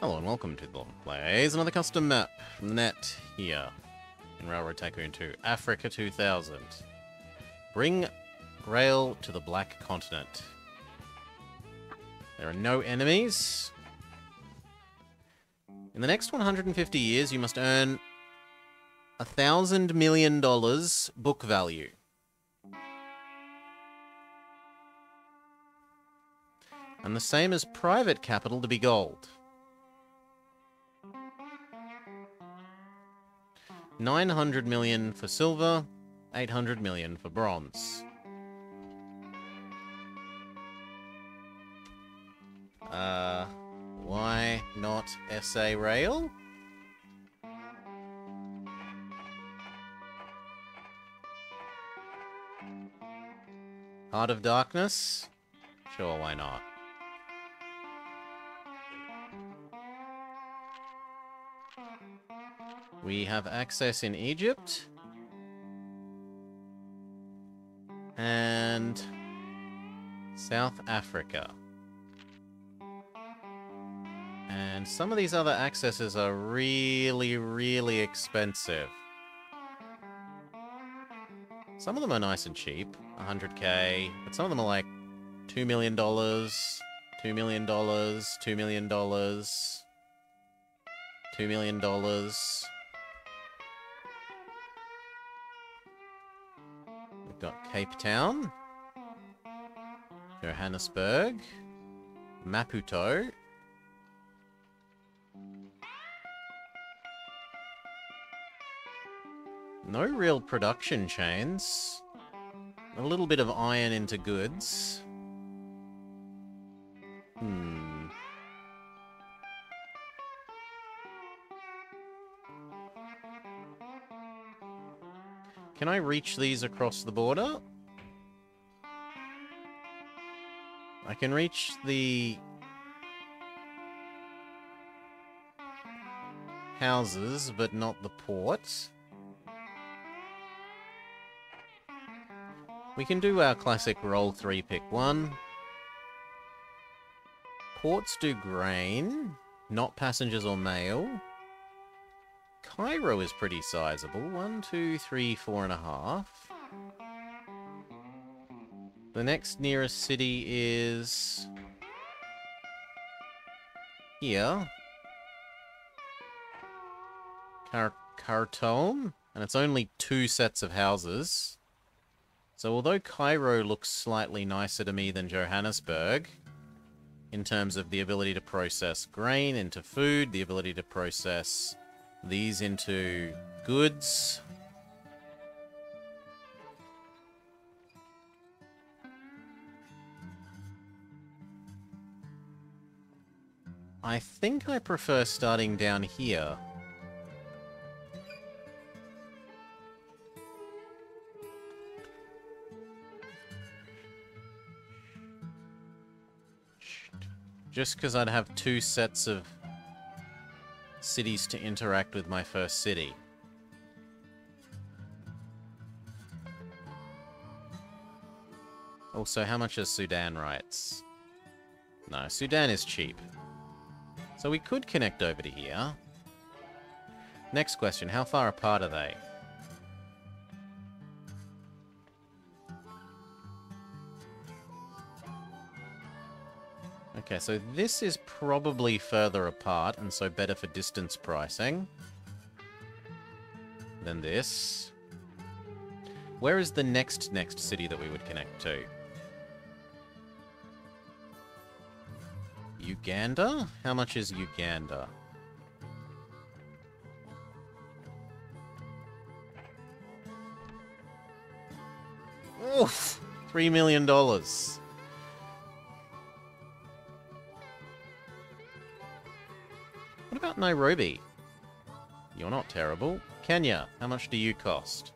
Hello and welcome to the Plays another custom map from the net here in Railroad Tycoon 2, Africa 2000. Bring rail to the Black Continent. There are no enemies. In the next 150 years, you must earn $1,000 million book value. And the same as private capital to be gold. 900 million for silver, 800 million for bronze. Why not SA Rail? Heart of Darkness? Sure, why not? We have access in Egypt. And South Africa. And some of these other accesses are really, really expensive. Some of them are nice and cheap, 100k, but some of them are like $2 million, $2 million, $2 million, $2 million. We've got Cape Town, Johannesburg, Maputo, no real production chains, a little bit of iron into goods. Can I reach these across the border? I can reach the houses, but not the port. We can do our classic roll 3, pick 1. Ports do grain, not passengers or mail. Cairo is pretty sizable. 1, 2, 3, 4.5. The next nearest city is here. Khartoum, and it's only 2 sets of houses. So although Cairo looks slightly nicer to me than Johannesburg, in terms of the ability to process grain into food, the ability to process these into goods, I think I prefer starting down here. Just because I'd have 2 sets of cities to interact with my first city. Also, how much is Sudan rights? No, Sudan is cheap. So we could connect over to here. Next question, how far apart are they? Okay, so this is probably further apart, and so better for distance pricing than this. Where is the next city that we would connect to? Uganda? How much is Uganda? Oof! $3 million. What about Nairobi? You're not terrible. Kenya, how much do you cost?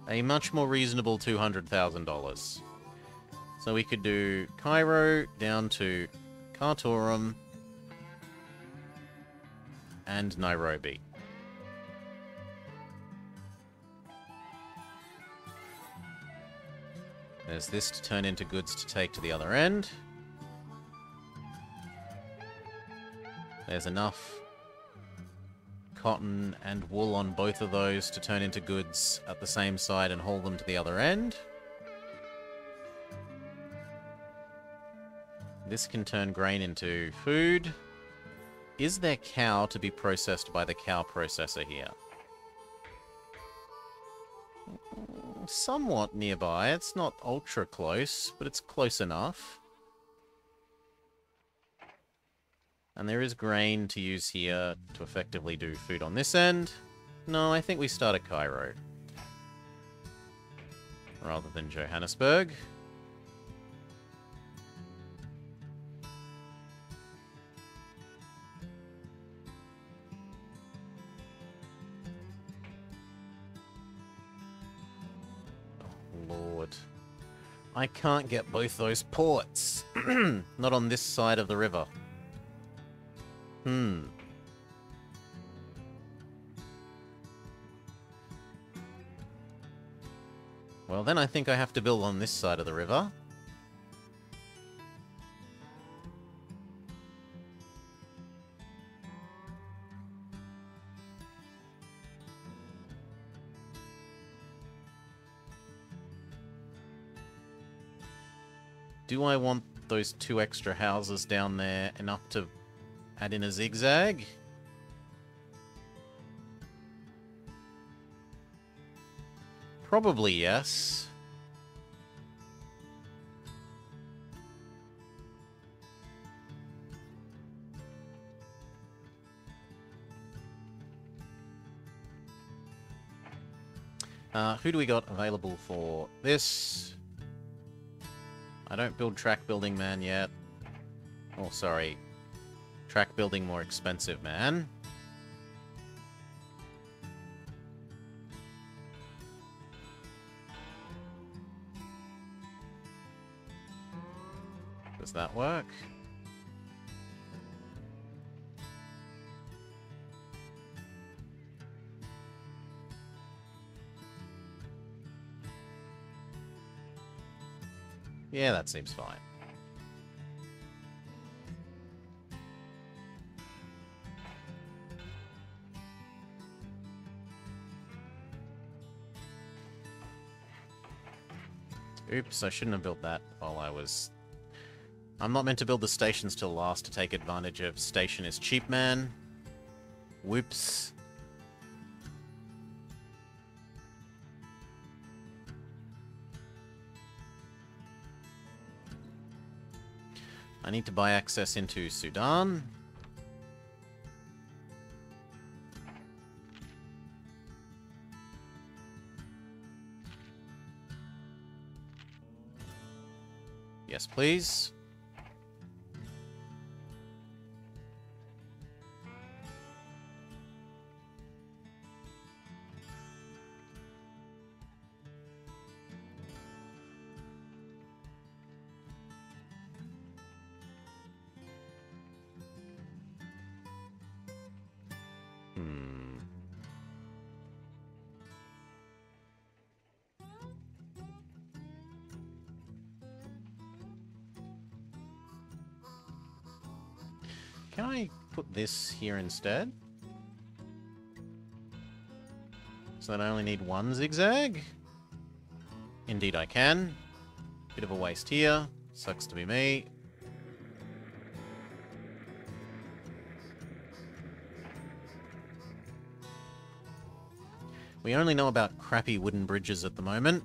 A much more reasonable $200,000. So we could do Cairo down to Khartoum and Nairobi. There's this to turn into goods to take to the other end. There's enough cotton and wool on both of those to turn into goods at the same side and haul them to the other end. This can turn grain into food. Is there cow to be processed by the cow processor here? Somewhat nearby. It's not ultra close, but it's close enough. And there is grain to use here to effectively do food on this end. No, I think we start at Cairo rather than Johannesburg. Lord. I can't get both those ports. Not on this side of the river. Well, then I think I have to build on this side of the river. Do I want those 2 extra houses down there enough to add in a zigzag? Probably yes. Who do we got available for this? I don't build track building man yet. Oh, sorry. Track building more expensive man. Does that work? Yeah, that seems fine. Oops, I shouldn't have built that while I was... I'm not meant to build the stations till last to take advantage of station is cheap, man. Whoops. I need to buy access into Sudan. Yes, please. Can I put this here instead? So that I only need 1 zigzag? Indeed I can. Bit of a waste here. Sucks to be me. We only know about crappy wooden bridges at the moment.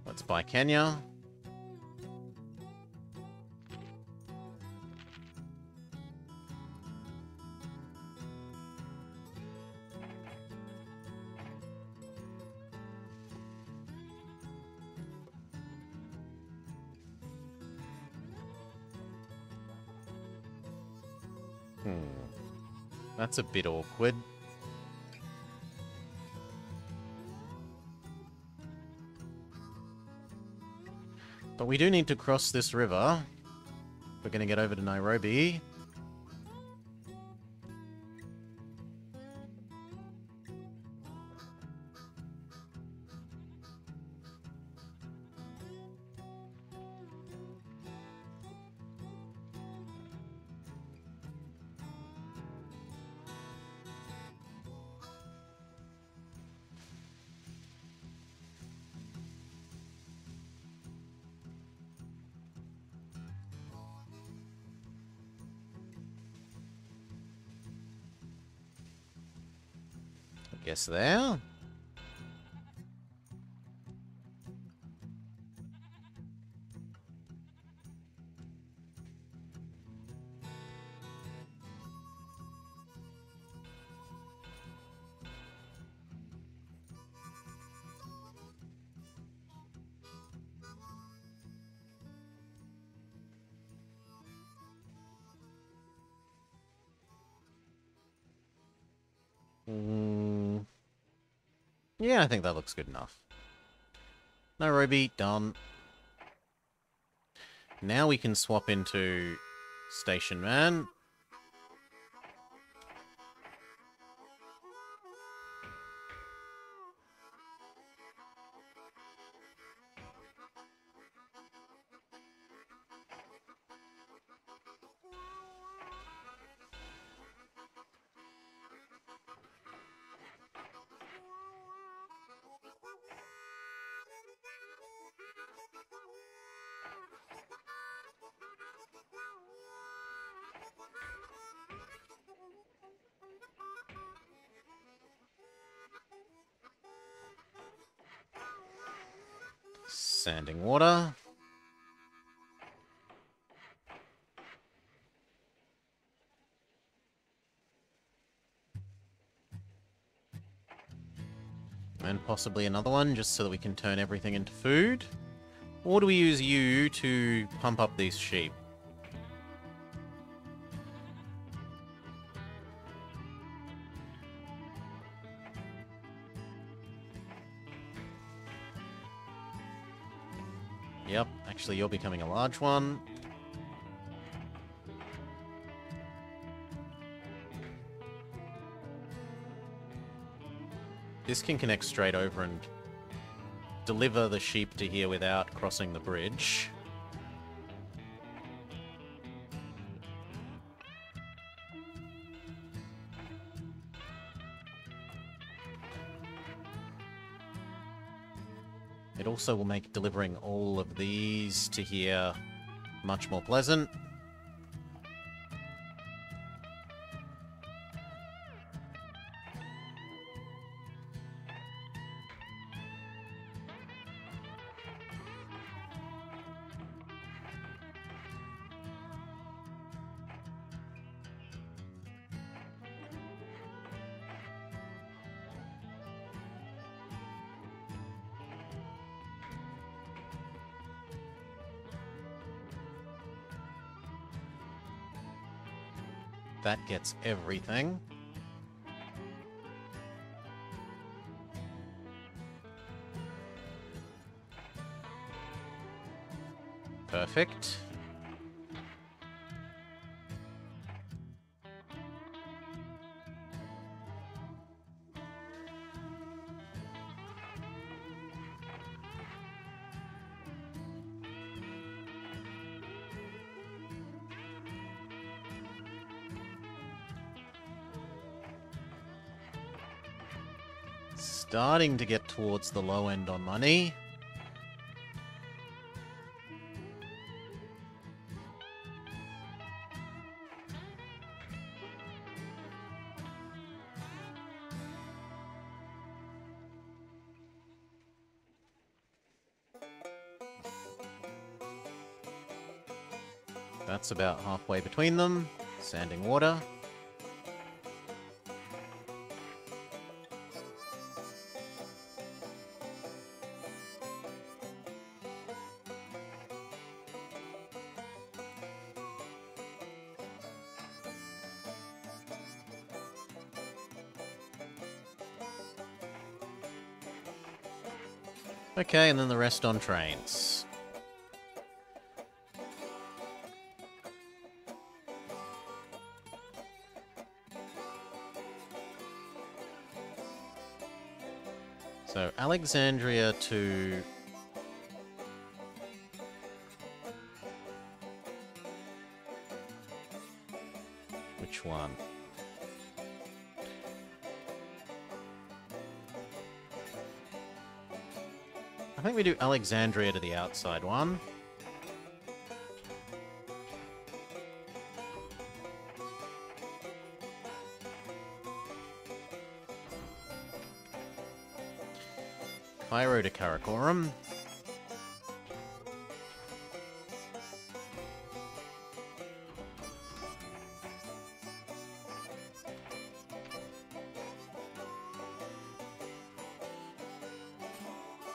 Let's buy Kenya. That's a bit awkward. But we do need to cross this river. We're going to get over to Nairobi. Guess there. Yeah, I think that looks good enough. Nairobi, done. Now we can swap into Station Man. Sanding water. And possibly another one, just so that we can turn everything into food. Or do we use you to pump up these sheep? Yep, actually you're becoming a large one. This can connect straight over and deliver the sheep to here without crossing the bridge. It also will make delivering all of these to here much more pleasant. That gets everything. Perfect. Starting to get towards the low end on money. That's about halfway between them. Sanding water. Okay, and then the rest on trains. So, Alexandria to... Which one? I think we do Alexandria to the outside one. Cairo to Karakoram.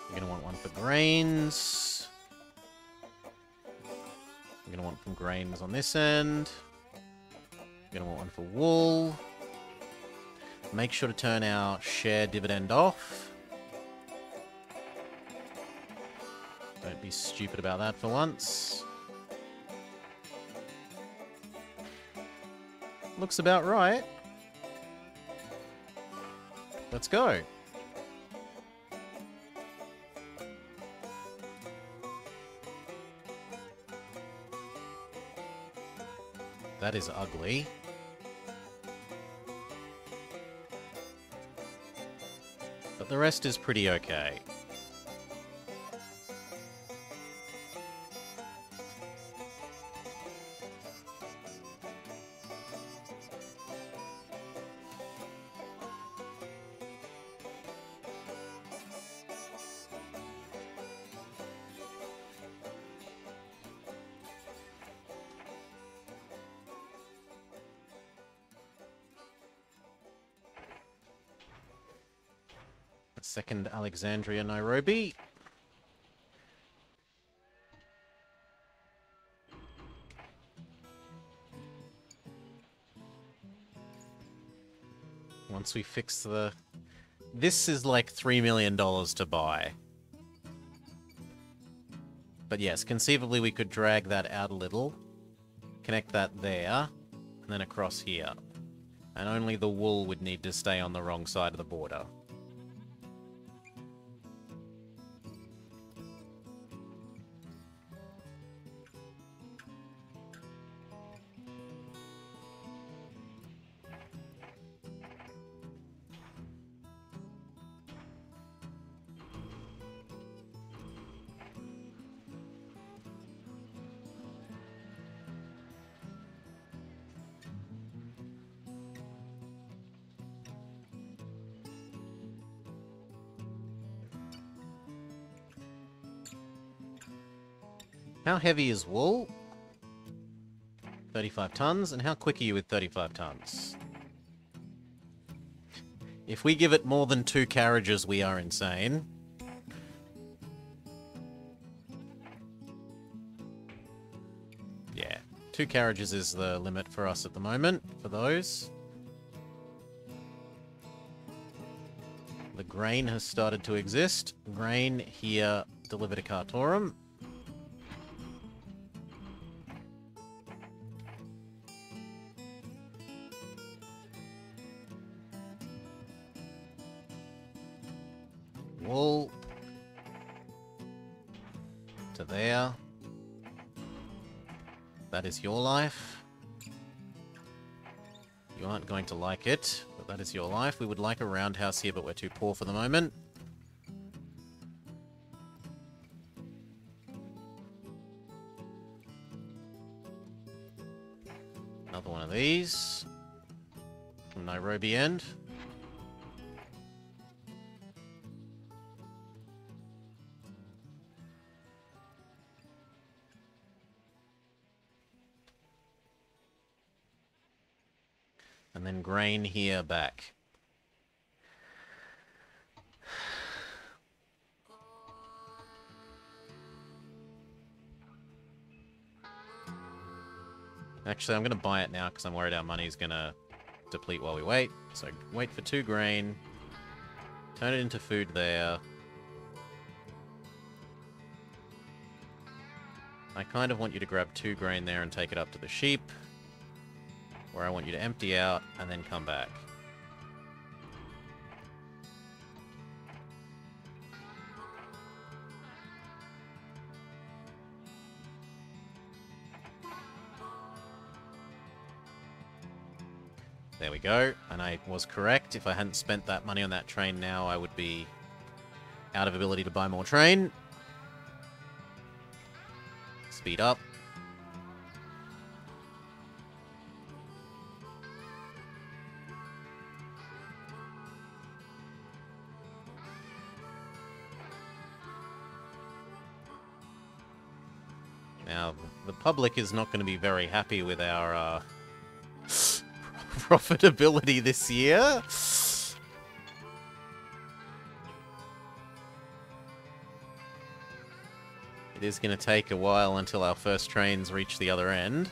We're going to want one for grains. We're going to want some grains on this end. We're going to want one for wool. Make sure to turn our share dividend off. Don't be stupid about that for once. Looks about right. Let's go. That is ugly. But the rest is pretty okay. Second Alexandria, Nairobi. Once we fix the... This is like $3 million to buy. But yes, conceivably we could drag that out a little. Connect that there. And then across here. And only the wool would need to stay on the wrong side of the border. How heavy is wool? 35 tons. And how quick are you with 35 tons? If we give it more than 2 carriages, we are insane. Yeah, 2 carriages is the limit for us at the moment, for those. The grain has started to exist. Grain here, deliver to Khartoum. Wool to there. That is your life. You aren't going to like it, but that is your life. We would like a roundhouse here, but we're too poor for the moment. Another one of these. From Nairobi end. And then grain here back. Actually, I'm going to buy it now because I'm worried our money's going to deplete while we wait. So wait for 2 grain. Turn it into food there. I kind of want you to grab 2 grain there and take it up to the sheep. Where I want you to empty out and then come back. There we go, and I was correct. If I hadn't spent that money on that train now, I would be out of ability to buy more train. Speed up. Now, the public is not going to be very happy with our profitability this year. It is going to take a while until our first trains reach the other end.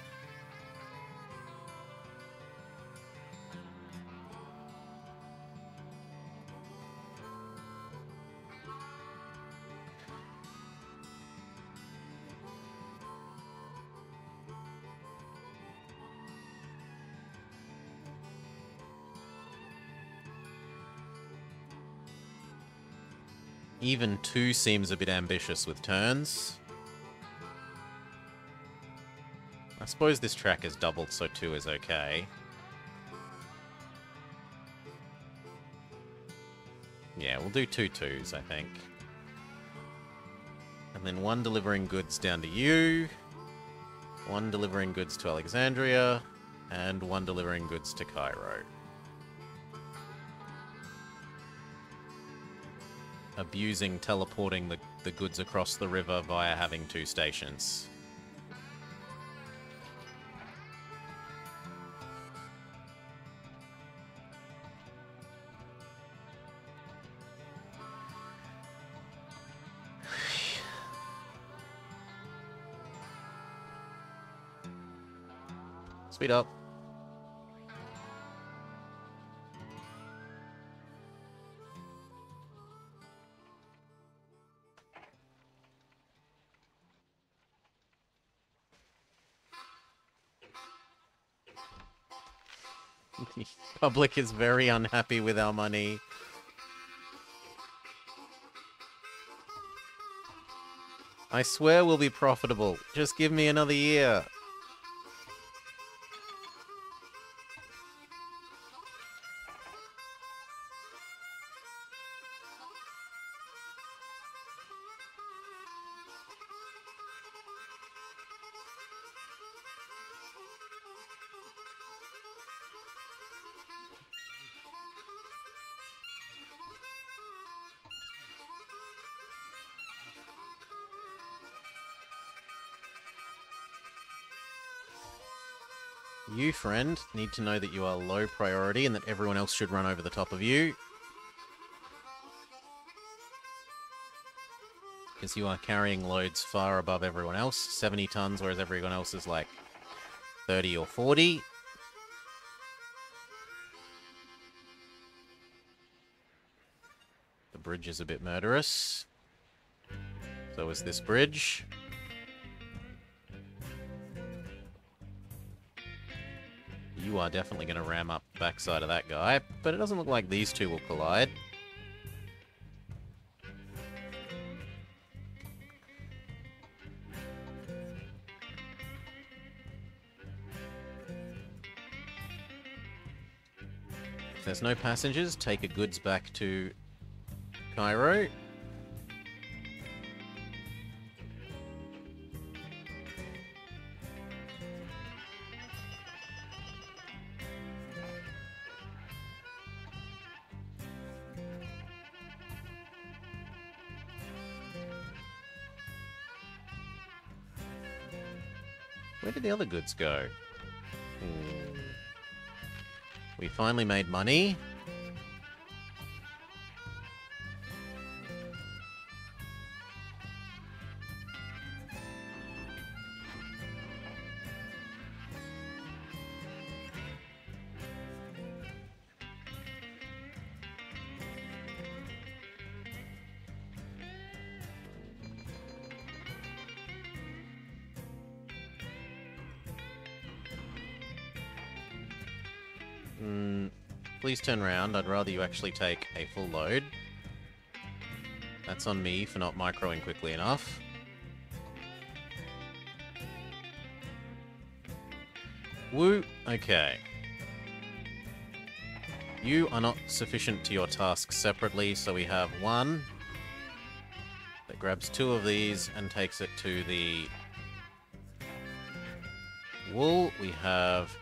Even 2 seems a bit ambitious with turns. I suppose this track is doubled, so 2 is okay. Yeah, we'll do 2 2s, I think. And then 1 delivering goods down to you, 1 delivering goods to Alexandria, and 1 delivering goods to Cairo. Abusing teleporting the goods across the river via having 2 stations. Speed up. The public is very unhappy with our money. I swear we'll be profitable. Just give me another year. You, friend, need to know that you are low priority and that everyone else should run over the top of you. Because you are carrying loads far above everyone else. 70 tons, whereas everyone else is like 30 or 40. The bridge is a bit murderous. So is this bridge. You are definitely going to ram up the backside of that guy, but it doesn't look like these two will collide. If there's no passengers, take your goods back to Cairo. Where did the other goods go? We finally made money. Please turn around. I'd rather you actually take a full load. That's on me for not microing quickly enough. Woo. Okay. You are not sufficient to your task separately, so we have one that grabs 2 of these and takes it to the wool. We have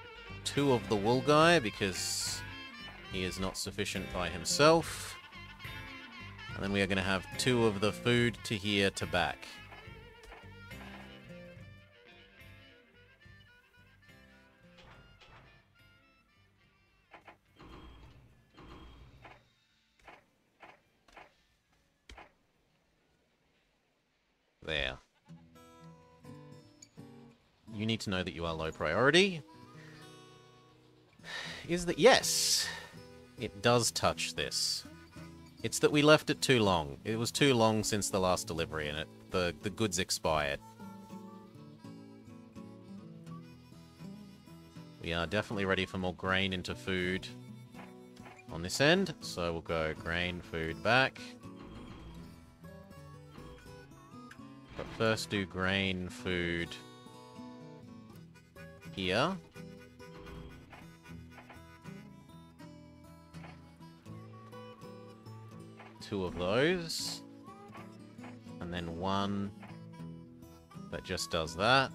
2 of the wool guy because he is not sufficient by himself. And then we are going to have 2 of the food to here to back. There. You need to know that you are low priority. Is that... Yes! It does touch this. It's that we left it too long. It was too long since the last delivery, and the goods expired. We are definitely ready for more grain into food on this end. So we'll go grain, food, back. But first do grain, food here. Two of those. And then one that just does that.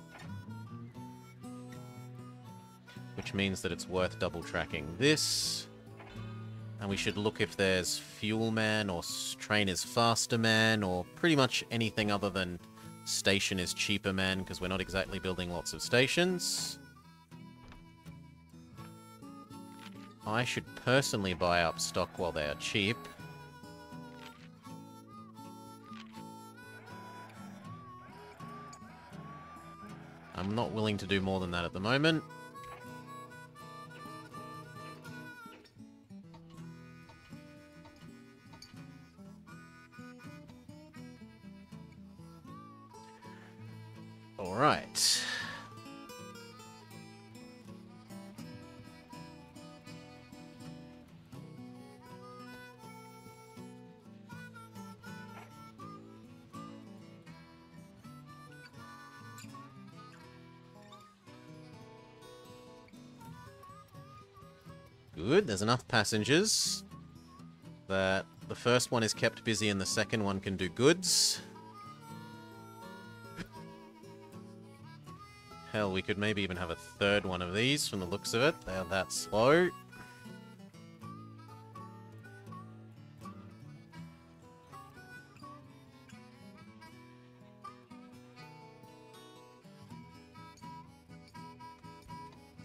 Which means that it's worth double tracking this. And we should look if there's Fuel Man or Train is Faster Man or pretty much anything other than Station is Cheaper Man, because we're not exactly building lots of stations. I should personally buy up stock while they are cheap. I'm not willing to do more than that at the moment. Alright. Good, there's enough passengers that the first one is kept busy and the second one can do goods. Hell, we could maybe even have a third one of these from the looks of it. They're that slow.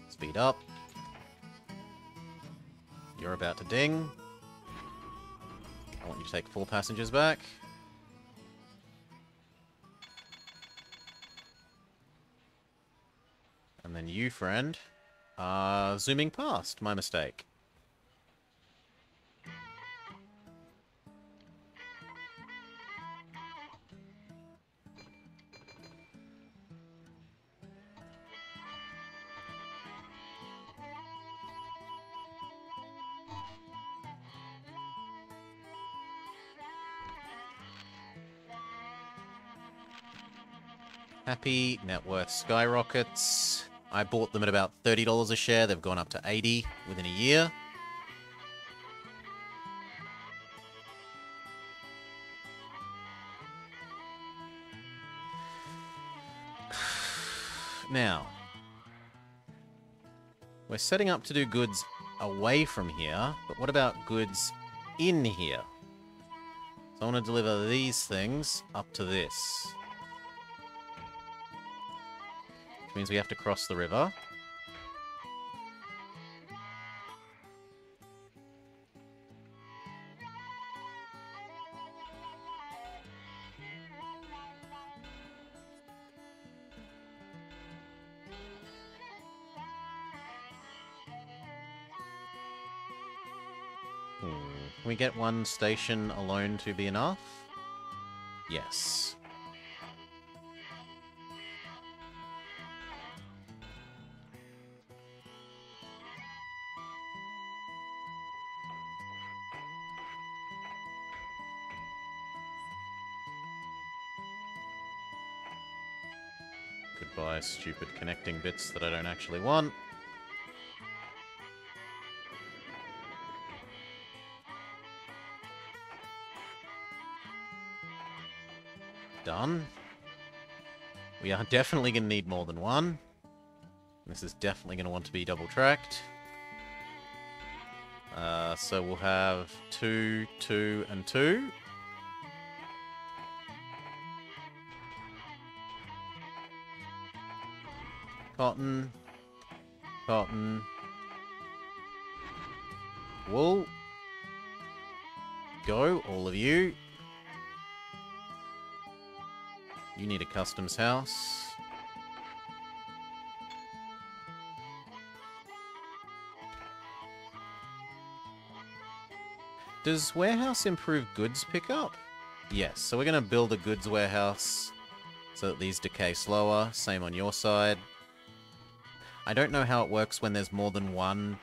Speed up. You're about to ding. I want you to take 4 passengers back. And then you, friend, are zooming past. My mistake. Happy, net worth skyrockets. I bought them at about $30 a share. They've gone up to $80 within a year. Now, we're setting up to do goods away from here, but what about goods in here? So I want to deliver these things up to this. Which means we have to cross the river. Can we get one station alone to be enough? Yes. Goodbye, stupid connecting bits that I don't actually want. Done. We are definitely going to need more than one. This is definitely going to want to be double-tracked. So we'll have 2, 2, and 2. Cotton. Cotton. Wool. Go, all of you. You need a customs house. Does warehouse improve goods pickup? Yes, so we're going to build a goods warehouse so that these decay slower. Same on your side. I don't know how it works when there's more than one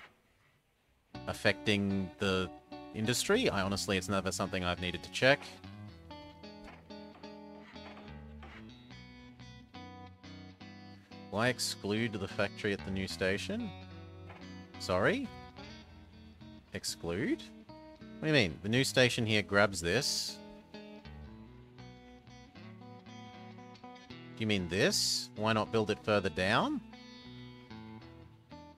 affecting the industry. Honestly, it's never something I've needed to check. Why exclude the factory at the new station? Sorry? Exclude? What do you mean? The new station here grabs this. Do you mean this? Why not build it further down?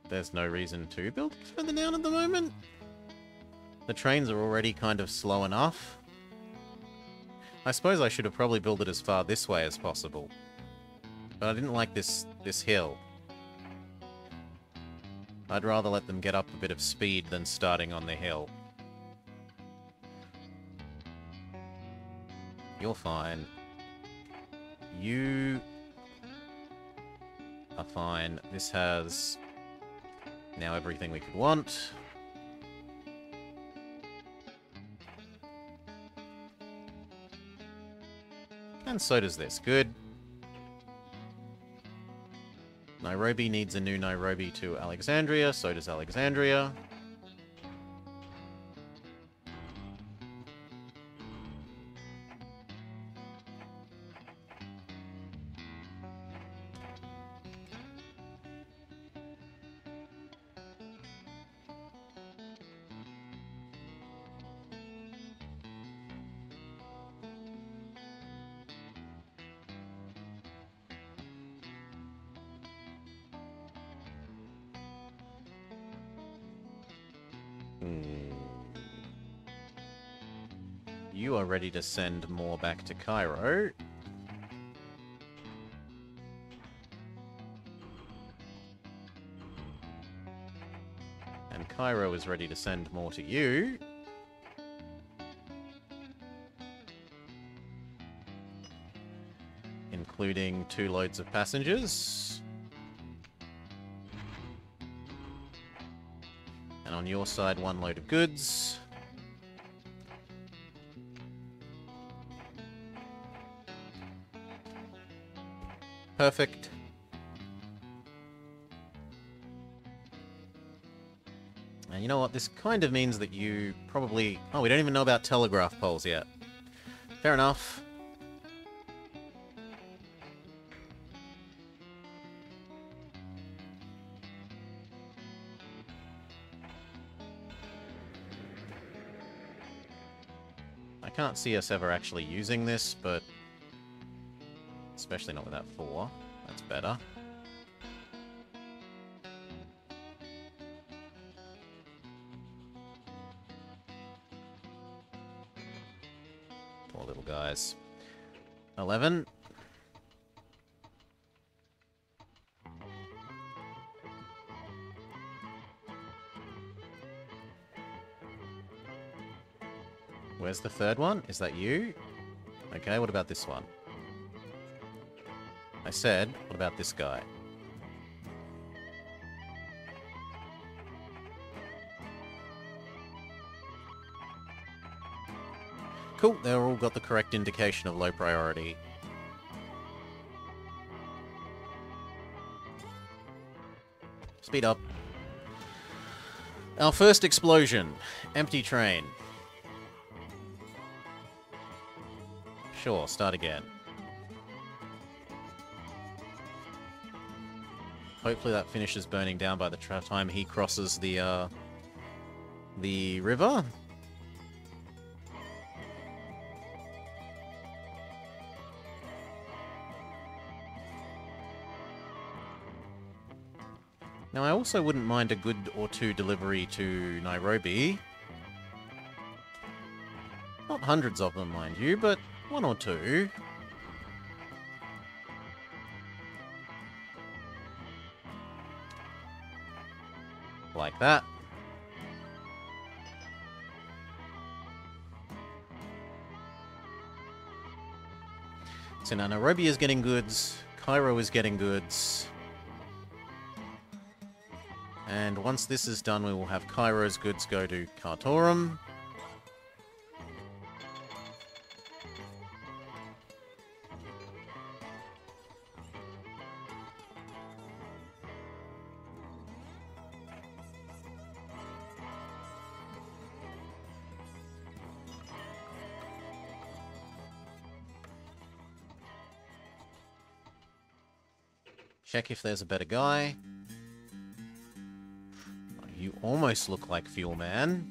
There's no reason to build it further down at the moment. The trains are already kind of slow enough. I suppose I should have probably built it as far this way as possible. But I didn't like this hill. I'd rather let them get up a bit of speed than starting on the hill. You're fine. You are fine. This has now everything we could want. And so does this. Good. Nairobi needs a new Nairobi to Alexandria. So does Alexandria. You are ready to send more back to Cairo. And Cairo is ready to send more to you. Including 2 loads of passengers. And on your side, 1 load of goods. Perfect. And you know what? This kind of means that you probably... Oh, we don't even know about telegraph poles yet. Fair enough. I can't see us ever actually using this, but... Especially not with that 4. That's better. Poor little guys. 11. Where's the 3rd one? Is that you? Okay, what about this one? I said, what about this guy? Cool, they've all got the correct indication of low priority. Speed up. Our first explosion. Empty train. Sure, start again. Hopefully that finishes burning down by the time he crosses the river. Now, I also wouldn't mind a good or 2 delivery to Nairobi. Not hundreds of them, mind you, but 1 or 2. Like that. So now Nairobi is getting goods, Cairo is getting goods. And once this is done, we will have Cairo's goods go to Khartoum. Check if there's a better guy. You almost look like Fuel Man.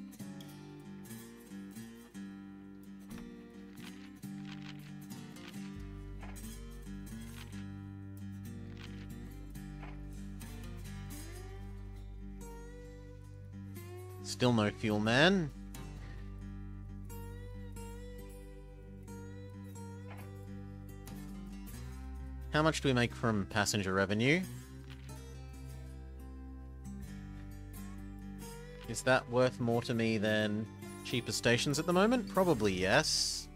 Still no Fuel Man. How much do we make from passenger revenue? Is that worth more to me than cheaper stations at the moment? Probably yes.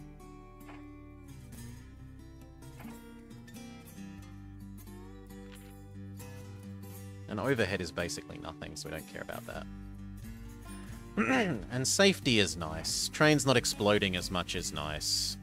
And overhead is basically nothing, so we don't care about that. And safety is nice. Trains not exploding as much is nice.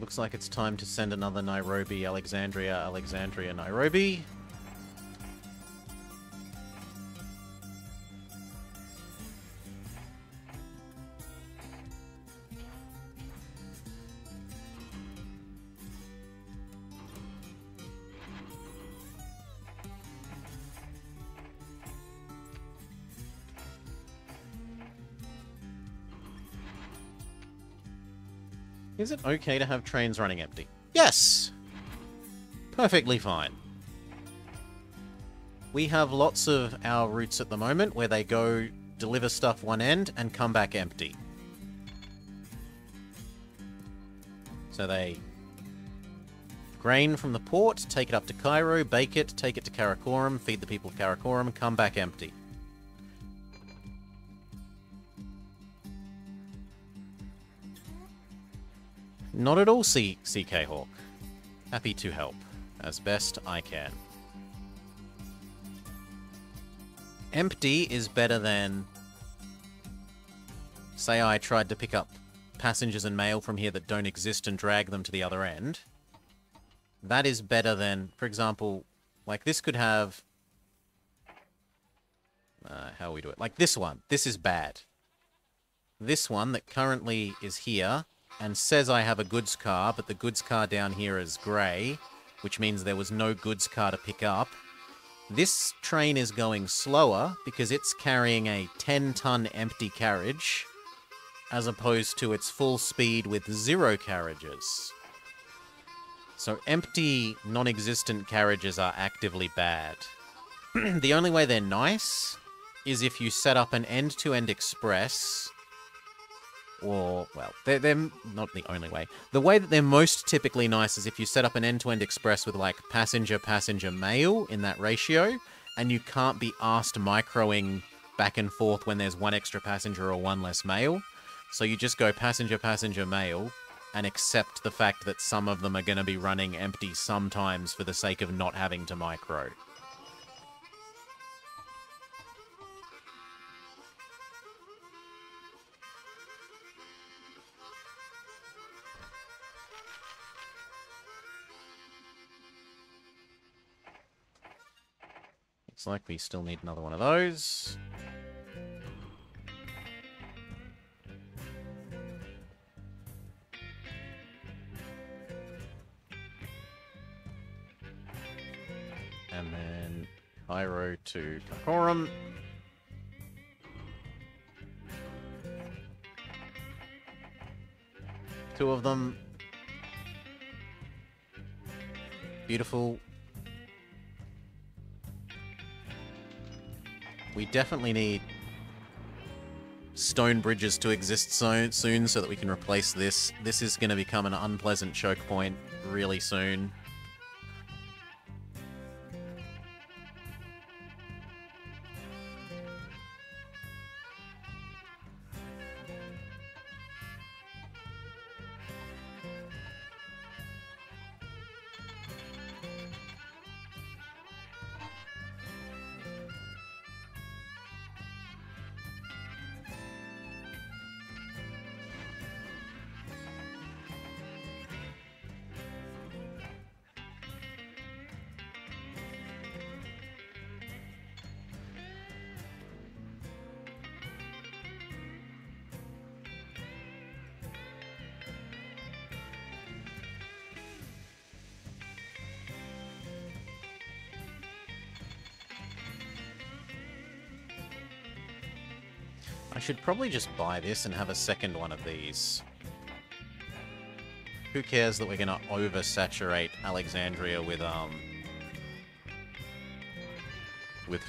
Looks like it's time to send another Nairobi, Alexandria, Alexandria, Nairobi. Is it okay to have trains running empty? Yes! Perfectly fine. We have lots of our routes at the moment where they go deliver stuff one end and come back empty. So they grain from the port, take it up to Cairo, bake it, take it to Karakoram, feed the people of Karakoram, come back empty. Not at all, CK Hawk. Happy to help, as best I can. Empty is better than... Say I tried to pick up passengers and mail from here that don't exist and drag them to the other end. That is better than, for example, like this could have... how we do it? Like this one. This is bad. This one that currently is here... and says I have a goods car, but the goods car down here is grey, which means there was no goods car to pick up. This train is going slower because it's carrying a 10-ton empty carriage, as opposed to its full speed with 0 carriages. So empty, non-existent carriages are actively bad. The only way they're nice is if you set up an end-to-end express... Or, well, they're not the only way. The way that they're most typically nice is if you set up an end-to-end express with, like, passenger mail in that ratio, and you can't be asked microing back and forth when there's one extra passenger or one less mail. So you just go passenger mail, and accept the fact that some of them are going to be running empty sometimes for the sake of not having to micro. Looks like we still need another one of those. And then Cairo to Karakoram. Two of them. Beautiful. We definitely need stone bridges to exist soon so that we can replace this. This is going to become an unpleasant choke point really soon. I should probably just buy this and have a second one of these. Who cares that we're going to oversaturate Alexandria with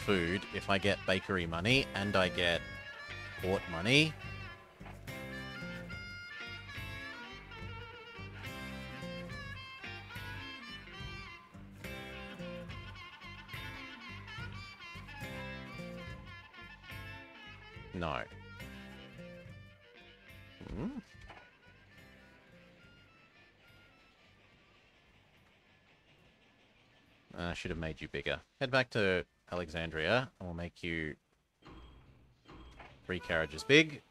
food if I get bakery money and I get port money? No. I should have made you bigger. Head back to Alexandria, and we'll make you 3 carriages big.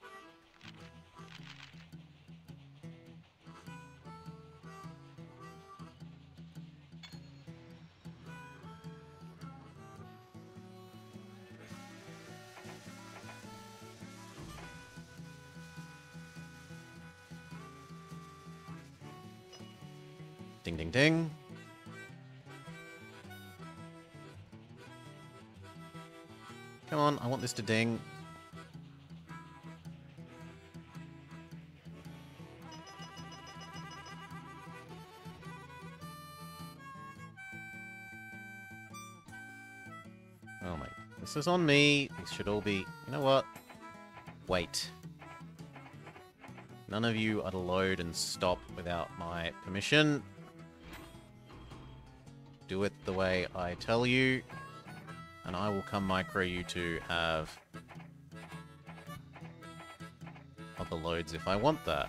Ding, ding, ding. Come on, I want this to ding. Oh my, this is on me. These should all be, you know what? Wait. None of you are to load and stop without my permission. Do it the way I tell you. And I will come micro you to have other loads if I want that.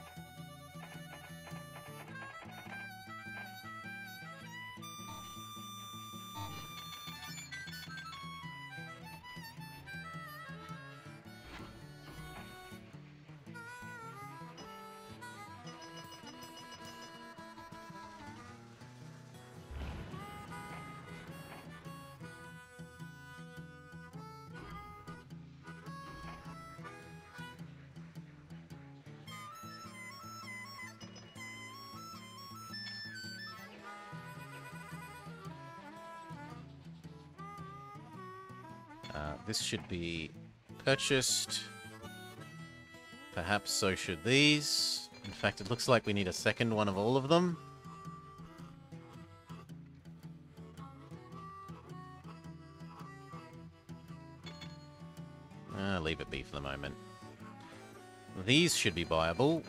This should be purchased. Perhaps so should these. In fact, it looks like we need a second one of all of them. Leave it be for the moment. These should be viable.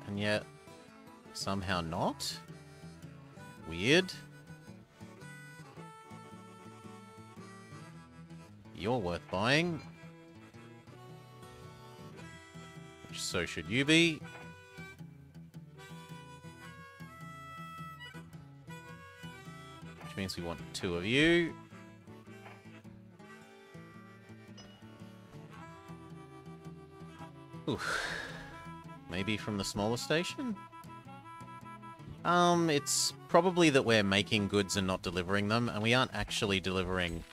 And yet, somehow not. Weird. You're worth buying. Which so should you be. Which means we want 2 of you. Oof. Maybe from the smaller station? It's probably that we're making goods and not delivering them, and we aren't actually delivering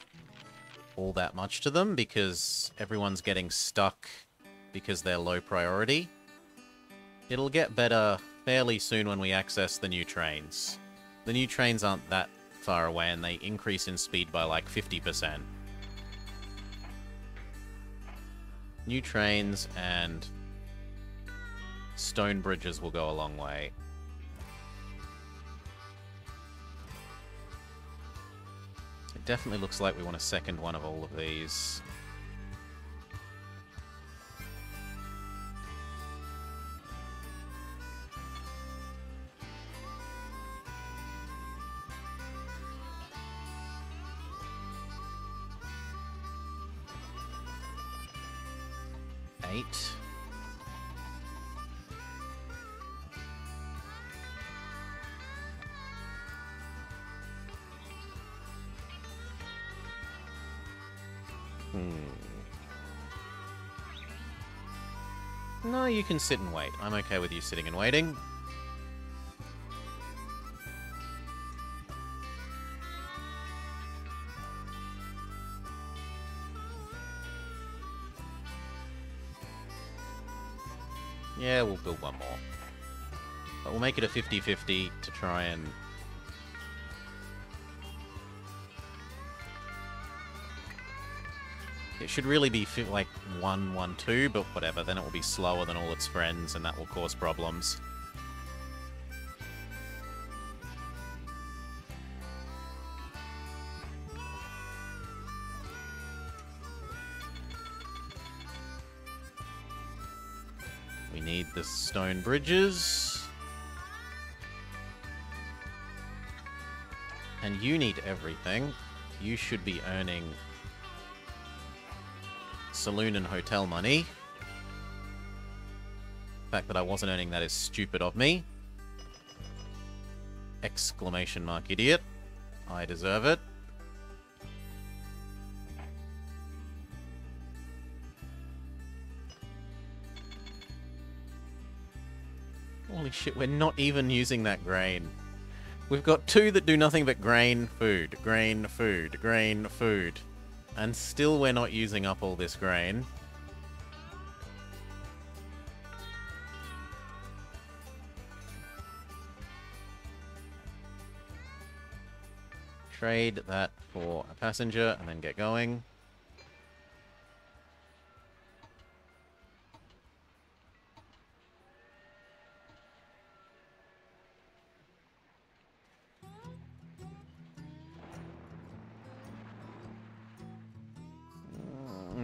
all that much to them because everyone's getting stuck because they're low priority. It'll get better fairly soon when we access the new trains. The new trains aren't that far away and they increase in speed by like 50%. New trains and stone bridges will go a long way. Definitely looks like we want a second one of all of these. 8. No, you can sit and wait. I'm okay with you sitting and waiting. Yeah, we'll build one more. But we'll make it a 50-50 to try and... It should really be like 1-1-2, but whatever. Then it will be slower than all its friends, and that will cause problems. We need the stone bridges. And you need everything. You should be earning saloon and hotel money. The fact that I wasn't earning that is stupid of me. Exclamation mark idiot. I deserve it. Holy shit, we're not even using that grain. We've got 2 that do nothing but grain, food, grain, food, grain, food. And still we're not using up all this grain. Trade that for a passenger and then get going.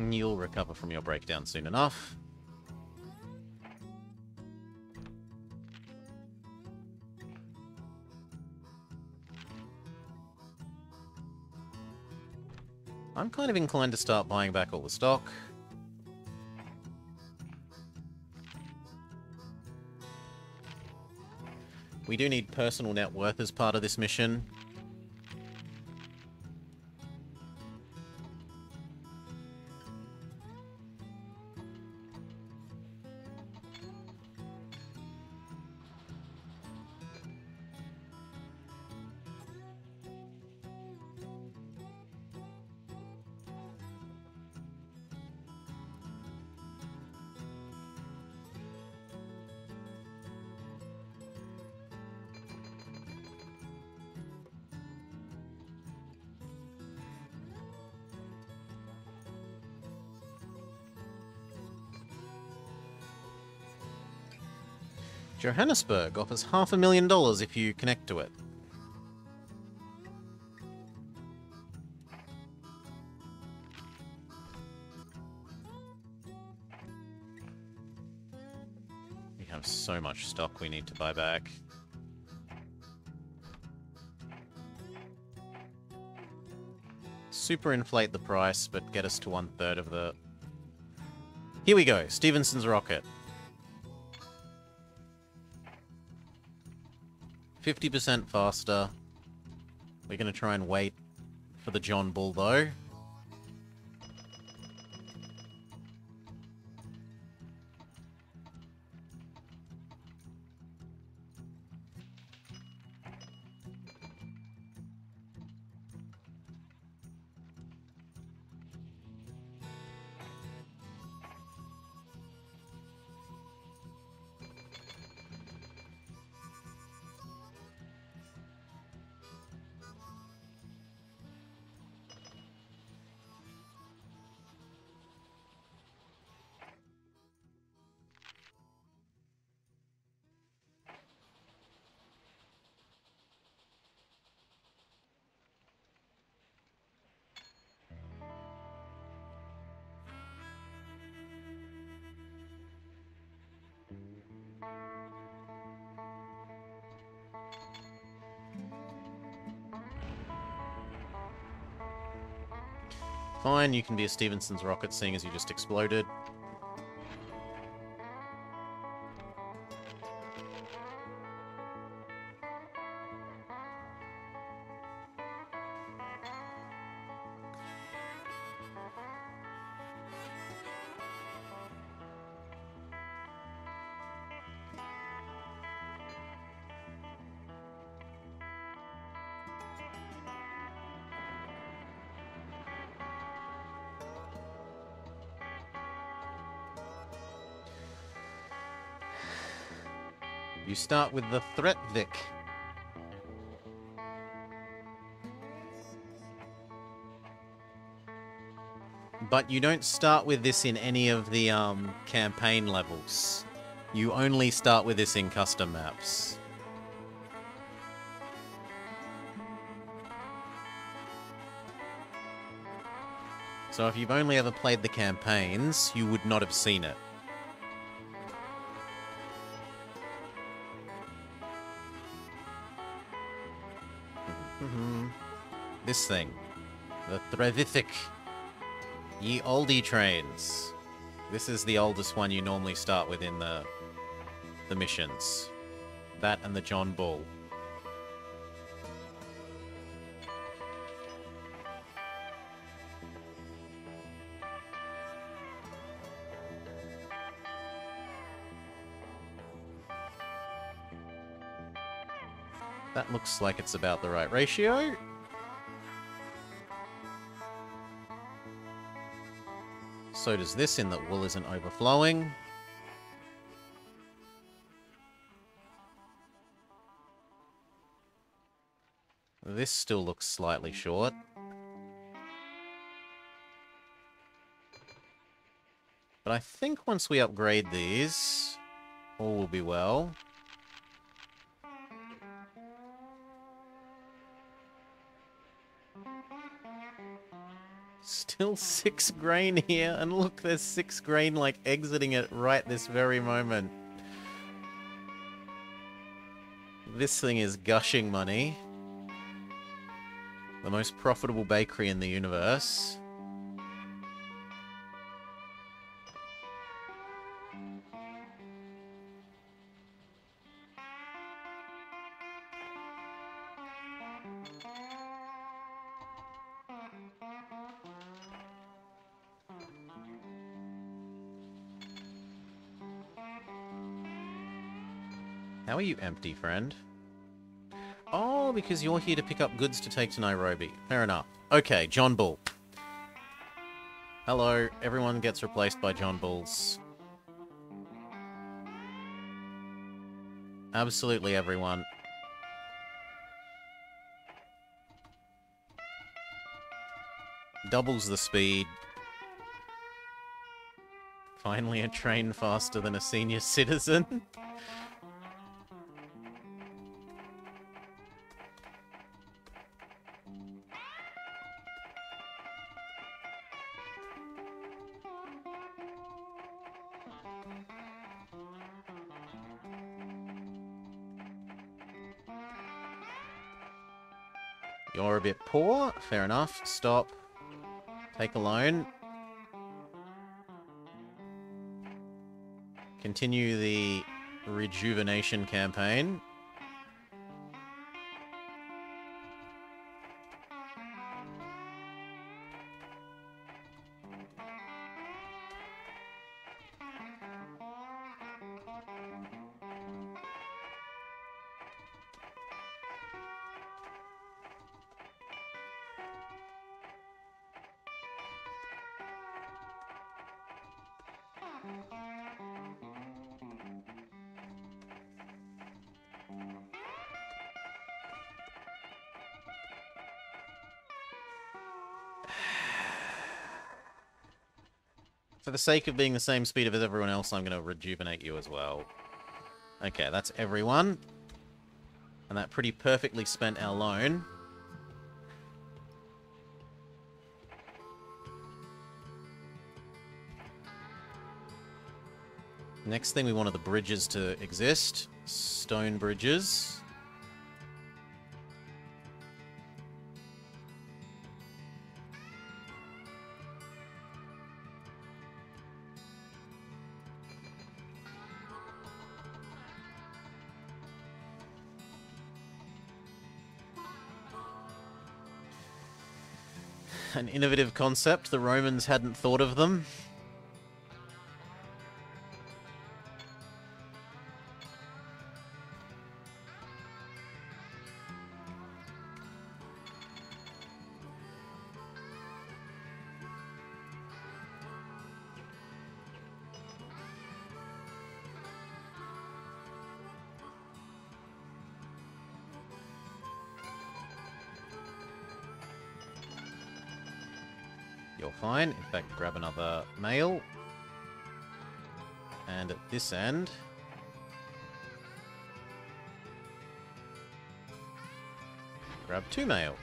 You'll recover from your breakdown soon enough. I'm kind of inclined to start buying back all the stock. We do need personal net worth as part of this mission. Johannesburg offers $500,000 if you connect to it. We have so much stock we need to buy back. Super inflate the price, but get us to 1/3 of the... Here we go, Stevenson's rocket. 50% faster. We're going to try and wait for the John Bull, though. Fine, you can be a Stevenson's rocket, seeing as you just exploded. You start with the Threat Vic. But you don't start with this in any of the campaign levels. You only start with this in custom maps. So if you've only ever played the campaigns, you would not have seen it. This thing. The Threvithic. Ye oldie trains. This is the oldest one you normally start with in the missions. That and the John Bull. That looks like it's about the right ratio. So does this, in that wool isn't overflowing. This still looks slightly short. But I think once we upgrade these, all will be well. Still 6 grain here, and look, there's 6 grain, like, exiting it right this very moment. This thing is gushing money. The most profitable bakery in the universe. How are you empty, friend? Oh, because you're here to pick up goods to take to Nairobi. Fair enough. Okay, John Bull. Hello, everyone gets replaced by John Bulls. Absolutely everyone. Doubles the speed. Finally a train faster than a senior citizen. You're a bit poor. Fair enough. Stop. Take a loan. Continue the rejuvenation campaign. For the sake of being the same speed as everyone else, I'm going to rejuvenate you as well. Okay, that's everyone. And that pretty perfectly spent our loan. Next thing, we wanted the bridges to exist. Stone bridges. An innovative concept. The Romans hadn't thought of them. You're fine. In fact, grab another mail. And at this end... grab 2 mail.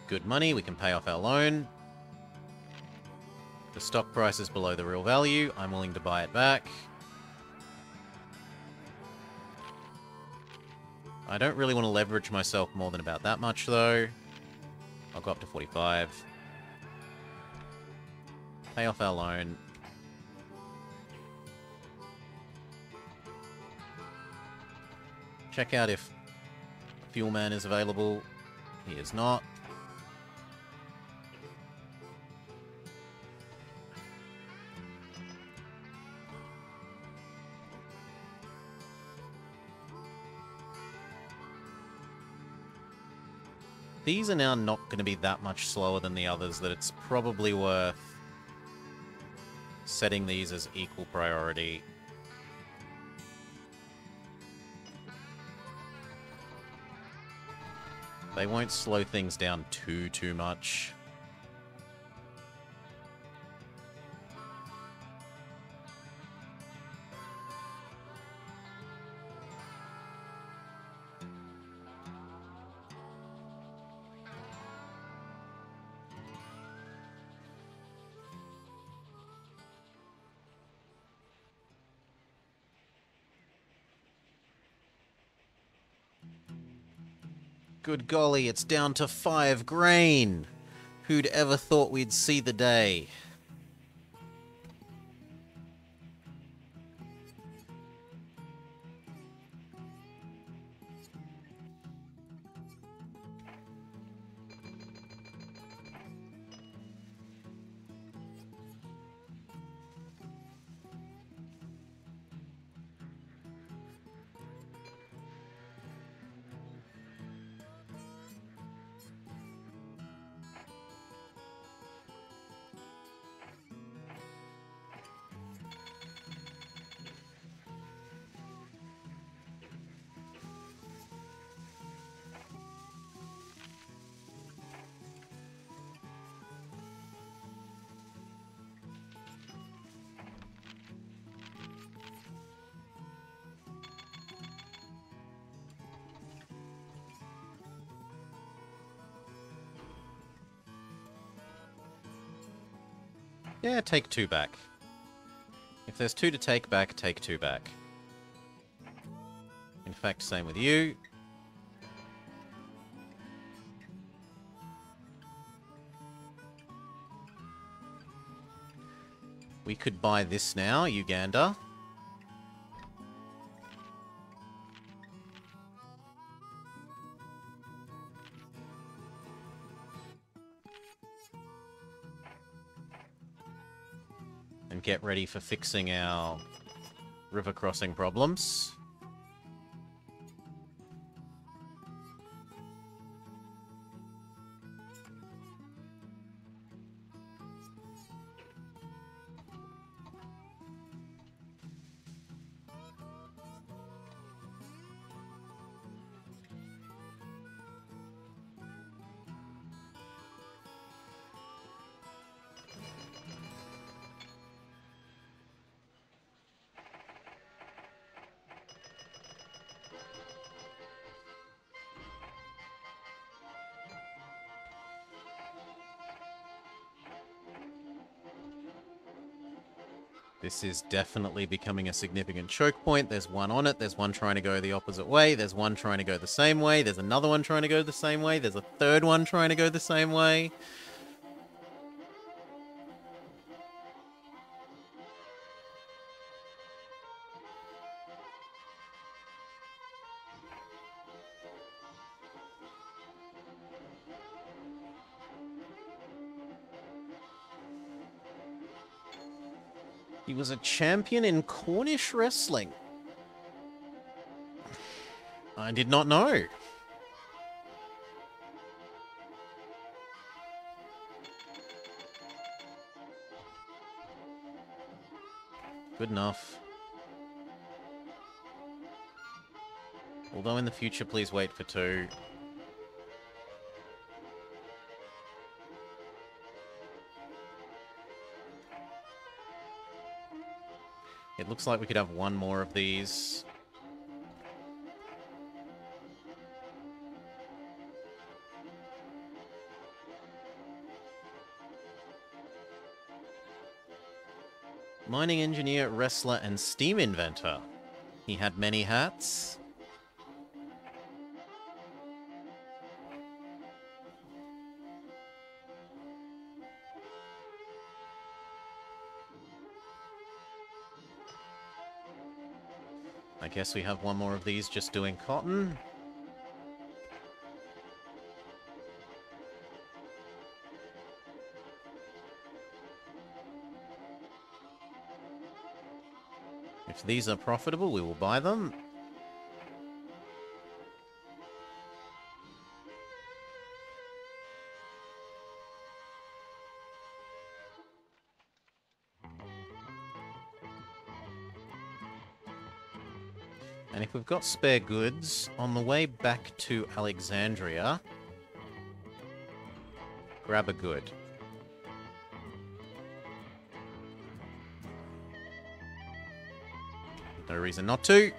Good money, we can pay off our loan. The stock price is below the real value. I'm willing to buy it back. I don't really want to leverage myself more than about that much, though. I'll go up to 45. Pay off our loan. Check out if Fuel Man is available. He is not. These are now not going to be that much slower than the others that it's probably worth setting these as equal priority. They won't slow things down too much. Good golly, it's down to 5 grain. Who'd ever thought we'd see the day? Yeah, take 2 back. If there's 2 to take back, take 2 back. In fact, same with you. We could buy this now, Uganda. And get ready for fixing our river crossing problems. This is definitely becoming a significant choke point. There's one on it. There's one trying to go the opposite way. There's one trying to go the same way. There's another one trying to go the same way. There's a third one trying to go the same way. He was a champion in Cornish wrestling. I did not know. Good enough. Although in the future, please wait for 2. It looks like we could have one more of these. Mining engineer, wrestler, and steam inventor. He had many hats. I guess we have one more of these just doing cotton. If these are profitable, we will buy them. And if we've got spare goods, on the way back to Alexandria, grab a good. No reason not to.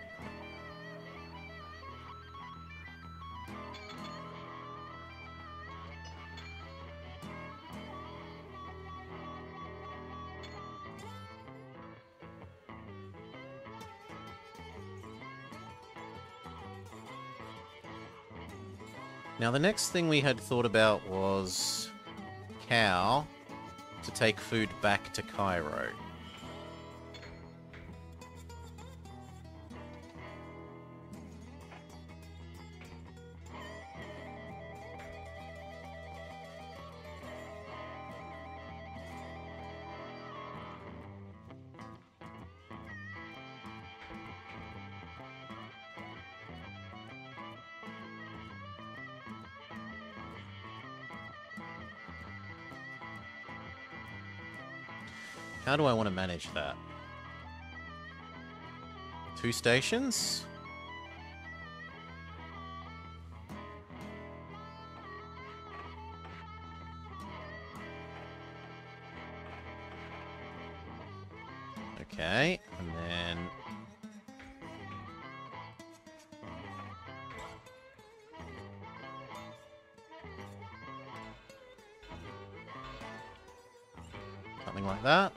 Now, the next thing we had thought about was cow to take food back to Cairo. How do I want to manage that? 2 stations? Okay, and then... something like that.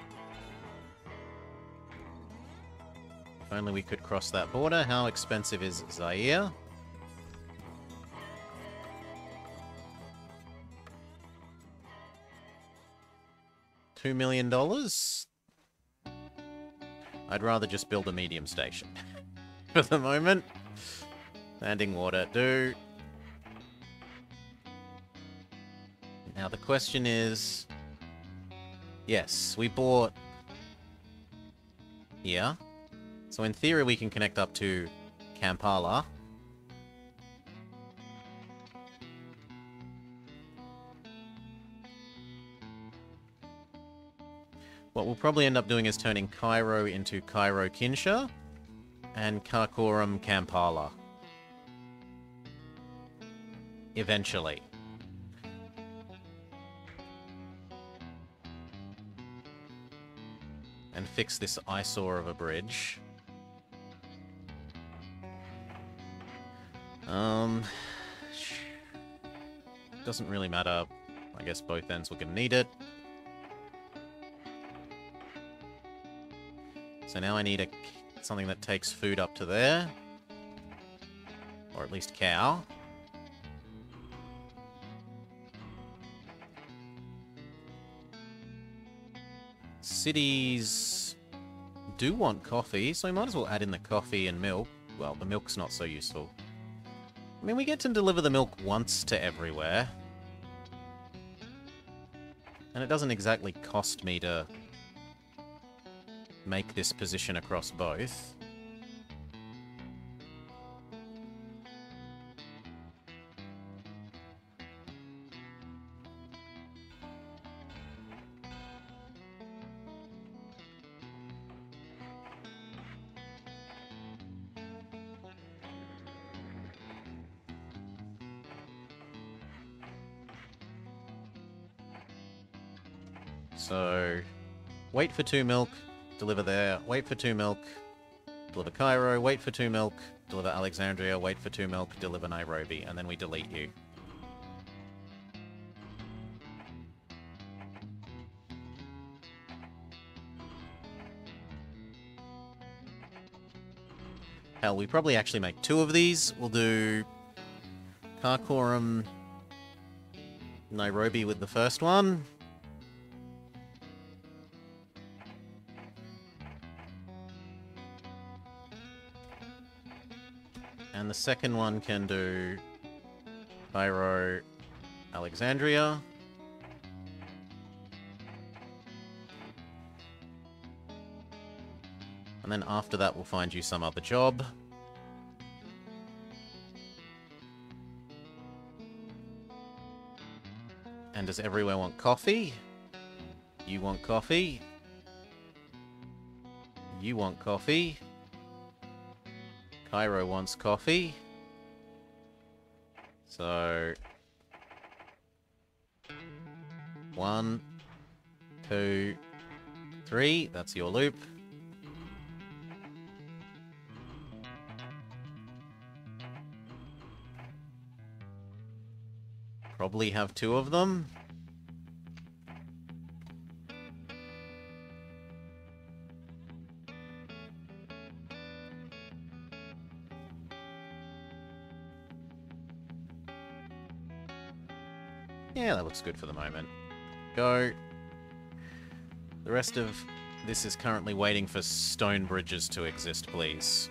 If only we could cross that border. How expensive is Zaire? $2 million? I'd rather just build a medium station. For the moment. Landing water, do. Now the question is... yes, we bought... here. So in theory we can connect up to Kampala. What we'll probably end up doing is turning Cairo into Cairo-Kinsha and Khartoum Kampala. Eventually. And fix this eyesore of a bridge. Doesn't really matter. I guess both ends we're gonna need it. So now I need something that takes food up to there. Or at least cow. Cities do want coffee, so we might as well add in the coffee and milk. Well, the milk's not so useful. I mean, we get to deliver the milk once to everywhere. And it doesn't exactly cost me to make this position across both. So, wait for 2 milk, deliver there, wait for 2 milk, deliver Cairo, wait for 2 milk, deliver Alexandria, wait for 2 milk, deliver Nairobi, and then we delete you. Hell, we probably actually make 2 of these. We'll do Karakoram, Nairobi with the first one. And the second one can do Cairo, Alexandria. And then after that, we'll find you some other job. And does everyone want coffee? You want coffee? You want coffee? Cairo wants coffee. So 1, 2, 3. That's your loop. Probably have 2 of them. Yeah, that looks good for the moment. Go. The rest of this is currently waiting for stone bridges to exist, please.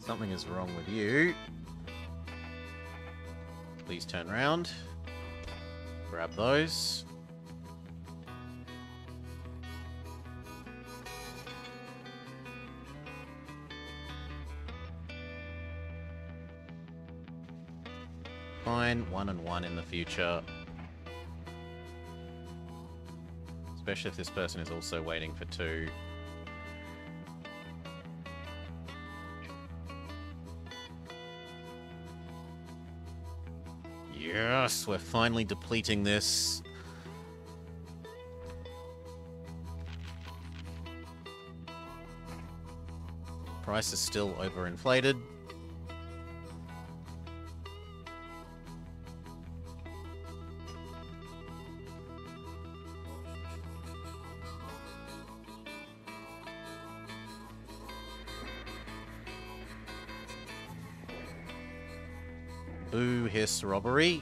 Something is wrong with you. Please turn around. Grab those. Fine, 1 and 1 in the future. Especially if this person is also waiting for 2. Yes, we're finally depleting this. Price is still overinflated. Boo, hiss, robbery.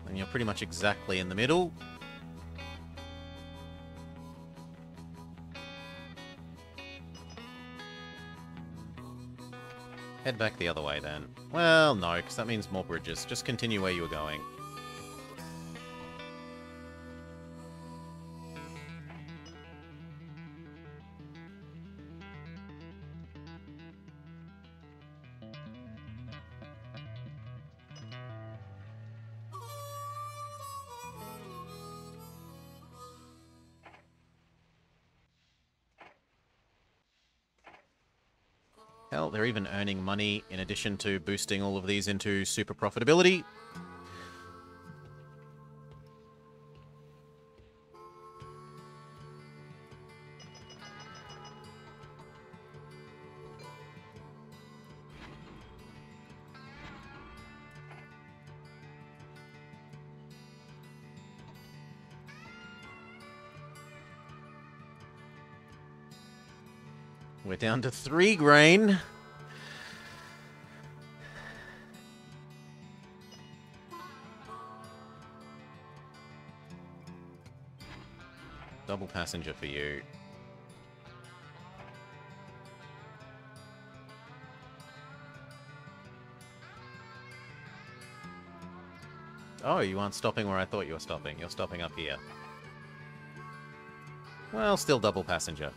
And you're pretty much exactly in the middle. Head back the other way then. Well, no, because that means more bridges. Just continue where you were going. Hell, they're even earning money in addition to boosting all of these into super profitability. We're down to 3 grain. Double passenger for you. Oh, you aren't stopping where I thought you were stopping. You're stopping up here. Well, still double passenger.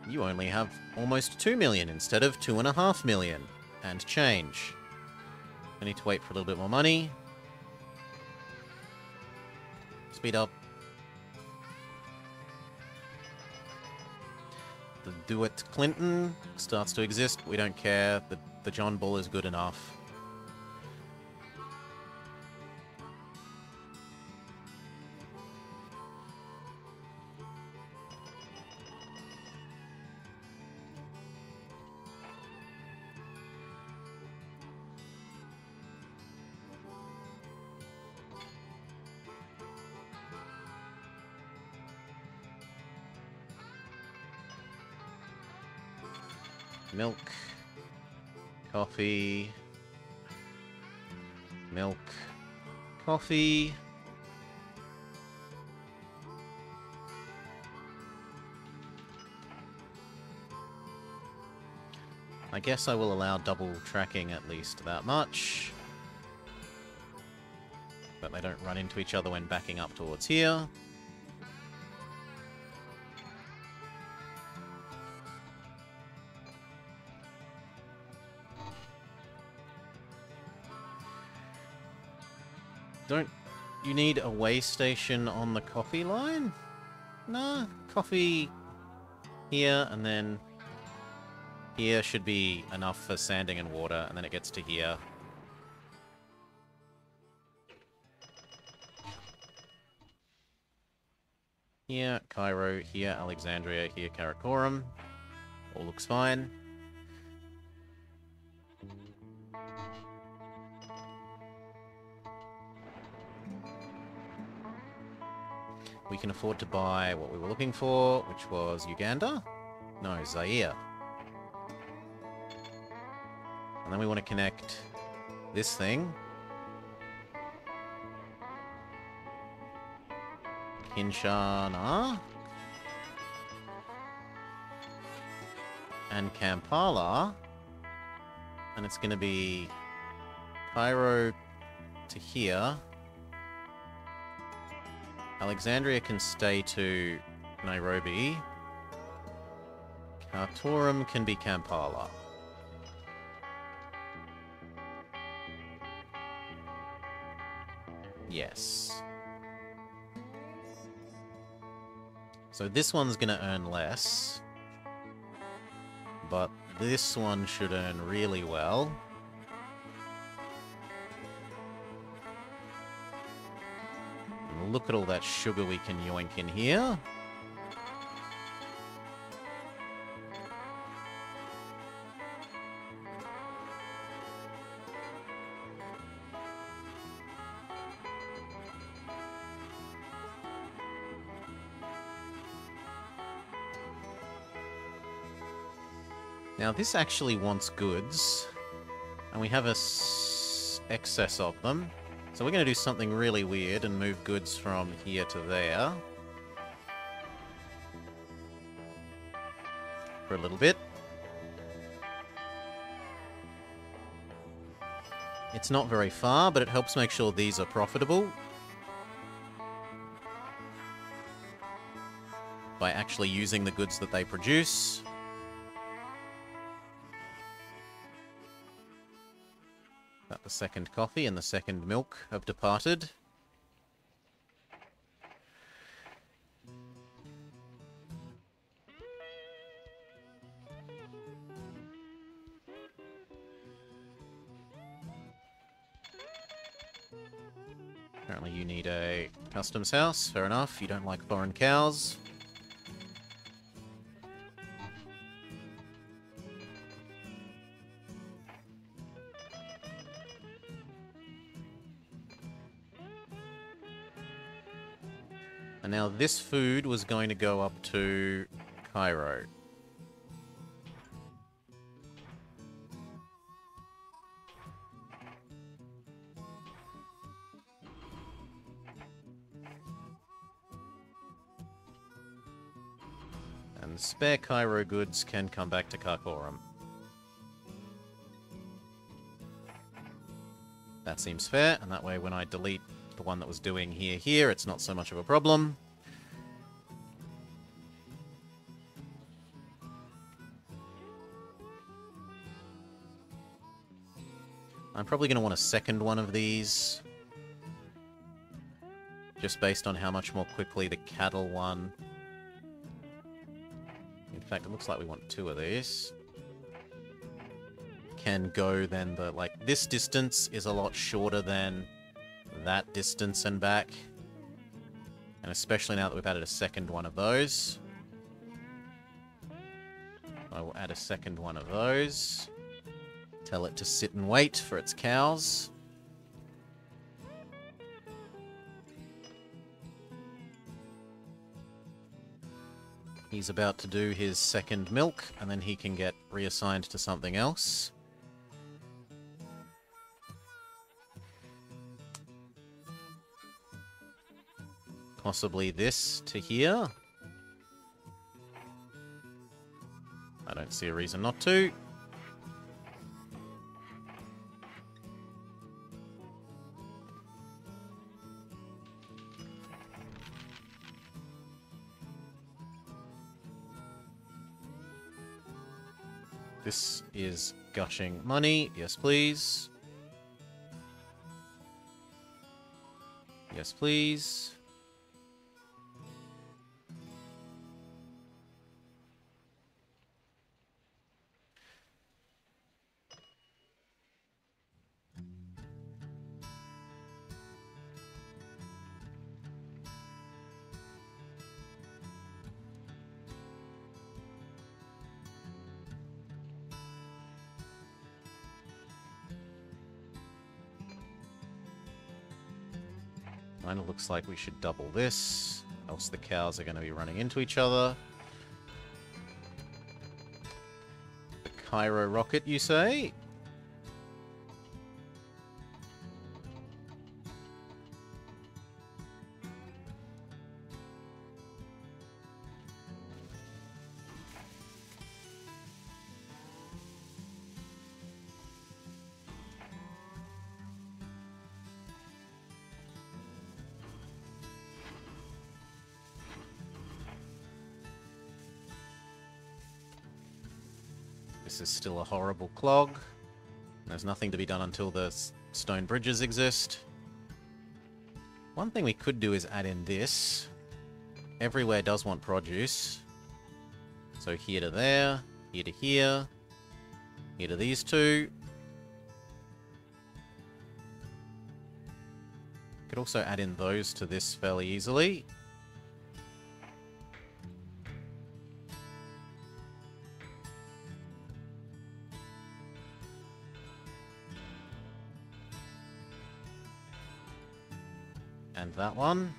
You only have almost 2 million instead of 2.5 million. And change. I need to wait for a little bit more money. Speed up. The Do-It Clinton starts to exist. We don't care. The John Bull is good enough. Milk. Coffee. Milk. Coffee. I guess I will allow double tracking at least that much. But they don't run into each other when backing up towards here. Don't you need a way station on the coffee line? Nah, coffee here, and then here should be enough for sanding and water, and then it gets to here. Here, Cairo, here, Alexandria, here, Karakoram. All looks fine. We can afford to buy what we were looking for, which was Uganda? No, Zaire. And then we want to connect this thing. Kinshasa. And Kampala. And it's going to be Cairo to here. Alexandria can stay to Nairobi. Khartoum can be Kampala. Yes. So this one's going to earn less. But this one should earn really well. And look at all that sugar we can yoink in here. Now this actually wants goods, and we have a excess of them. So we're going to do something really weird and move goods from here to there. For a little bit. It's not very far, but it helps make sure these are profitable. By actually using the goods that they produce. The second coffee and the second milk have departed. Apparently you need a customs house. Fair enough. You don't like foreign cows. And now this food was going to go up to Cairo. And spare Cairo goods can come back to Khartoum. That seems fair, and that way when I delete the one that was doing here, it's not so much of a problem. I'm probably going to want a second one of these. Just based on how much more quickly the cattle one... In fact, it looks like we want 2 of these. Can go then the... Like, this distance is a lot shorter than that distance and back. And especially now that we've added a second one of those. I will add a second one of those. Tell it to sit and wait for its cows. He's about to do his second milk, and then he can get reassigned to something else. Possibly this to here. I don't see a reason not to. This is gushing money. Yes, please. Yes, please. Kind of looks like we should double this, else the cows are going to be running into each other. The Cairo rocket, you say? This is still a horrible clog. There's nothing to be done until the stone bridges exist. One thing we could do is add in this. Everywhere does want produce. So here to there, here to here, here to these two. Could also add in those to this fairly easily. And that one.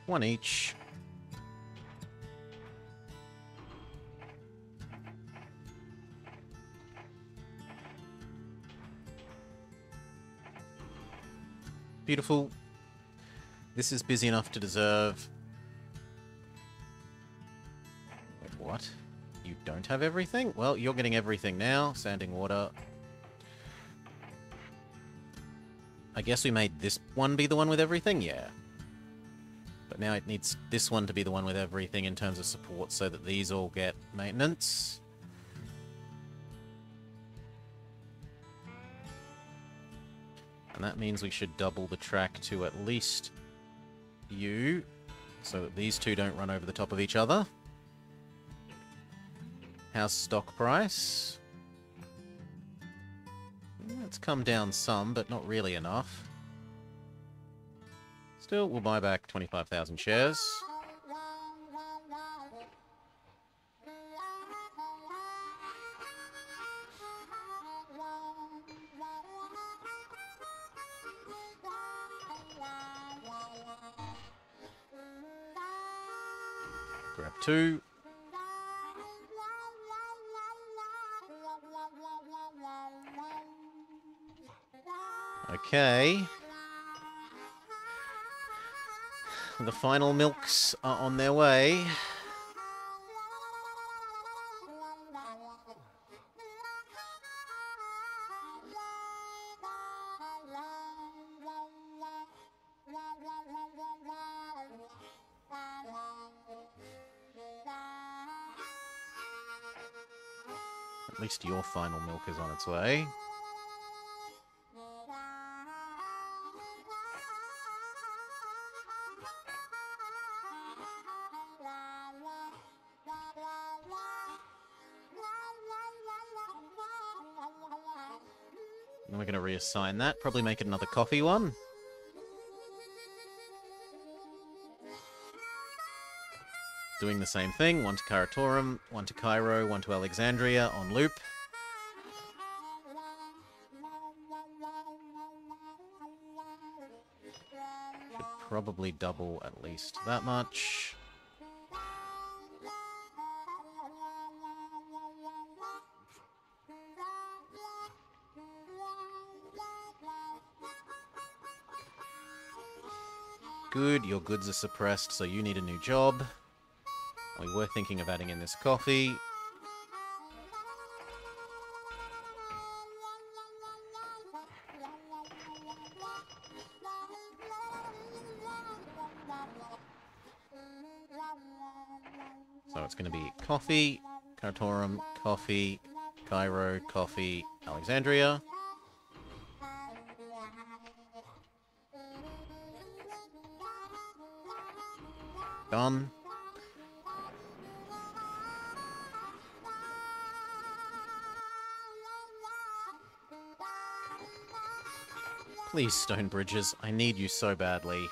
One each. Beautiful. This is busy enough to deserve... Wait, what? You don't have everything? Well, you're getting everything now. Sanding water. I guess we made this one be the one with everything? Yeah. But now it needs this one to be the one with everything in terms of support so that these all get maintenance. And that means we should double the track to at least you, so that these two don't run over the top of each other. How's stock price? It's come down some, but not really enough. Still, we'll buy back 25,000 shares. Grab 2. Okay. The final milks are on their way. At least your final milk is on its way. And we're going to reassign that. Probably make it another coffee one. Doing the same thing. 1 to Karakoram, 1 to Cairo, 1 to Alexandria on loop. Should probably double at least that much. Good, your goods are suppressed, so you need a new job. We were thinking of adding in this coffee. So it's going to be coffee, Khartoum, coffee, Cairo, coffee, Alexandria. Done. Please, stone bridges. I need you so badly.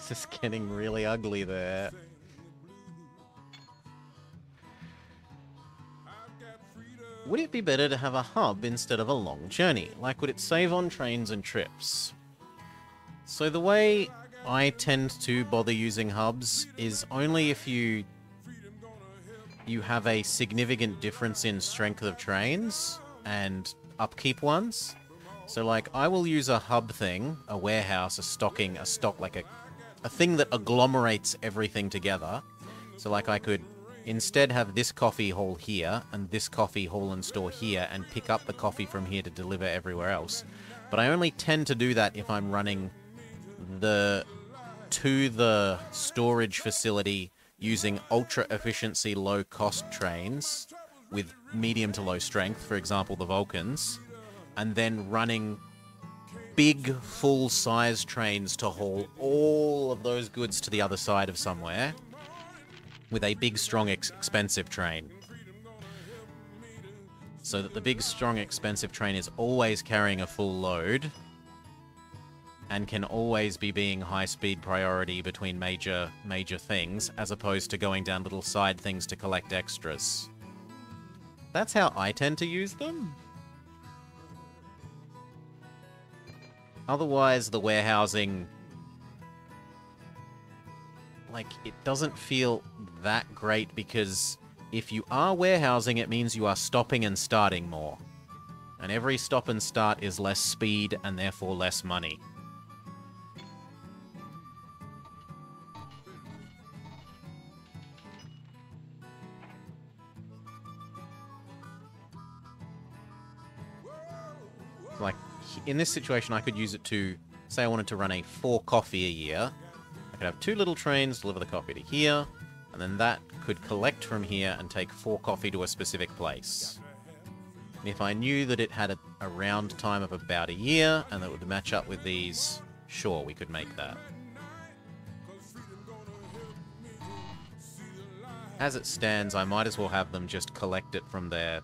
This is getting really ugly there. Would it be better to have a hub instead of a long journey? Like, would it save on trains and trips? So the way I tend to bother using hubs is only if you have a significant difference in strength of trains and upkeep ones. So, like, I will use a hub thing, a warehouse, a stocking, a stock, like a thing that agglomerates everything together. So, like, I could instead have this coffee hall here and this coffee hall and store here and pick up the coffee from here to deliver everywhere else. But I only tend to do that if I'm running to the storage facility using ultra efficiency low cost trains with medium to low strength, for example the Vulcans, and then running big full size trains to haul all of those goods to the other side of somewhere with a big, strong, expensive train. So that the big, strong, expensive train is always carrying a full load and can always be being high-speed priority between major things, as opposed to going down little side things to collect extras. That's how I tend to use them. Otherwise, the warehousing, like, it doesn't feel that great, because if you are warehousing, it means you are stopping and starting more. And every stop and start is less speed and therefore less money. Like, in this situation, I could use it to, say I wanted to run a 4 coffee a year. I could have 2 little trains, deliver the coffee to here, and then that could collect from here and take 4 coffee to a specific place. And if I knew that it had a round time of about a year, and that would match up with these, sure, we could make that. As it stands, I might as well have them just collect it from the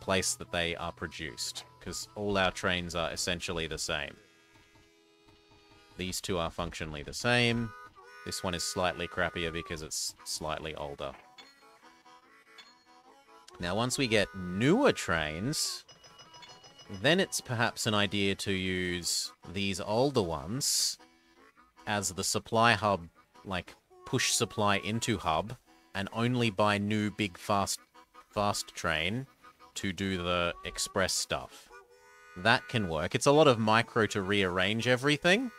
place that they are produced, because all our trains are essentially the same. These two are functionally the same. This one is slightly crappier because it's slightly older. Now, once we get newer trains, then it's perhaps an idea to use these older ones as the supply hub, like push supply into hub, and only buy new big fast train to do the express stuff. That can work. It's a lot of micro to rearrange everything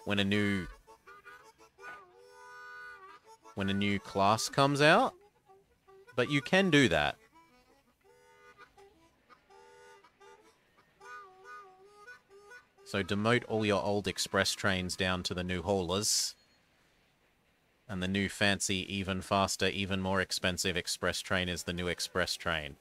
when a new class comes out, but you can do that. So demote all your old express trains down to the new haulers. And the new fancy, even faster, even more expensive express train is the new express train.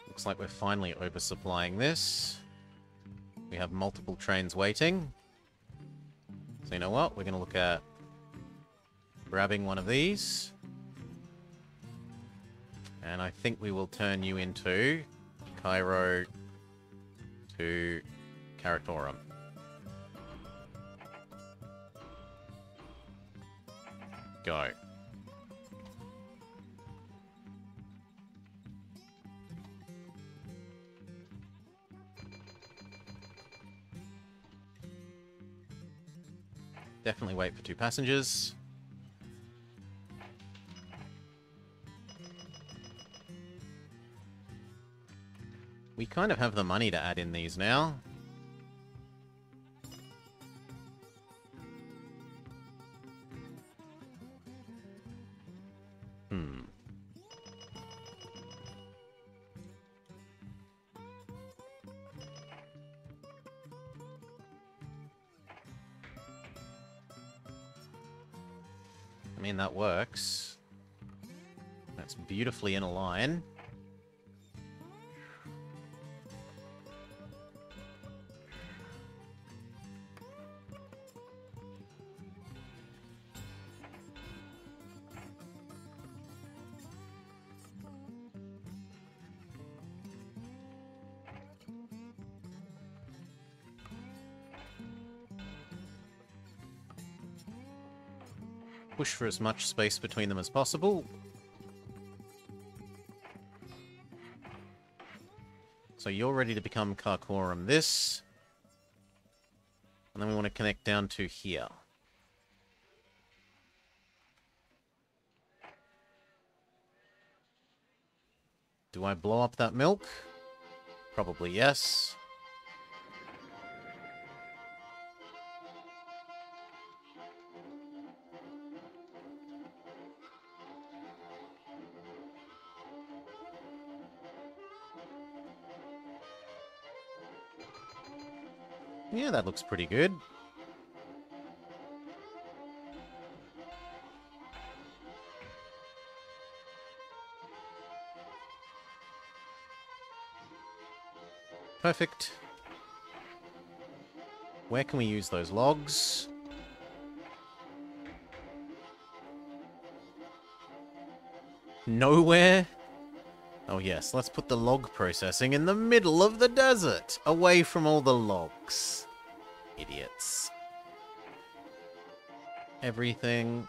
Looks like we're finally oversupplying this. We have multiple trains waiting. So you know what? We're going to look at grabbing one of these. And I think we will turn you into Cairo to Karakoram. Go. Definitely wait for 2 passengers. We kind of have the money to add in these now. I mean, that works. That's beautifully in a line. Push for as much space between them as possible. So you're ready to become Karakoram this. And then we want to connect down to here. Do I blow up that milk? Probably yes. Yeah, that looks pretty good. Perfect. Where can we use those logs? Nowhere? Oh yes, let's put the log processing in the middle of the desert, away from all the logs. Idiots. Everything.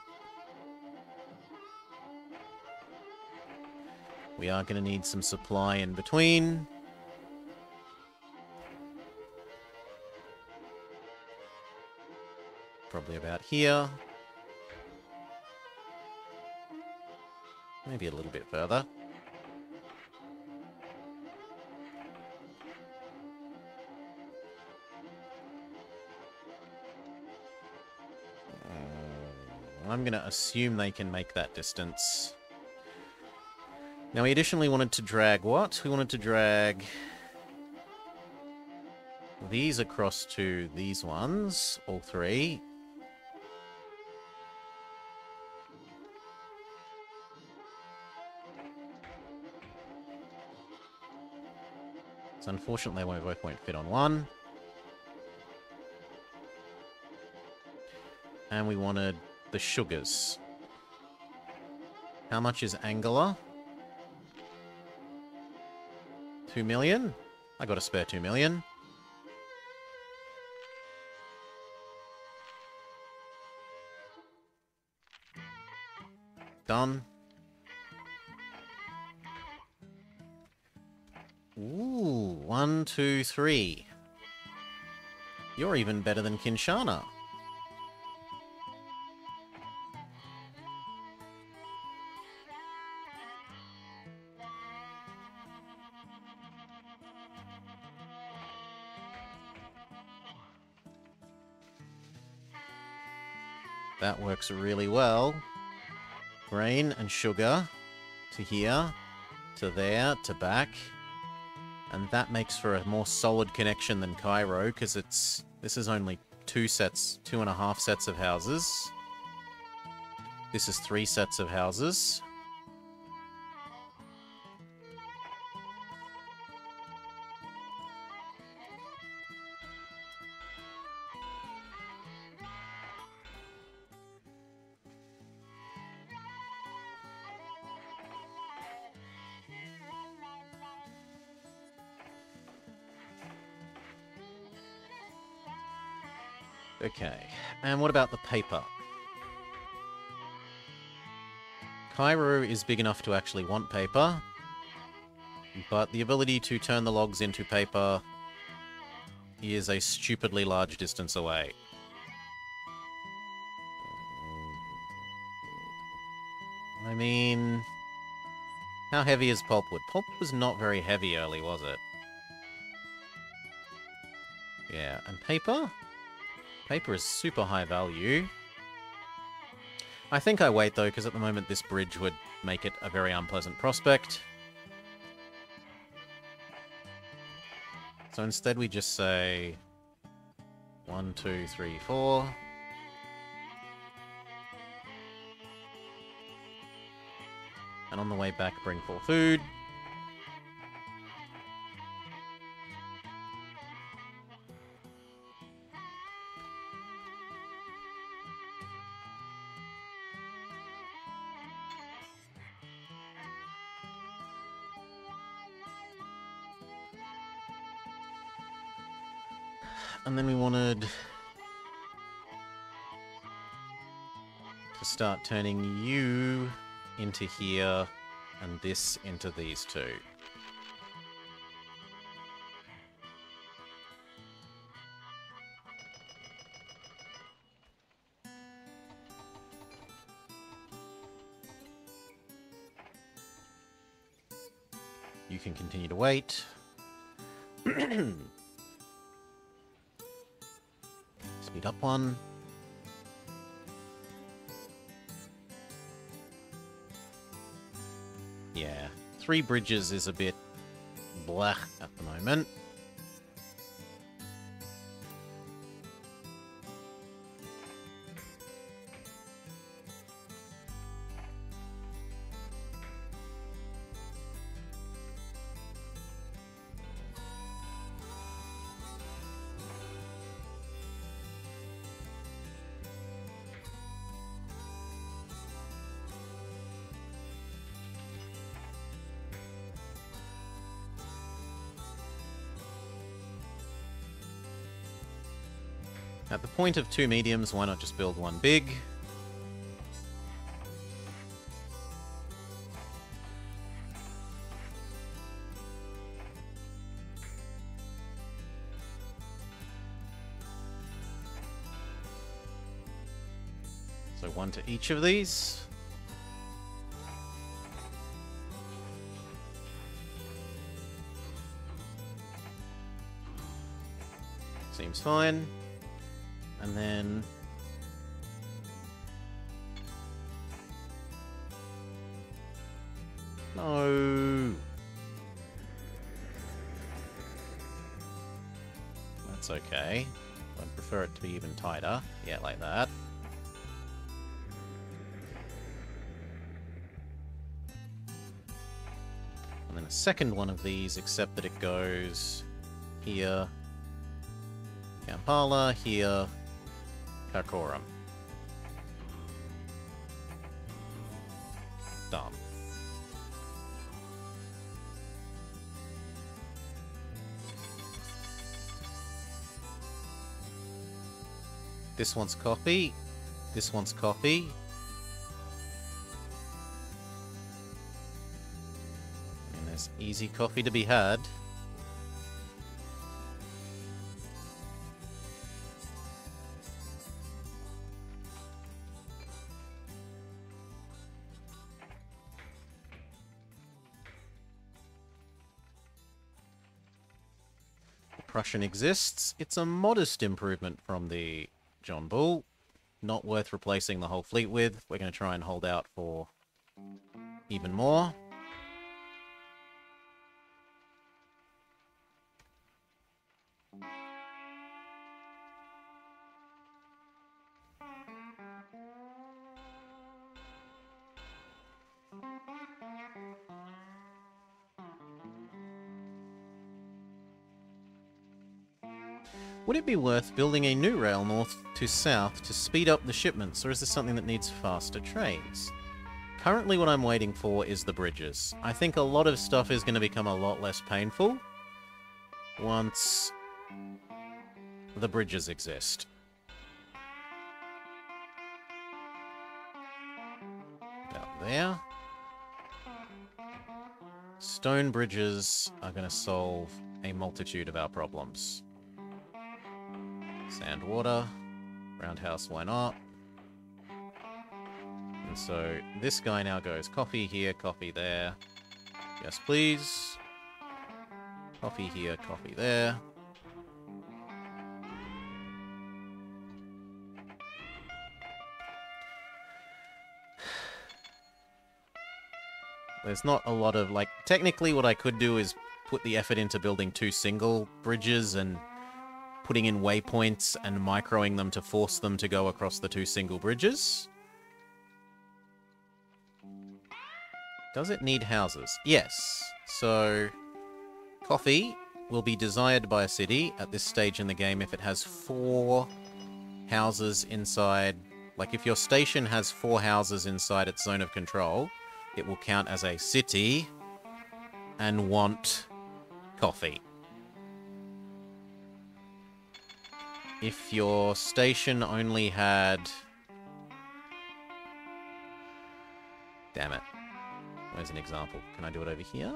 We are going to need some supply in between. Probably about here. Maybe a little bit further. I'm going to assume they can make that distance. Now, we additionally wanted to drag what? We wanted to drag these across to these ones, all three. So unfortunately, they both won't fit on one. And we wanted the sugars. How much is Angular? 2 million? I got a spare 2 million. Done. Ooh, 1, 2, 3. You're even better than Kinshana. That works really well. Grain and sugar to here, to there, to back. And that makes for a more solid connection than Cairo, because this is only 2.5 sets of houses. This is 3 sets of houses. Okay, and what about the paper? Cairo is big enough to actually want paper, but the ability to turn the logs into paper is a stupidly large distance away. I mean, how heavy is pulpwood? Pulpwood was not very heavy early, was it? Yeah, and paper? Paper is super high value. I think I wait, though, because at the moment this bridge would make it a very unpleasant prospect. So instead we just say 1, 2, 3, 4. And on the way back, bring 4 food. And then we wanted to start turning you into here and this into these two. You can continue to wait. Speed up one. Yeah, 3 bridges is a bit blah at the moment. At the point of 2 mediums, why not just build 1 big? So 1 to each of these. Seems fine. And then No. That's okay. I'd prefer it to be even tighter. Yeah, like that. And then a second one of these, except that it goes here, Kampala, here, Karakoram. Done. This one's copy. This one's copy. And there's easy coffee to be had. Prussian exists. It's a modest improvement from the John Bull. Not worth replacing the whole fleet with. We're going to try and hold out for even more. Would it be worth building a new rail north to south to speed up the shipments, or is this something that needs faster trains? Currently what I'm waiting for is the bridges. I think a lot of stuff is going to become a lot less painful once the bridges exist. About there. Stone bridges are going to solve a multitude of our problems. Sand, water, roundhouse, why not? And so this guy now goes coffee here, coffee there. Yes, please. Coffee here, coffee there. There's not a lot of, like, technically what I could do is put the effort into building 2 single bridges and putting in waypoints and microing them to force them to go across the 2 single bridges. Does it need houses? Yes. So, coffee will be desired by a city at this stage in the game if it has 4 houses inside. Like, if your station has 4 houses inside its zone of control, it will count as a city and want coffee. If your station only had... Damn it. Where's an example? Can I do it over here?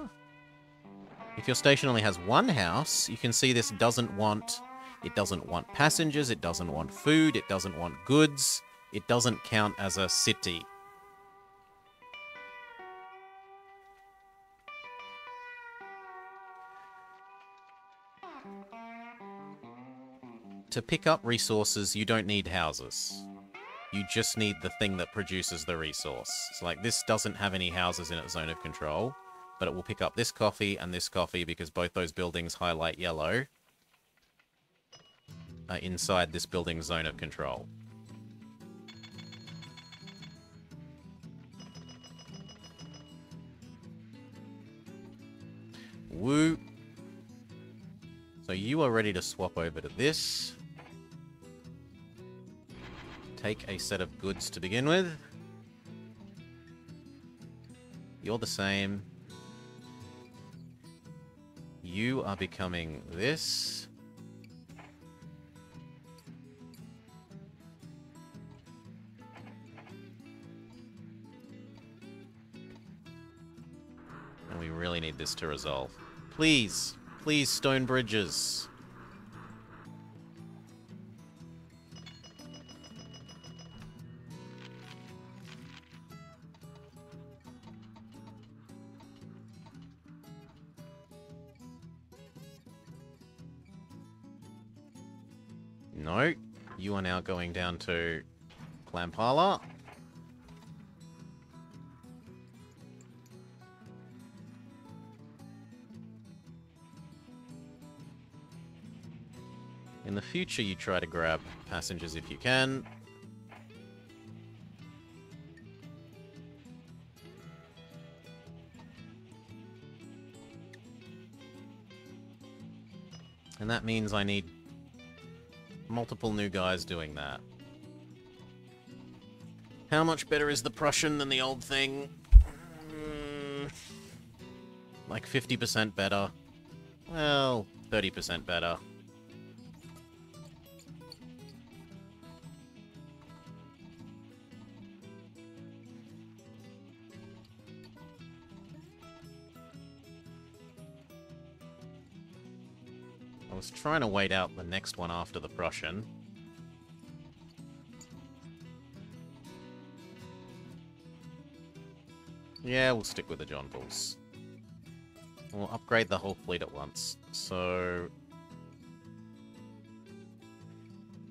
If your station only has 1 house, you can see this doesn't want... It doesn't want passengers, it doesn't want food, it doesn't want goods. It doesn't count as a city. To pick up resources, you don't need houses. You just need the thing that produces the resource. So, like, this doesn't have any houses in its zone of control, but it will pick up this coffee and this coffee because both those buildings highlight yellow inside this building's zone of control. Woo. So you are ready to swap over to this. Take a set of goods to begin with. You're the same. You are becoming this. And we really need this to resolve. Please, please, stone bridges. No, you are now going down to Klampala. In the future, you try to grab passengers if you can. And that means I need multiple new guys doing that. How much better is the Prussian than the old thing? Like 50% better. Well, 30% better. I was trying to wait out the next one after the Prussian. Yeah, we'll stick with the John Bulls. We'll upgrade the whole fleet at once. So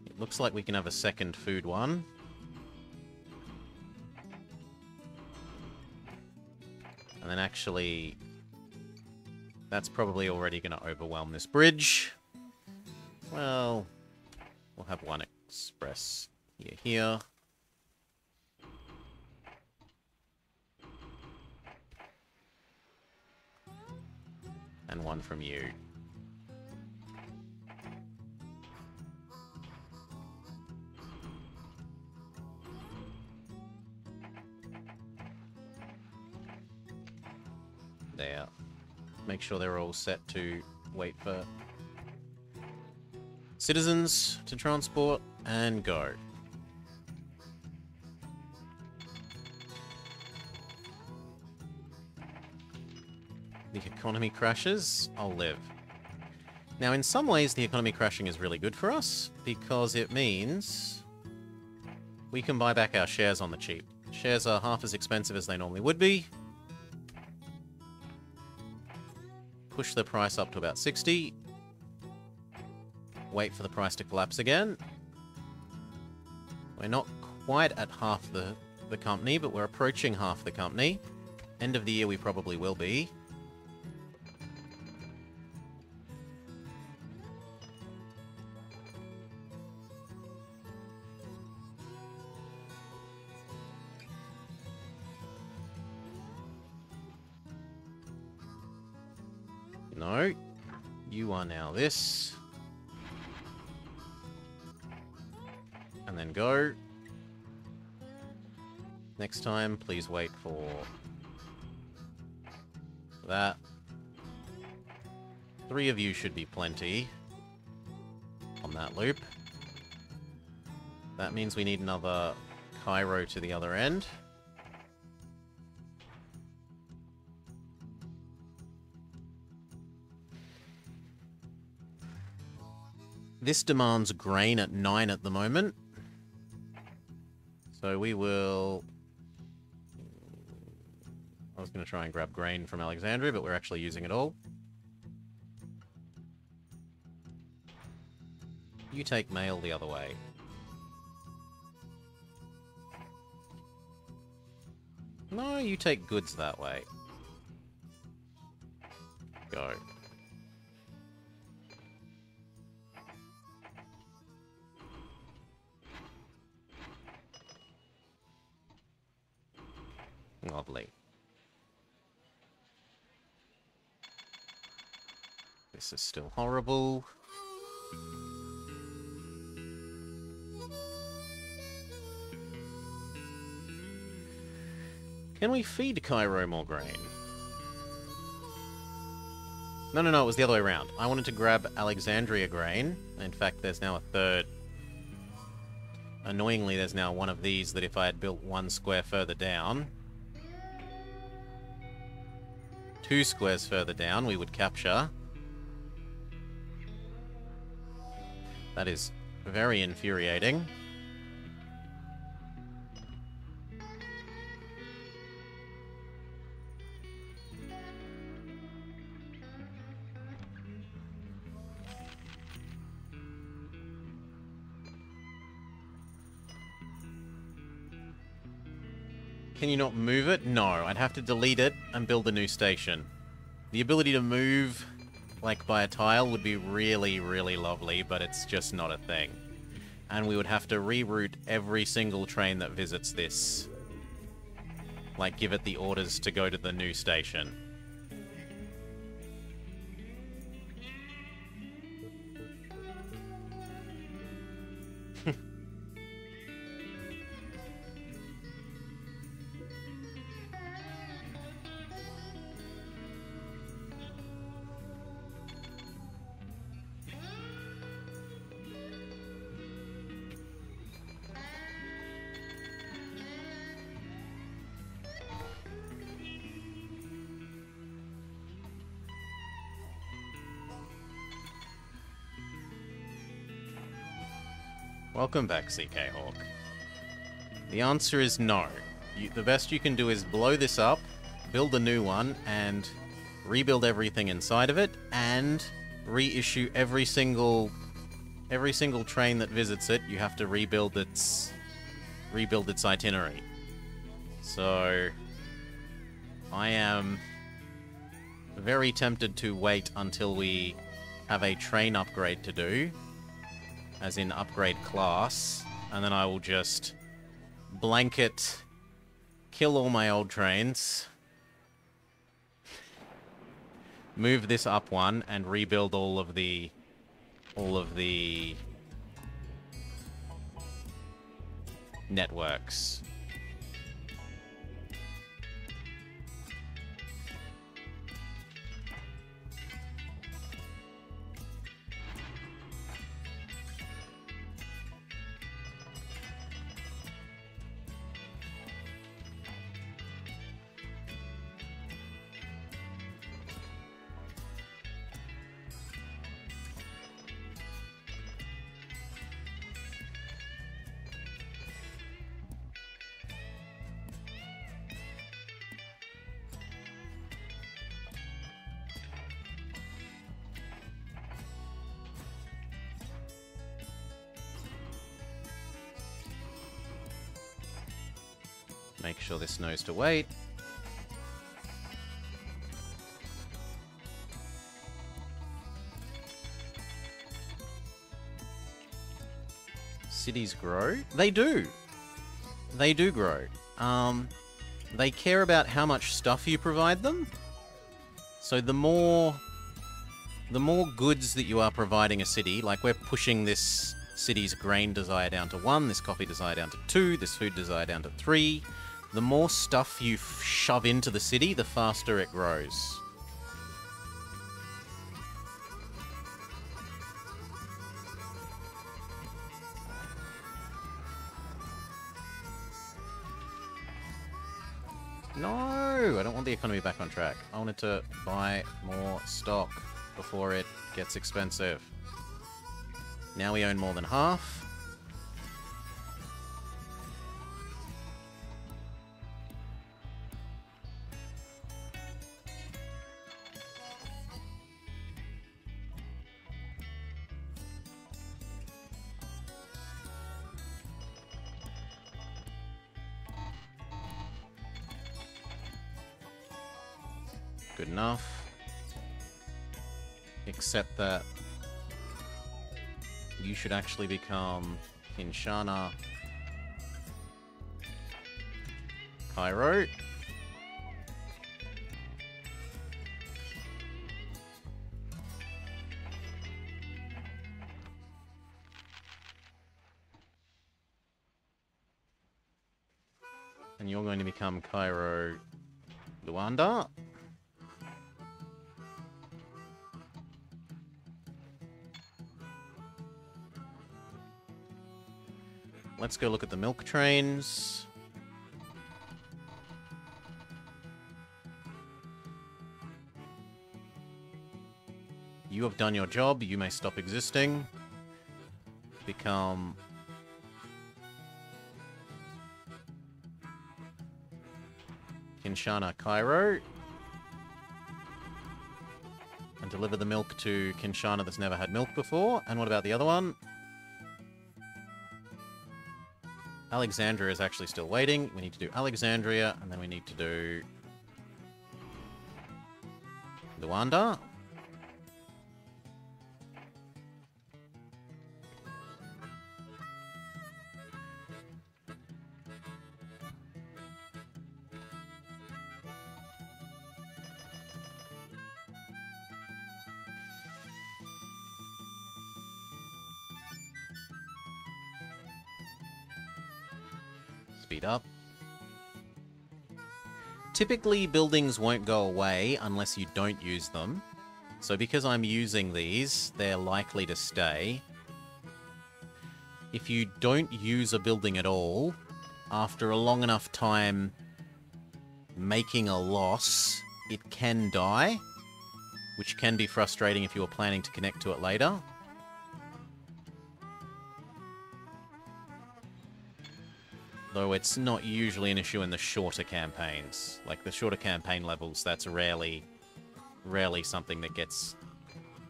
it looks like we can have a second food one. And then actually, that's probably already going to overwhelm this bridge. Well, we'll have one express here. And one from you. There. Make sure they're all set to wait for citizens to transport and go. The economy crashes, I'll live. Now, in some ways, the economy crashing is really good for us, because it means we can buy back our shares on the cheap. Shares are half as expensive as they normally would be. Push the price up to about 60. Wait for the price to collapse again. We're not quite at half the company, but we're approaching half the company. End of the year we probably will be. No. You are now this. And then go. Next time, please wait for that. 3 of you should be plenty on that loop. That means we need another Cairo to the other end. This demands grain at 9 at the moment. So we will... I was going to try and grab grain from Alexandria, but we're actually using it all. You take mail the other way. No, you take goods that way. Go. Lovely. This is still horrible. Can we feed Cairo more grain? No, it was the other way around. I wanted to grab Alexandria grain. In fact, there's now a third. Annoyingly, there's now one of these that if I had built 1 square further down, 2 squares further down, we would capture. That is very infuriating. Can you not move it? No, I'd have to delete it and build a new station. The ability to move like by a tile would be really, really lovely, but it's just not a thing. And we would have to reroute every single train that visits this. Like, give it the orders to go to the new station. Welcome back, CK Hawk. The answer is no. The best you can do is blow this up, build a new one, and rebuild everything inside of it, and reissue every single train that visits it. You have to rebuild its itinerary. So I am very tempted to wait until we have a train upgrade to do. As in upgrade class, and then I will just blanket kill all my old trains, move this up one, and rebuild all of the networks. Make sure this knows to wait. Cities grow? They do. They do grow. They care about how much stuff you provide them. So the more goods that you are providing a city, like we're pushing this city's grain desire down to 1, this coffee desire down to 2, this food desire down to 3. The more stuff you shove into the city, the faster it grows. No, I don't want the economy back on track. I wanted to buy more stock before it gets expensive. Now we own more than half. Good enough. Except that you should actually become Kinshana Cairo. And you're going to become Cairo Luanda. Let's go look at the milk trains. You have done your job. You may stop existing. Become Kinshana Cairo. And deliver the milk to Kinshana that's never had milk before. And what about the other one? Alexandria is actually still waiting. We need to do Alexandria, and then we need to do Luanda. Speed up. Typically, buildings won't go away unless you don't use them. So because I'm using these, they're likely to stay. If you don't use a building at all, after a long enough time making a loss, it can die, which can be frustrating if you're planning to connect to it later. Though it's not usually an issue in the shorter campaigns. Like the shorter campaign levels, that's rarely something that gets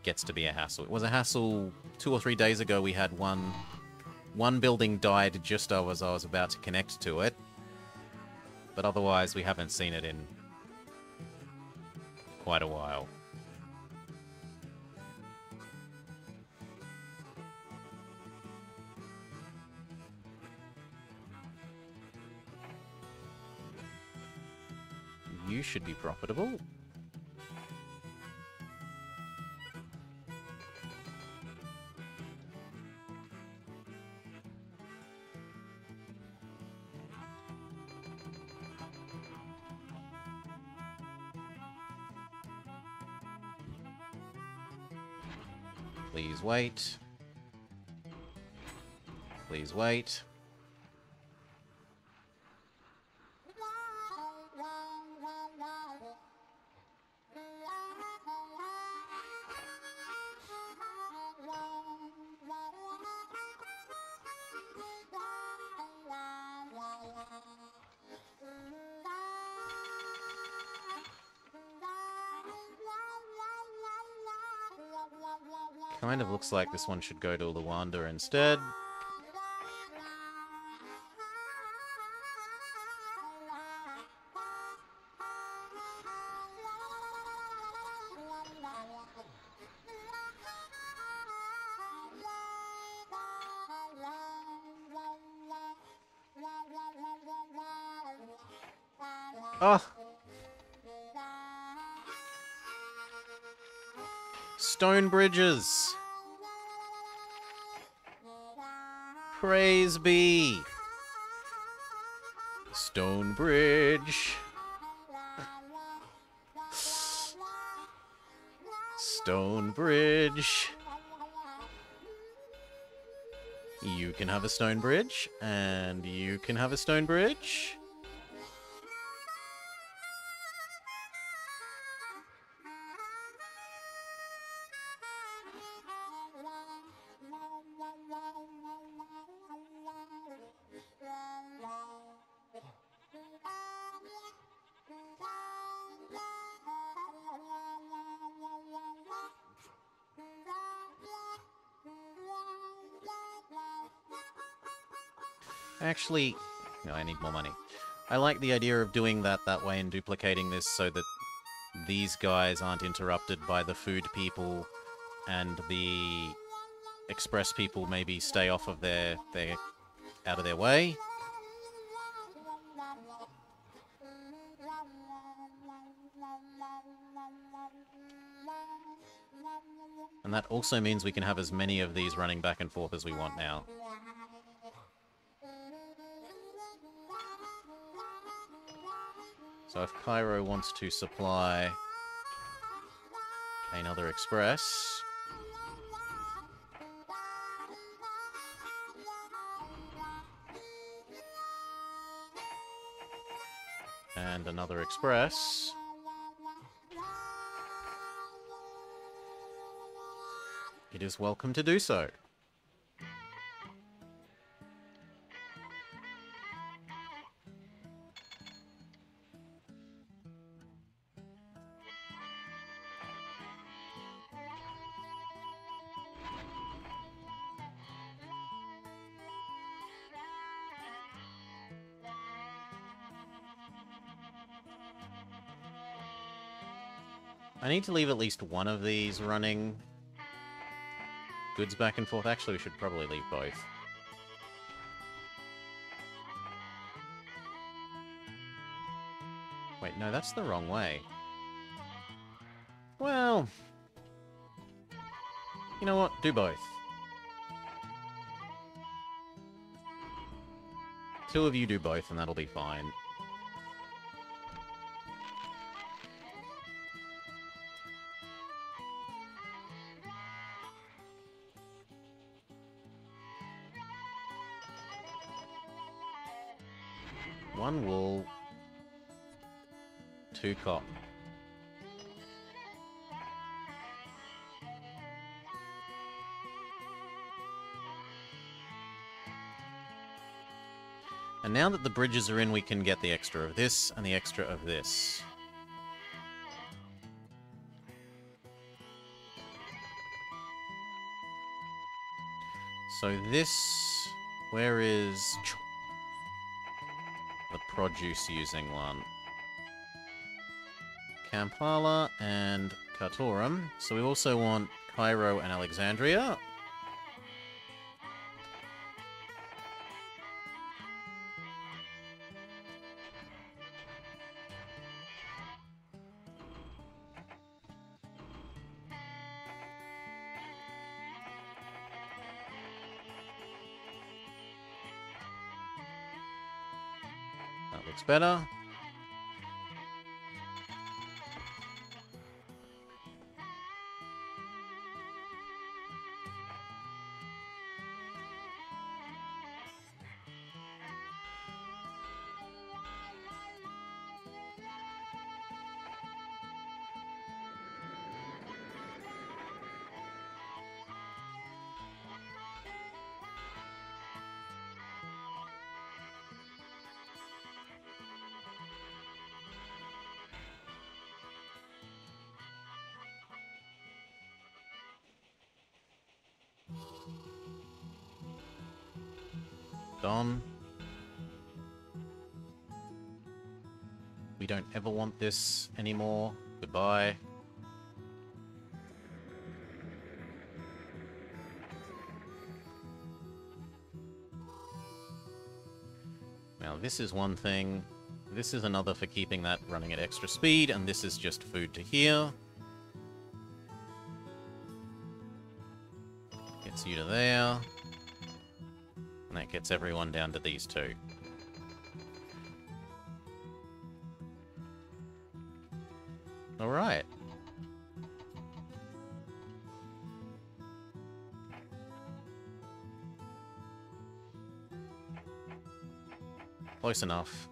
to be a hassle. It was a hassle 2 or 3 days ago. We had one building died just as I was about to connect to it. But otherwise, we haven't seen it in quite a while. You should be profitable. Please wait. Please wait. Kind of looks like this one should go to Luanda instead. Oh! Stone bridges! Praise be! Stone bridge! Stone bridge! You can have a stone bridge, and you can have a stone bridge. Actually, no, I need more money. I like the idea of doing that way and duplicating this so that these guys aren't interrupted by the food people and the express people maybe stay off of out of their way. And that also means we can have as many of these running back and forth as we want now. So if Cairo wants to supply another express, and another express, it is welcome to do so. I need to leave at least one of these running goods back and forth. Actually, we should probably leave both. Wait, no, that's the wrong way. Well, you know what? Do both. 2 of you do both, and that'll be fine. One wool, 2 cotton. And now that the bridges are in, we can get the extra of this and the extra of this. So this... Where is... the produce using one? Kampala and Khartoum. So we also want Cairo and Alexandria. That looks better. Done. We don't ever want this anymore. Goodbye. Now this is one thing. This is another for keeping that running at extra speed, and this is just food to here. Gets you to there. And that gets everyone down to these 2. Alright. Close enough.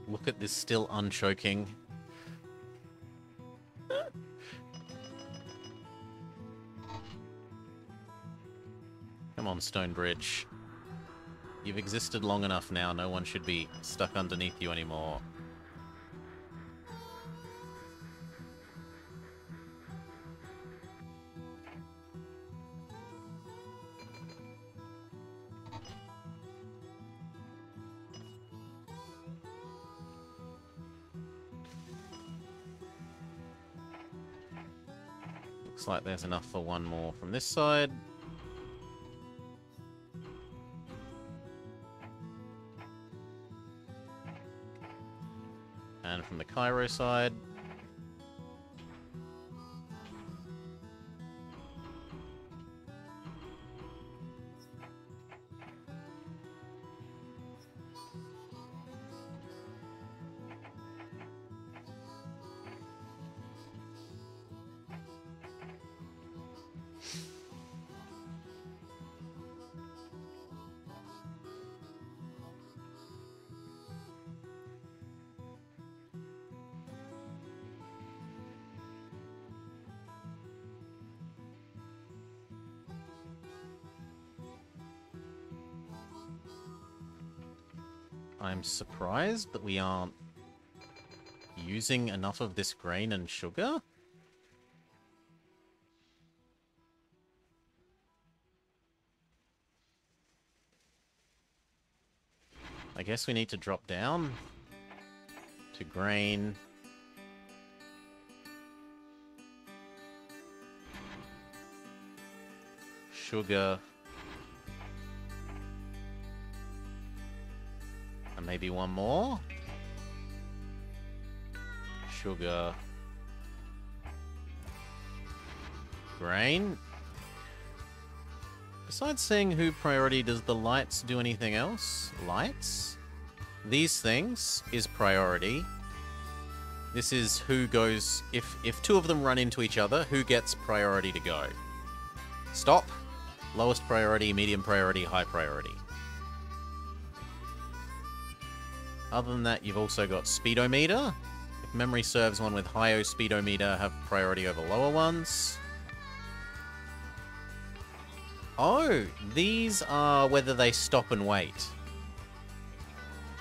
Look at this still unchoking. Come on, Stonebridge. You've existed long enough now. No one should be stuck underneath you anymore. Looks like there's enough for one more from this side. And from the Cairo side. I'm surprised that we aren't using enough of this grain and sugar. I guess we need to drop down to grain. Sugar. And maybe one more. Sugar. Grain. Besides saying who priority, does the lights do anything else? Lights? These things is priority. This is who goes... If two of them run into each other, who gets priority to go? Stop. Lowest priority, medium priority, high priority. Other than that, you've also got speedometer. If memory serves, one with higher speedometer have priority over lower ones. Oh, these are whether they stop and wait.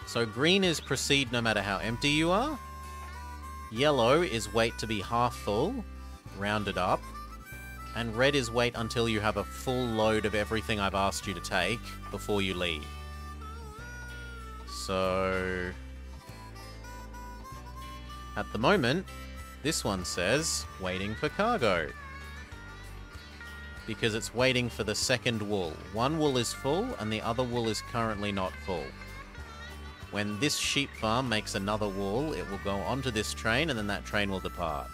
So green is proceed no matter how empty you are. Yellow is wait to be half full, rounded up. And red is wait until you have a full load of everything I've asked you to take before you leave. So... at the moment, this one says, waiting for cargo. Because it's waiting for the second wool. One wool is full, and the other wool is currently not full. When this sheep farm makes another wool, it will go onto this train, and then that train will depart.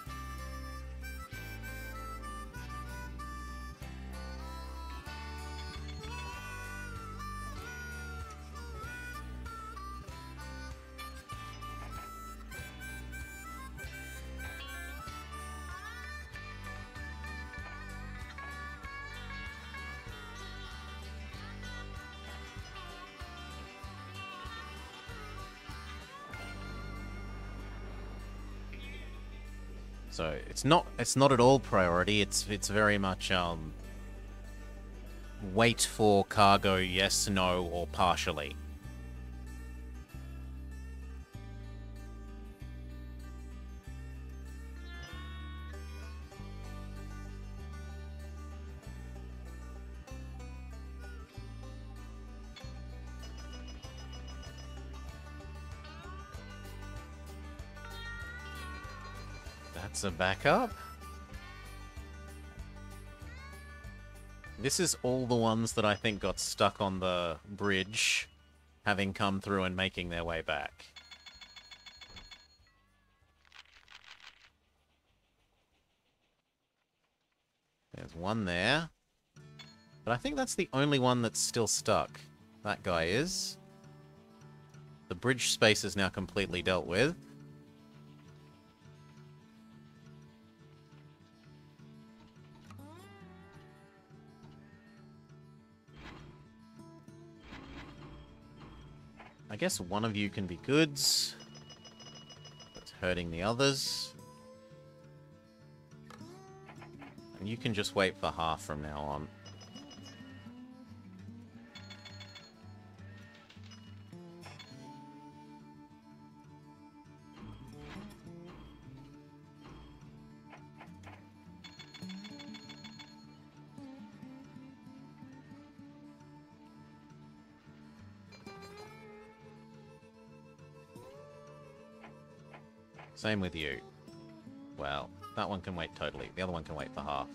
So it's not at all priority. It's very much wait for cargo, yes, no, or partially. That's a backup. This is all the ones that I think got stuck on the bridge, having come through and making their way back. There's one there. But I think that's the only one that's still stuck. That guy is. The bridge space is now completely dealt with. I guess one of you can be goods. That's hurting the others. And you can just wait for half from now on. Same with you. Well, that one can wait totally. The other one can wait for half.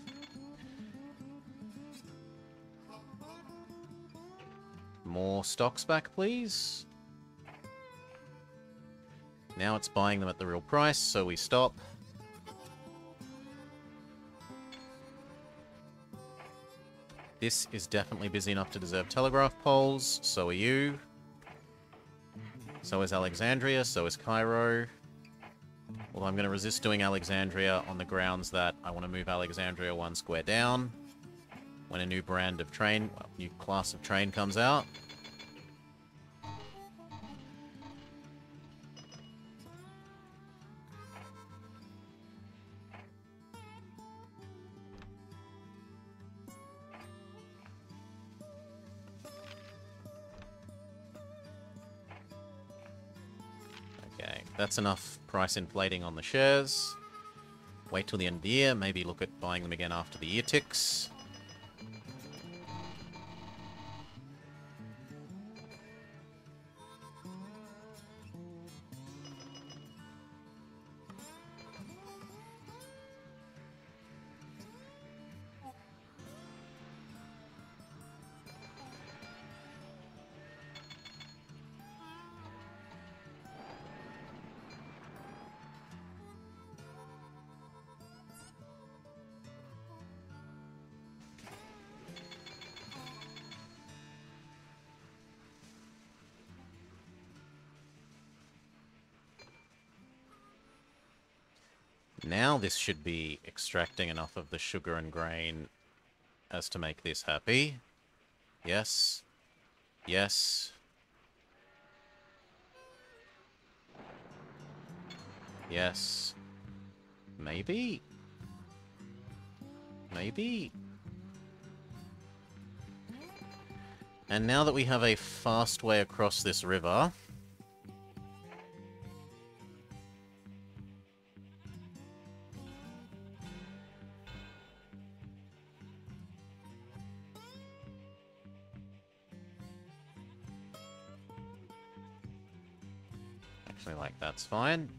More stocks back, please. Now it's buying them at the real price, so we stop. This is definitely busy enough to deserve telegraph poles. So are you. So is Alexandria. So is Cairo. Although I'm going to resist doing Alexandria on the grounds that I want to move Alexandria one square down when a new brand of train, well, new class of train comes out. Okay, that's enough price inflating on the shares. Wait till the end of the year, maybe look at buying them again after the year ticks. Now this should be extracting enough of the sugar and grain as to make this happy. Yes. Yes. Yes. Maybe? Maybe? And now that we have a fast way across this river... Actually, like, that's fine.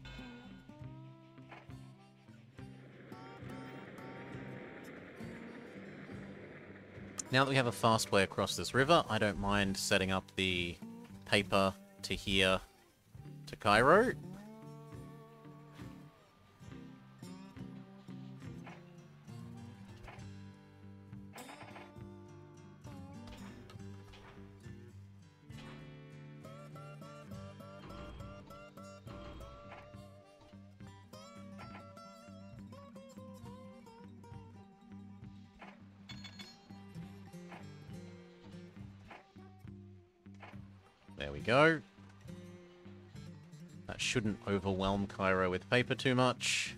Now that we have a fast way across this river, I don't mind setting up the paper to here to Cairo. There we go. That shouldn't overwhelm Cairo with paper too much.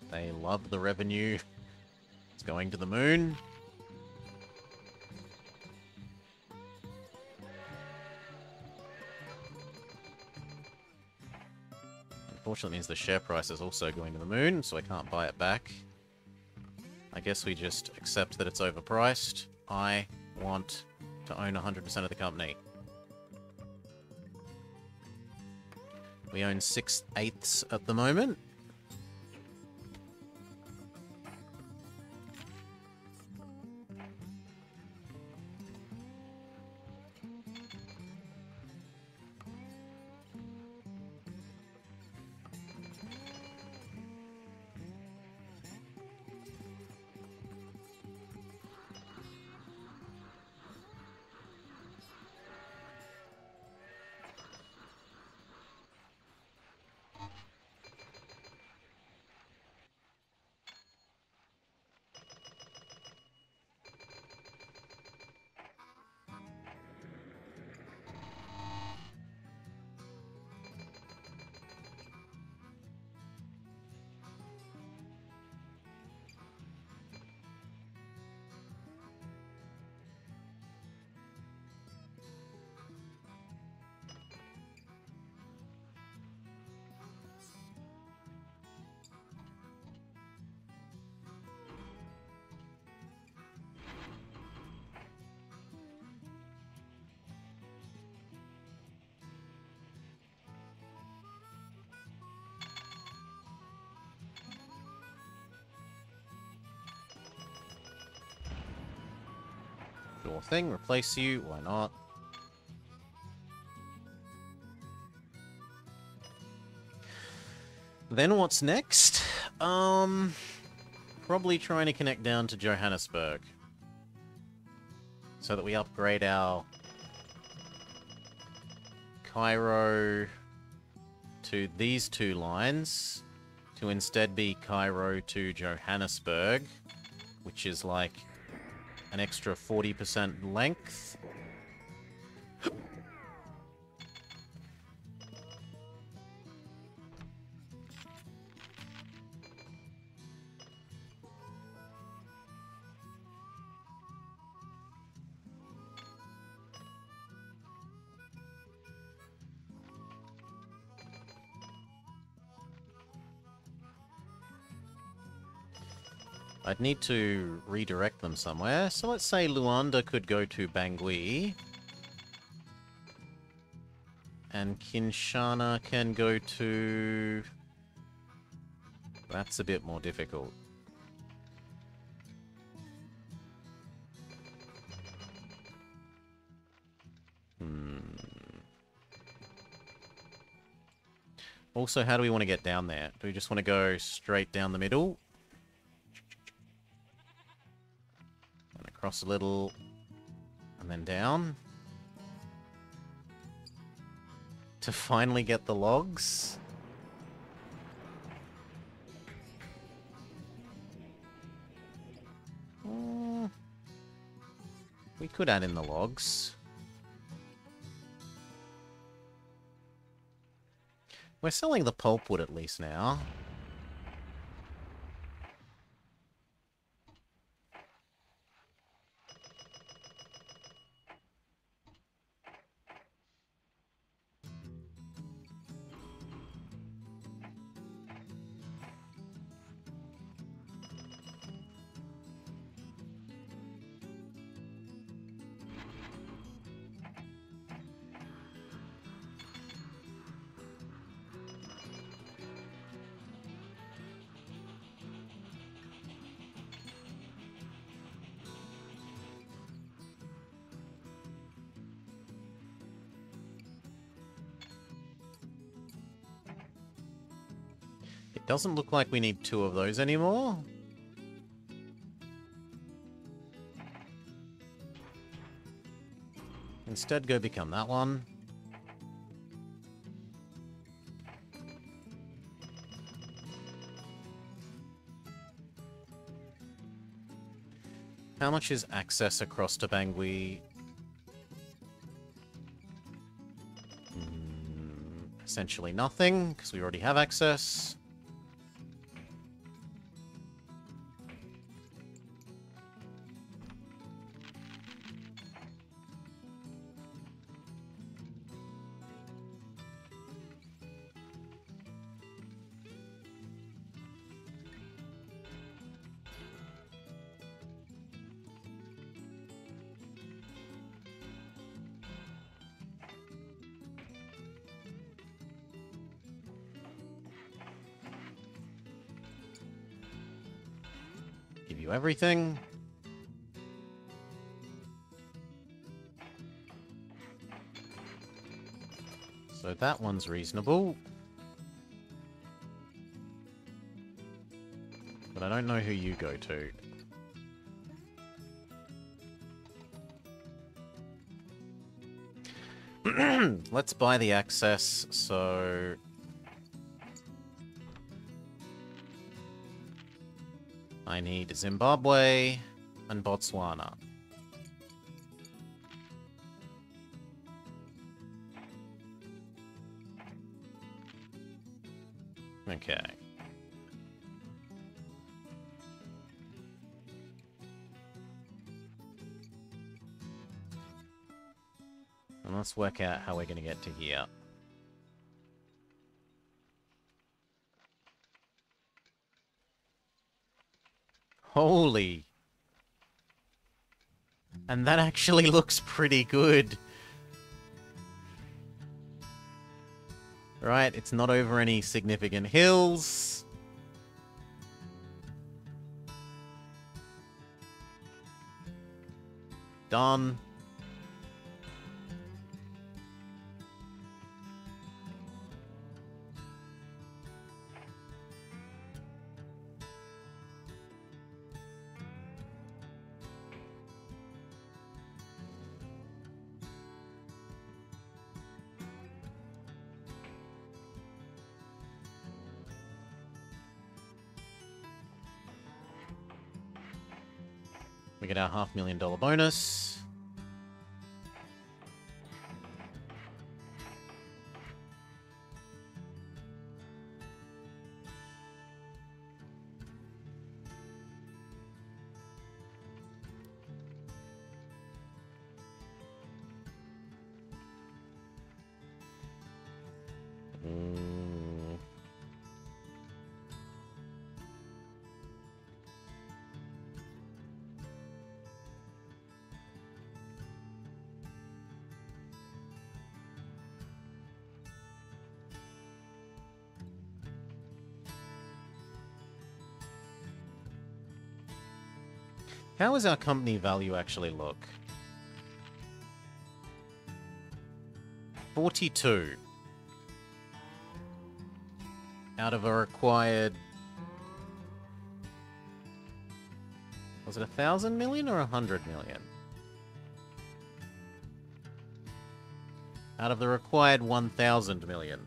They love the revenue. It's going to the moon. Unfortunately, means the share price is also going to the moon, so I can't buy it back. I guess we just accept that it's overpriced. I want to own 100% of the company. We own 6/8 at the moment. Sure thing, replace you, why not? Then what's next? Probably trying to connect down to Johannesburg. So that we upgrade our Cairo to these two lines to instead be Cairo to Johannesburg, which is like an extra 40% length. I'd need to redirect them somewhere. So let's say Luanda could go to Bangui. And Kinshasa can go to... That's a bit more difficult. Also, how do we want to get down there? Do we just want to go straight down the middle? across a little, and then down. To finally get the logs. We could add in the logs. We're selling the pulpwood at least now. Doesn't look like we need 2 of those anymore. Instead, go become that one. How much is access across to Bangui? Essentially nothing, because we already have access. Give you everything. So that one's reasonable. But I don't know who you go to. Let's buy the access, so... I need Zimbabwe and Botswana. Okay. And let's work out how we're going to get to here. Holy. And that actually looks pretty good. Right, it's not over any significant hills. Done. We get our $500,000 bonus. How does our company value actually look? 42. Out of a required Was it 1,000 million or 100 million? Out of the required 1,000 million.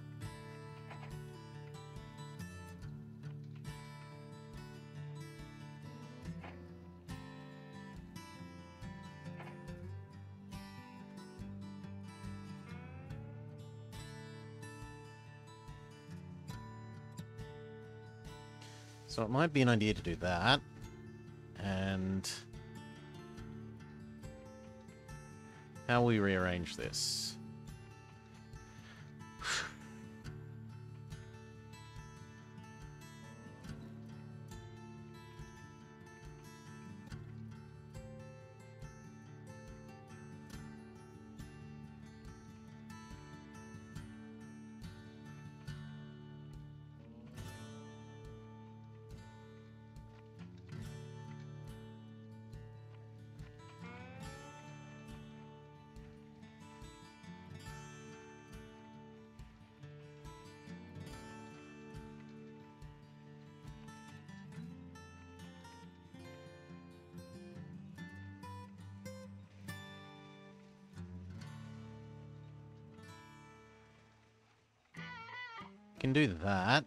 So it might be an idea to do that. And how we rearrange this? Can do that.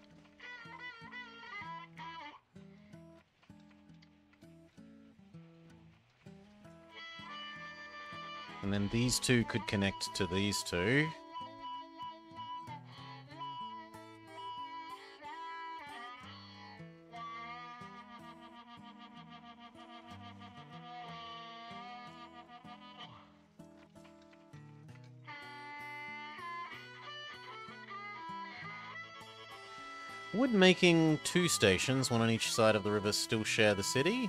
And then these two could connect to these two. Would making two stations, one on each side of the river, still share the city?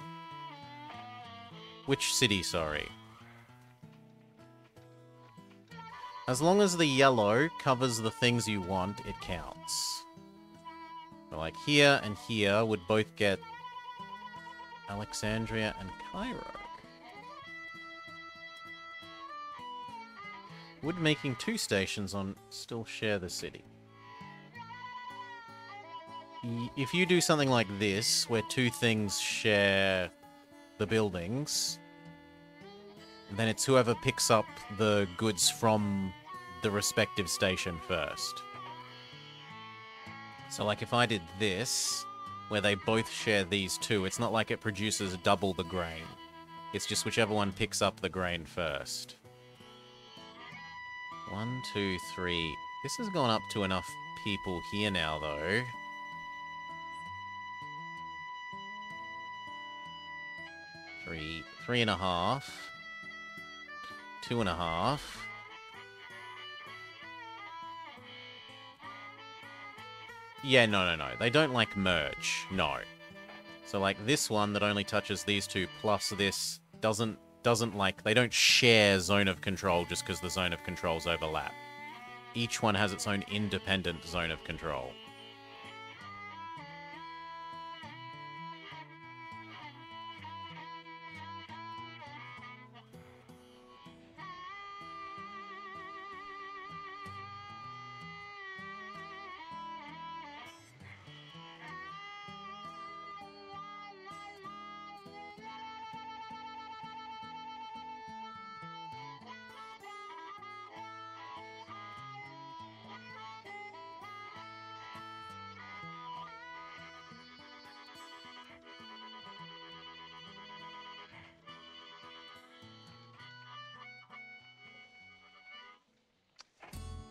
Which city, sorry? As long as the yellow covers the things you want, it counts. So like here and here would both get Alexandria and Cairo. Would making two stations on still share the city? If you do something like this, where two things share the buildings, then it's whoever picks up the goods from the respective station first. So like if I did this, where they both share these two, it's not like it produces double the grain. It's just whichever one picks up the grain first. 1, 2, 3. This has gone up to enough people here now, though. 3.5. 2.5. Yeah, no. They don't, like, merge. No. So, like, this one that only touches these two plus this doesn't like... They don't share zone of control just because the zone of controls overlap. Each one has its own independent zone of control.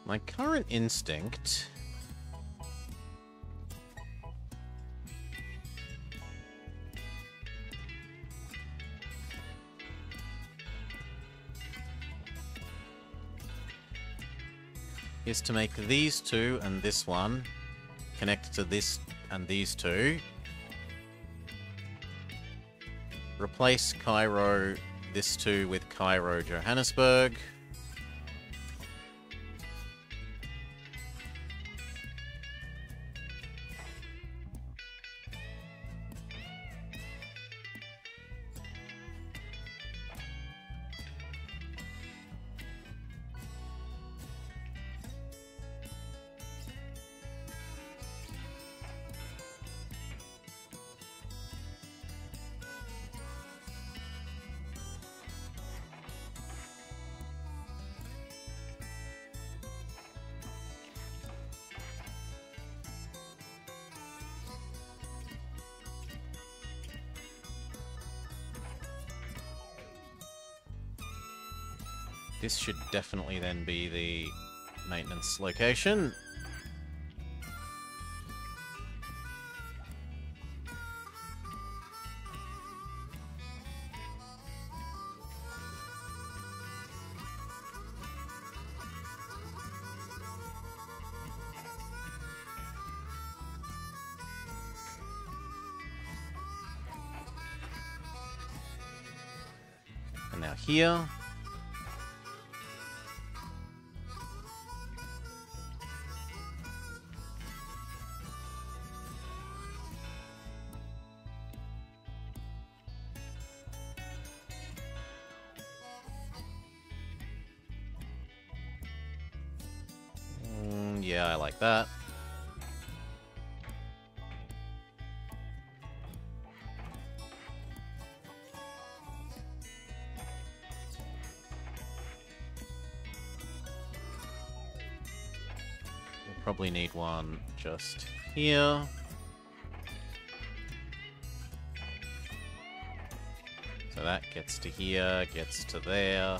My current instinct is to make these two and this one connect to this and these two. Replace Cairo, this two, with Cairo, Johannesburg. This should definitely then be the maintenance location. And now here. Yeah, I like that. We'll probably need one just here. So that gets to here, gets to there.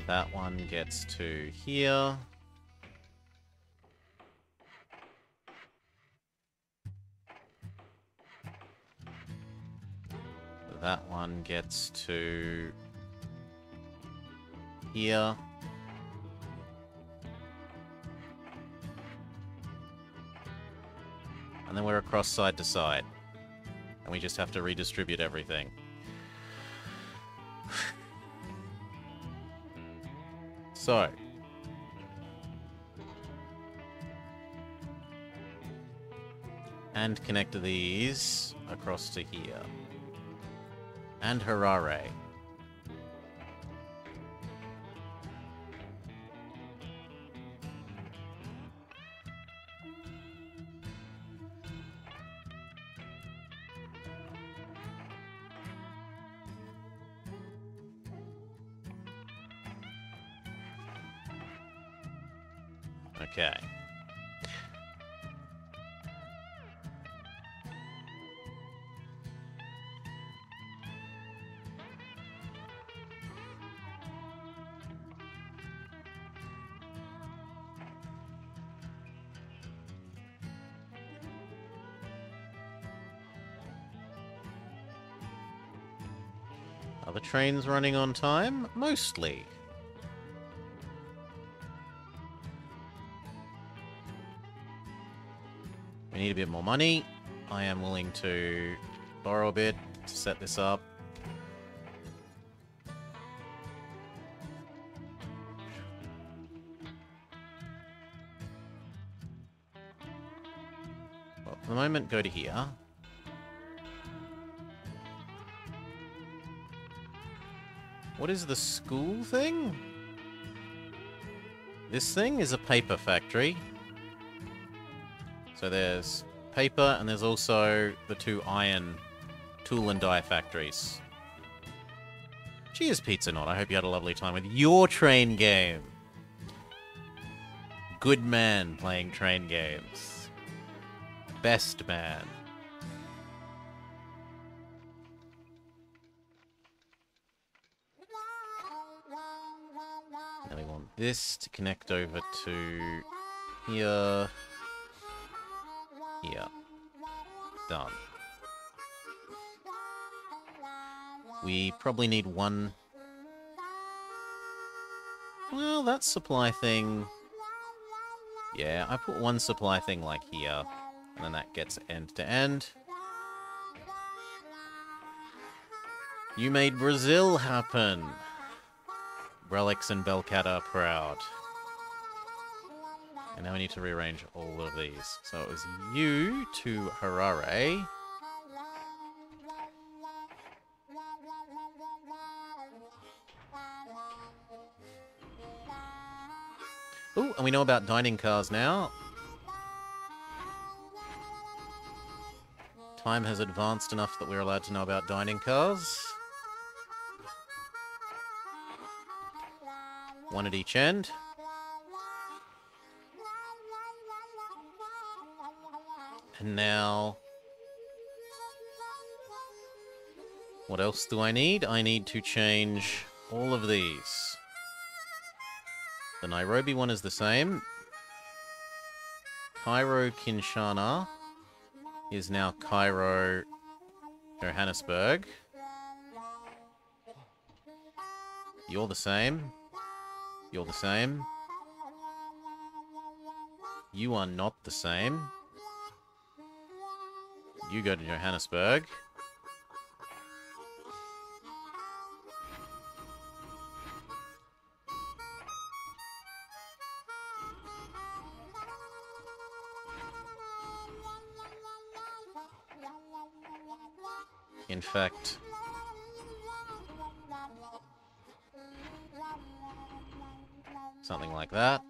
That one gets to here. That one gets to here. And then we're across side to side. And we just have to redistribute everything. So. And connect these across to here. And Harare. Okay. Are the trains running on time? Mostly. We need a bit more money. I am willing to borrow a bit to set this up. Well, for the moment, go to here. What is the school thing? This thing is a paper factory. So there's paper, and there's also the 2 iron tool and die factories. Cheers, Pizza Not. I hope you had a lovely time with your train game. Good man playing train games. Best man. Now we want this to connect over to here. Here. Done. We probably need one... Well, that supply thing... Yeah, I put one supply thing like here, and then that gets end to end. You made Brazil happen! Relics and Belcat are proud. And now we need to rearrange all of these. So it was you to Harare. Ooh, and we know about dining cars now. Time has advanced enough that we're allowed to know about dining cars. One at each end. And now... What else do I need? I need to change all of these. The Nairobi one is the same. Cairo, Kinshasa is now Cairo, Johannesburg. You're the same. You're the same. You are not the same. You go to Johannesburg. In fact, something like that.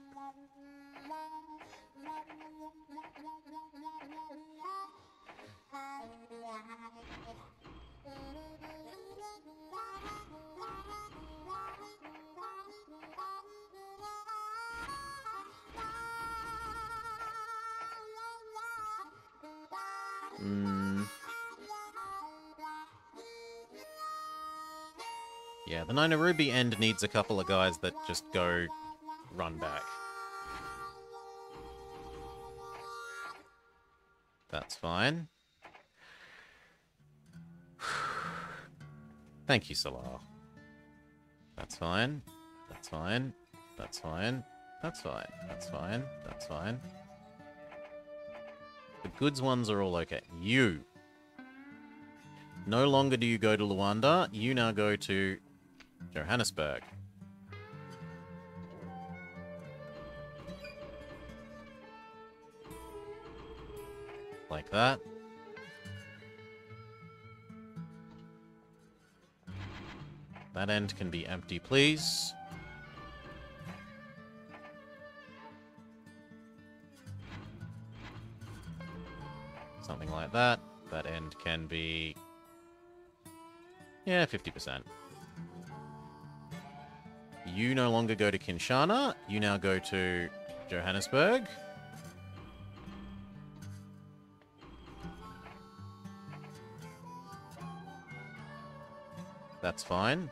Yeah, the Nairobi end needs a couple of guys that just go run back. That's fine. Thank you, Salah. That's fine. That's fine. That's fine. That's fine. That's fine. That's fine. The goods ones are all okay. You. No longer do you go to Luanda. You now go to Johannesburg. Like that. That end can be empty, please. Something like that. That end can be... yeah, 50%. You no longer go to Kinshasa. You now go to Johannesburg. That's fine.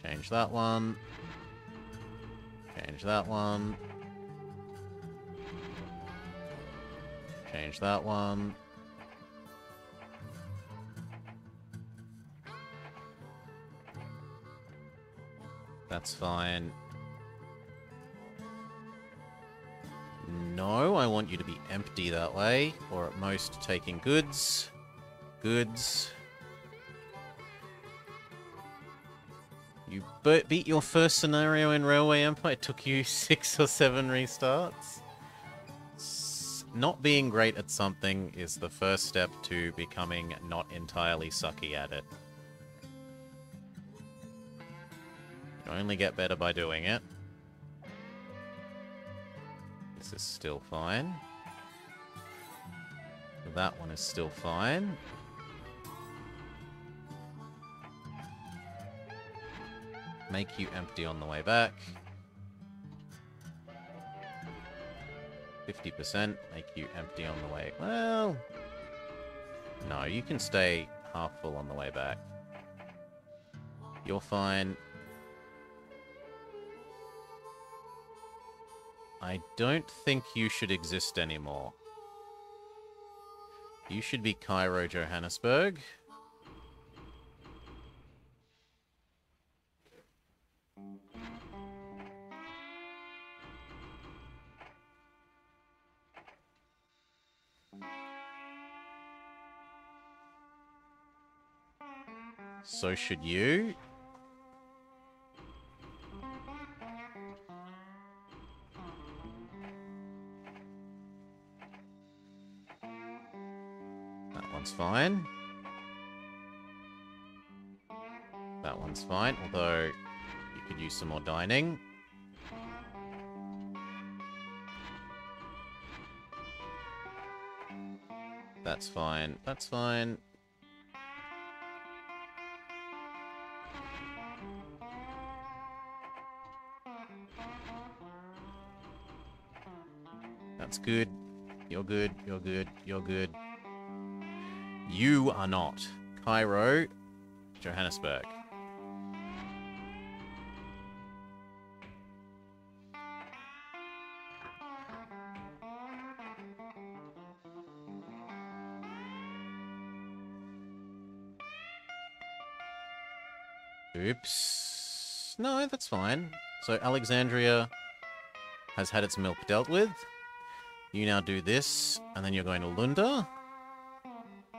Change that one. Change that one. Change that one. That's fine. No, I want you to be empty that way, or at most taking goods. Goods. You beat your first scenario in Railway Empire. It took you 6 or 7 restarts. Not being great at something is the first step to becoming not entirely sucky at it. You only get better by doing it. This is still fine. That one is still fine. Make you empty on the way back. 50%, make you empty on the way... well... no, you can stay half full on the way back. You're fine. I don't think you should exist anymore. You should be Cairo, Johannesburg. So should you. That one's fine. That one's fine, although you could use some more dining. That's fine. That's fine. That's good. You're good. You're good. You're good. You are not. Cairo, Johannesburg. Oops. No, that's fine. So Alexandria has had its milk dealt with. You now do this, and then you're going to Lunda.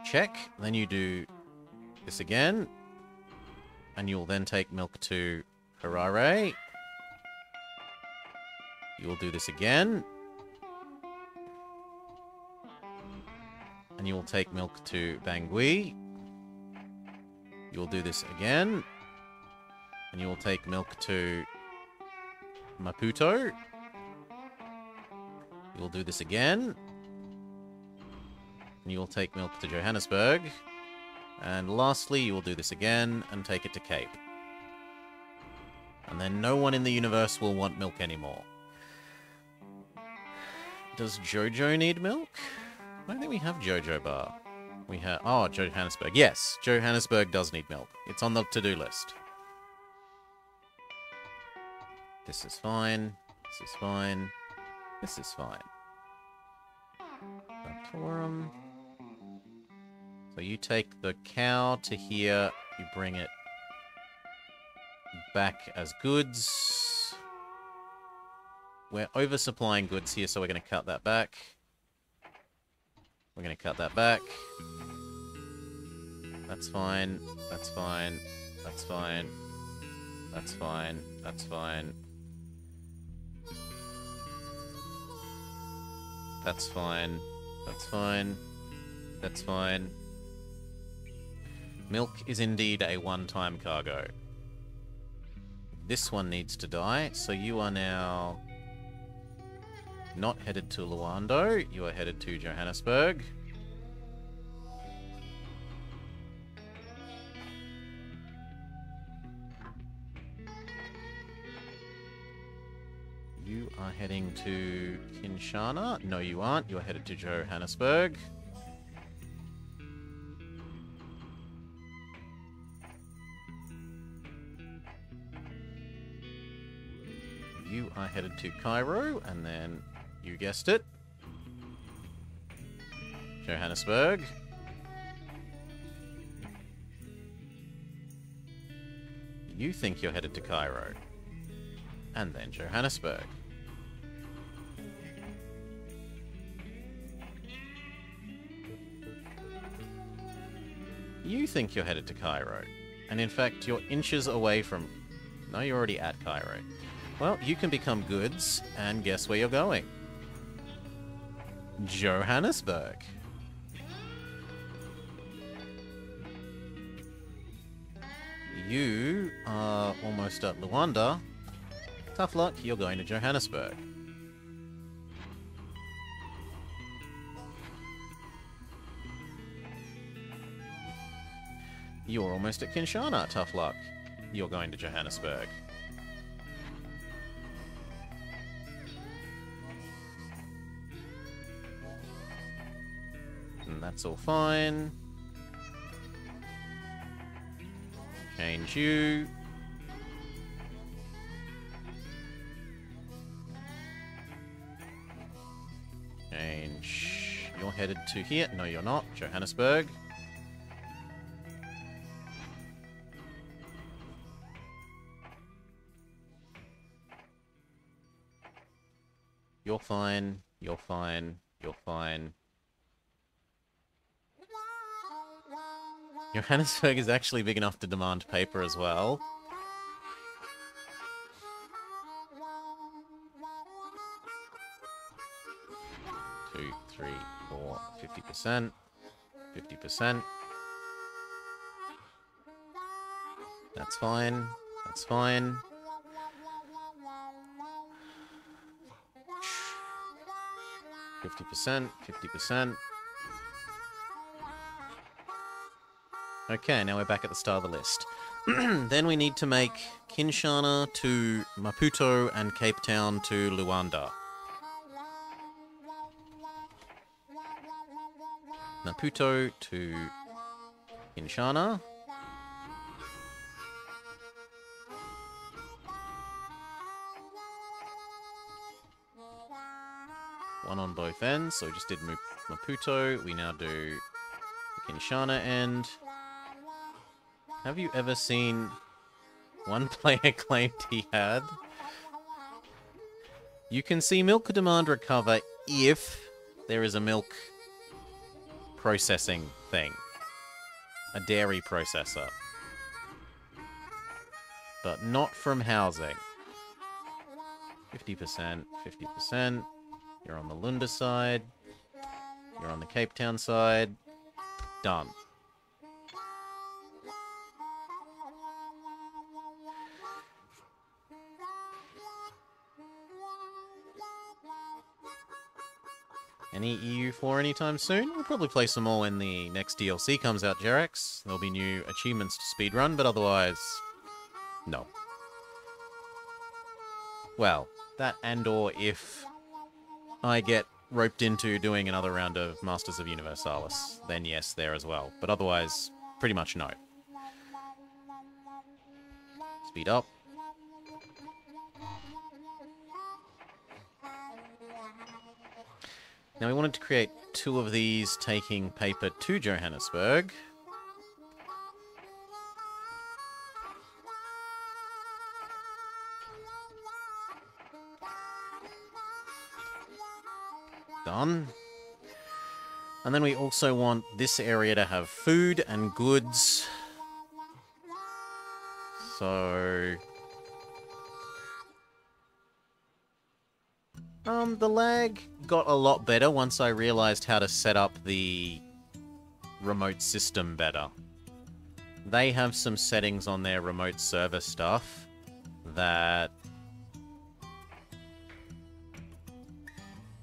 Check. Then you do this again. And you'll then take milk to Harare. You will do this again. And you will take milk to Bangui. You will do this again. And you will take milk to Maputo. You will do this again. And you will take milk to Johannesburg. And lastly, you will do this again and take it to Cape. And then no one in the universe will want milk anymore. Does Jojo need milk? I don't think we have Jojo Bar. We have... Oh, Johannesburg. Yes, Johannesburg does need milk. It's on the to-do list. This is fine. This is fine. This is fine. Batorum. So you take the cow to here, you bring it back as goods. We're oversupplying goods here, so we're going to cut that back. We're going to cut that back. That's fine. That's fine. That's fine. That's fine. That's fine. That's fine. That's fine. That's fine. Milk is indeed a one-time cargo. This one needs to die, so you are now not headed to Luando, you are headed to Johannesburg. You are heading to Kinshasa. No, you aren't. You are headed to Johannesburg. You are headed to Cairo, and then, you guessed it, Johannesburg. You think you're headed to Cairo, and then Johannesburg. You think you're headed to Cairo, and in fact, you're inches away from... No, you're already at Cairo. Well, you can become goods, and guess where you're going? Johannesburg. You are almost at Luanda. Tough luck, you're going to Johannesburg. You're almost at Kinshasa. Tough luck, you're going to Johannesburg. And that's all fine. Change you. Change. You're headed to here. No, you're not. Johannesburg. You're fine. You're fine. You're fine. Johannesburg is actually big enough to demand paper as well. Two, three, four, 50%. 50%. That's fine. That's fine. %, 50%. Okay, now we're back at the start of the list. Then we need to make Kinshasa to Maputo and Cape Town to Luanda. Maputo to Kinshasa. One on both ends. So we just did Maputo. We now do the Kinshasa end. Have you ever seen one player claimed he had? You can see milk demand recover if there is a milk processing thing. A dairy processor. But not from housing. 50%, 50%. You're on the Lunda side. You're on the Cape Town side. Done. Any EU4 anytime soon? We'll probably play some more when the next DLC comes out, Jerex. There'll be new achievements to speedrun, but otherwise, no. Well, that and or if I get roped into doing another round of Masters of Universalis, then yes, there as well. But otherwise, pretty much no. Speed up. Now we wanted to create 2 of these taking paper to Johannesburg. Done. And then we also want this area to have food and goods. So... the lag got a lot better once I realized how to set up the remote system better. They have some settings on their remote server stuff that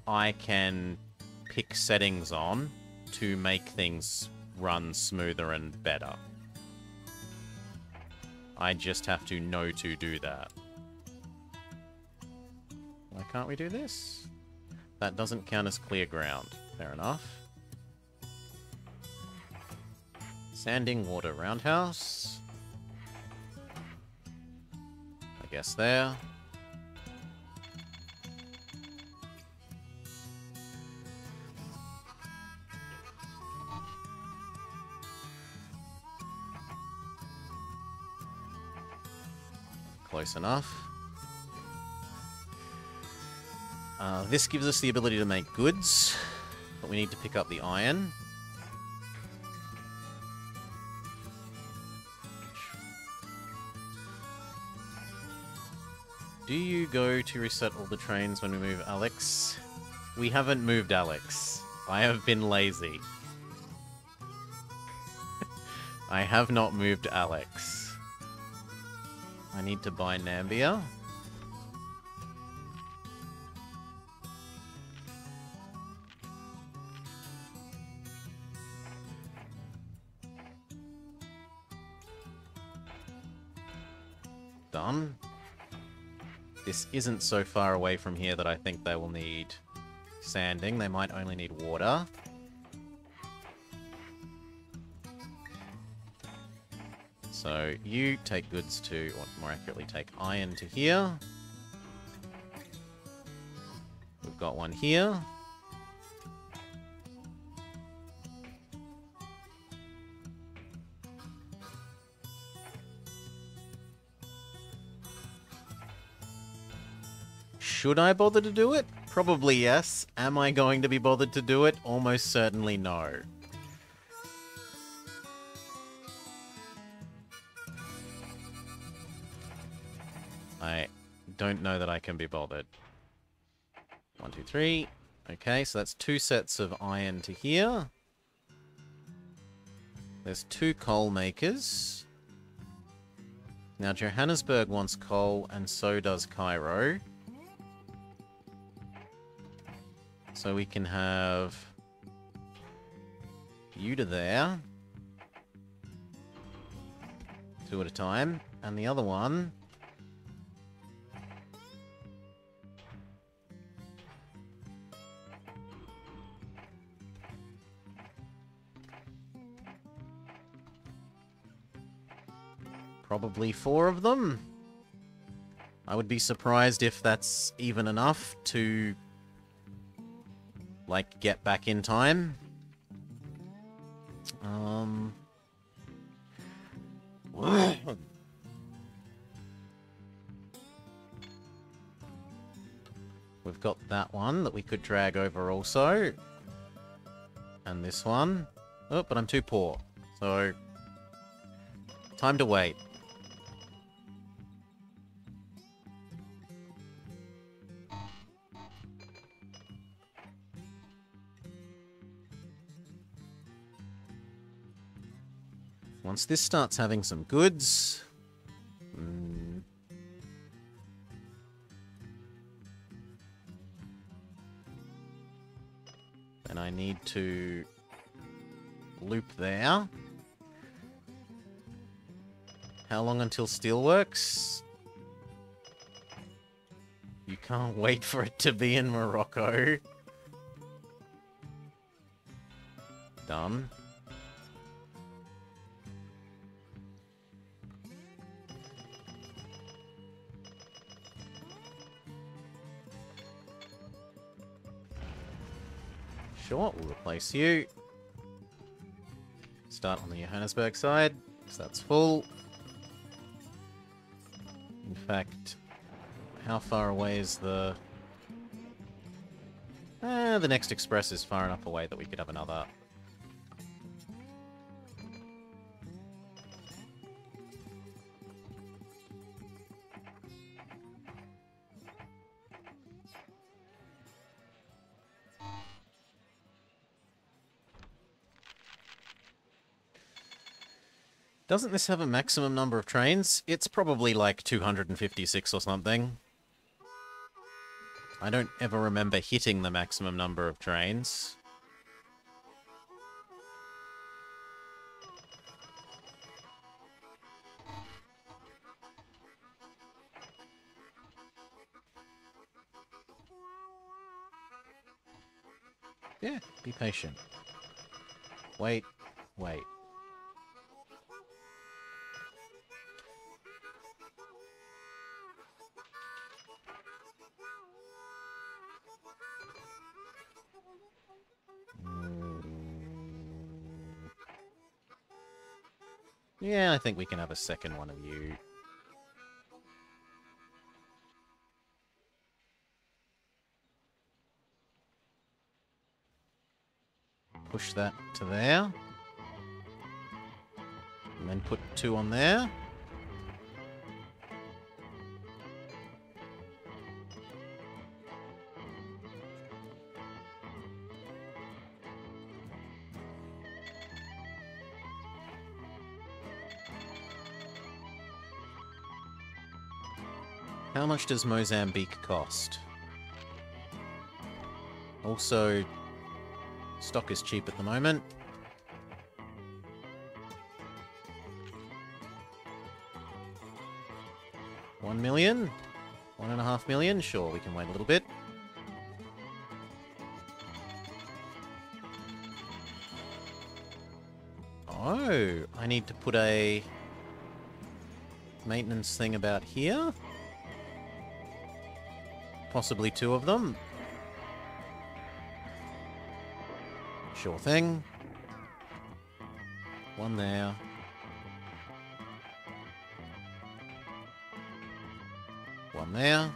I can pick settings on to make things run smoother and better. I just have to know to do that. Why can't we do this? That doesn't count as clear ground. Fair enough. Sanding water roundhouse. I guess there. Close enough. This gives us the ability to make goods, but we need to pick up the iron. Do you go to reset all the trains when we move Alex? We haven't moved Alex. I have been lazy. I have not moved Alex. I need to buy Nambia. Done. This isn't so far away from here that I think they will need sanding. They might only need water. So you take goods to, or more accurately, take iron to here. We've got one here. Should I bother to do it? Probably yes. Am I going to be bothered to do it? Almost certainly no. I don't know that I can be bothered. 1, 2, 3. Okay, so that's 2 sets of iron to here. There's 2 coal makers. Now Johannesburg wants coal, and so does Cairo. So we can have you to there. 2 at a time. And the other one... probably 4 of them. I would be surprised if that's even enough to like, get back in time. We've got that one that we could drag over also. And this one. Oh, but I'm too poor. So, time to wait. Once this starts having some goods... then I need to loop there. How long until steelworks? You can't wait for it to be in Morocco. Done. Sure, we'll replace you. Start on the Johannesburg side, because that's full. In fact, how far away is the... the next express is far enough away that we could have another. Doesn't this have a maximum number of trains? It's probably like 256 or something. I don't ever remember hitting the maximum number of trains. Yeah, be patient. Wait, wait. Yeah, I think we can have a second one of you. Push that to there. And then put 2 on there. How much does Mozambique cost? Also, stock is cheap at the moment. $1 million? $1.5 million? Sure, we can wait a little bit. Oh, I need to put a maintenance thing about here. Possibly 2 of them. Sure thing. 1 there. One there.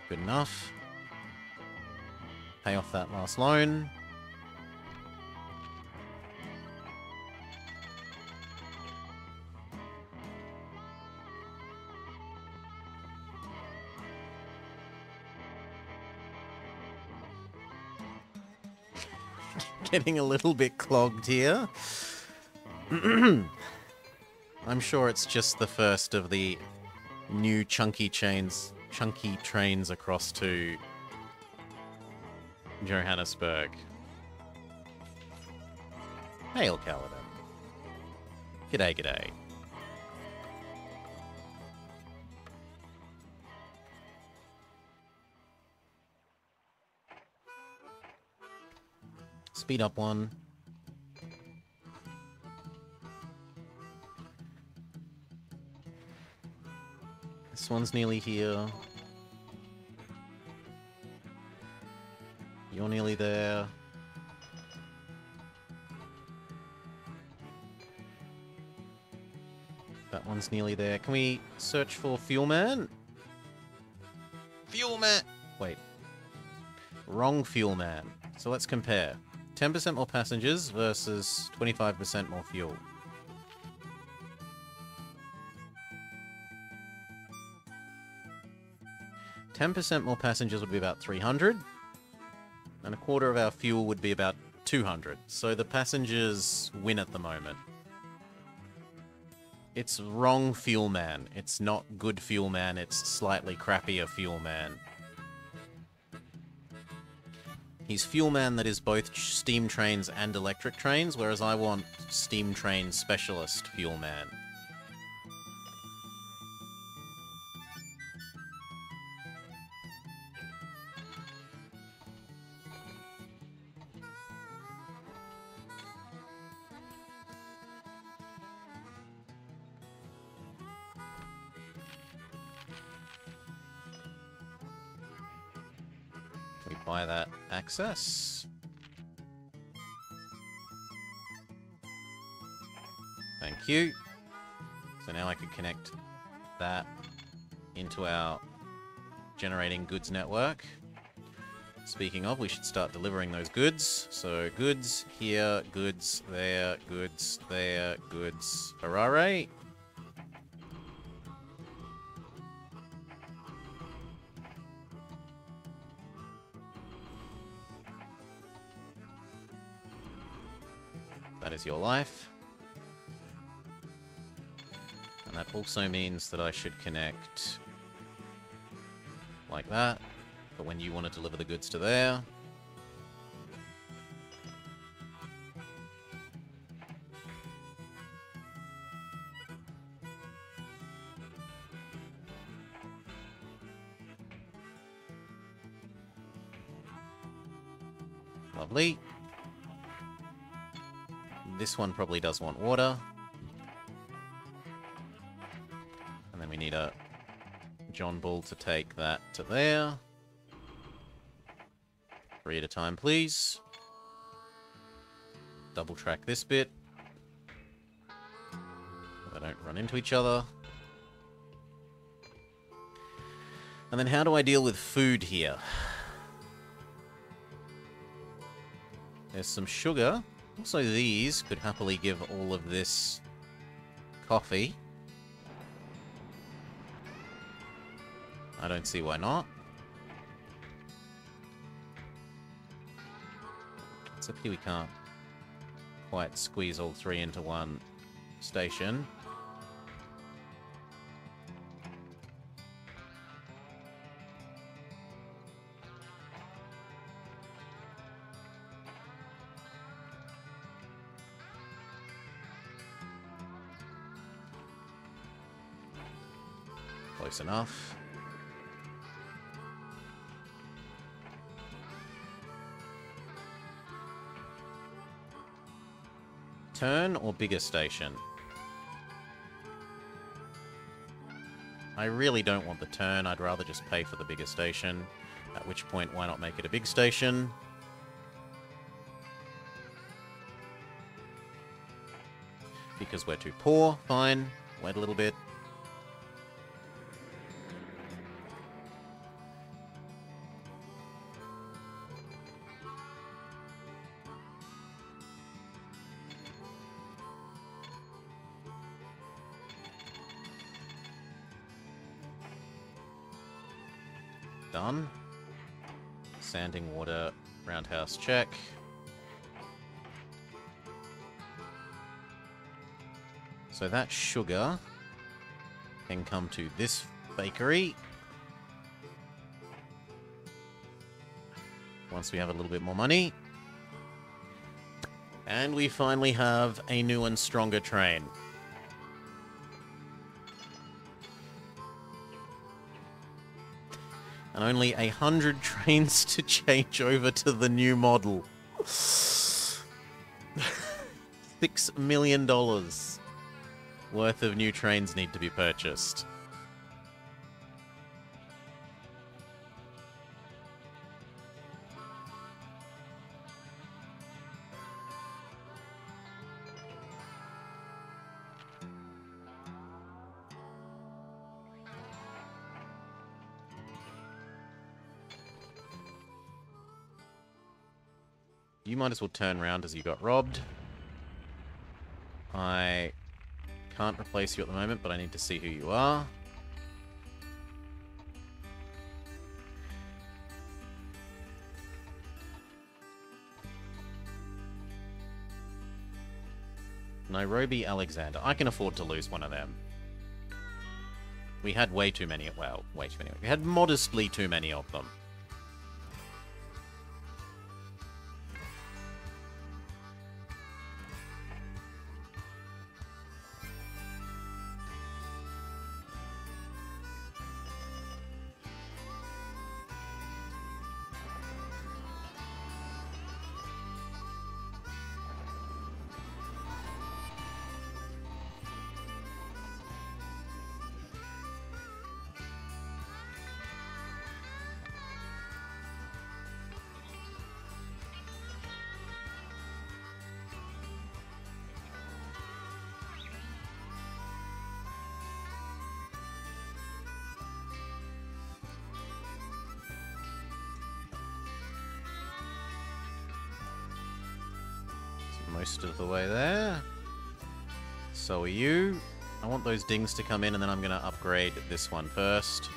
Good enough. Pay off that last loan. Getting a little bit clogged here. I'm sure it's just the first of the new chunky trains across to Johannesburg. Hail, Caledon. G'day, g'day. Speed up one. This one's nearly here. You're nearly there. That one's nearly there. Can we search for Fuel Man? Fuel Man! Wait. Wrong Fuel Man. So let's compare. 10% more passengers versus 25% more fuel. 10% more passengers would be about 300, and a quarter of our fuel would be about 200. So the passengers win at the moment. It's wrong Fuel Man. It's not good Fuel Man, it's slightly crappier Fuel Man. He's Fuel Man that is both steam trains and electric trains, whereas I want steam train specialist Fuel Man. We buy that access. Thank you. So now I can connect that into our generating goods network. Speaking of, we should start delivering those goods. So goods here, goods there, goods there, goods. Hurrah! That is your life. And that also means that I should connect like that, but when you want to deliver the goods to there. Lovely. This one probably does want water. And then we need a John Bull to take that to there. 3 at a time, please. Double track this bit. So they don't run into each other. And then how do I deal with food here? There's some sugar. Also, these could happily give all of this coffee. I don't see why not. It's a pity we can't quite squeeze all 3 into one station. Close enough. Turn or bigger station? I really don't want the turn. I'd rather just pay for the bigger station. At which point, why not make it a big station? Because we're too poor. Fine. Wait a little bit. Done. Sanding water, roundhouse check. So that sugar can come to this bakery. Once we have a little bit more money. And we finally have a new and stronger train. And only 100 trains to change over to the new model. $6 million worth of new trains need to be purchased. You might as well turn around as you got robbed. I can't replace you at the moment, but I need to see who you are. Nairobi, Alexander. I can afford to lose one of them. We had way too many. Well, way too many. We had modestly too many of them. Most of the way there. So are you. I want those dings to come in, and then I'm going to upgrade this one first.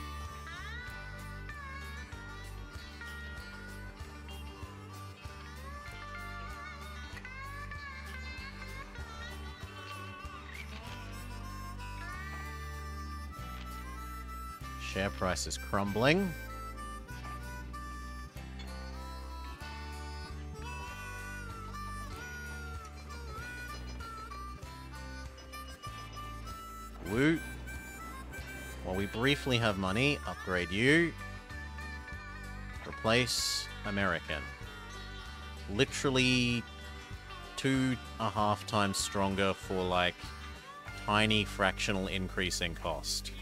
Share price is crumbling. Woo. While we briefly have money, upgrade you. Replace American. Literally 2.5 times stronger for, like, tiny fractional increase in cost.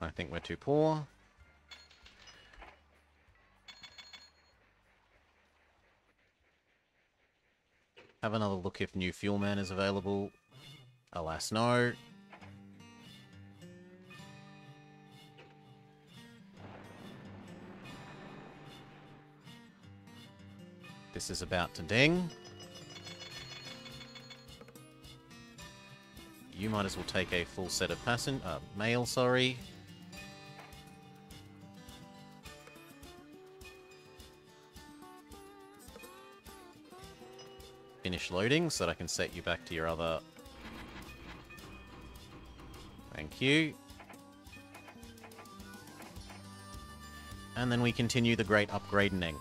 I think we're too poor. Have another look if new fuel man is available. Alas, no. This is about to ding. You might as well take a full set of mail, sorry. Finish loading so that I can set you back to your other... Thank you. And then we continue the great upgrading.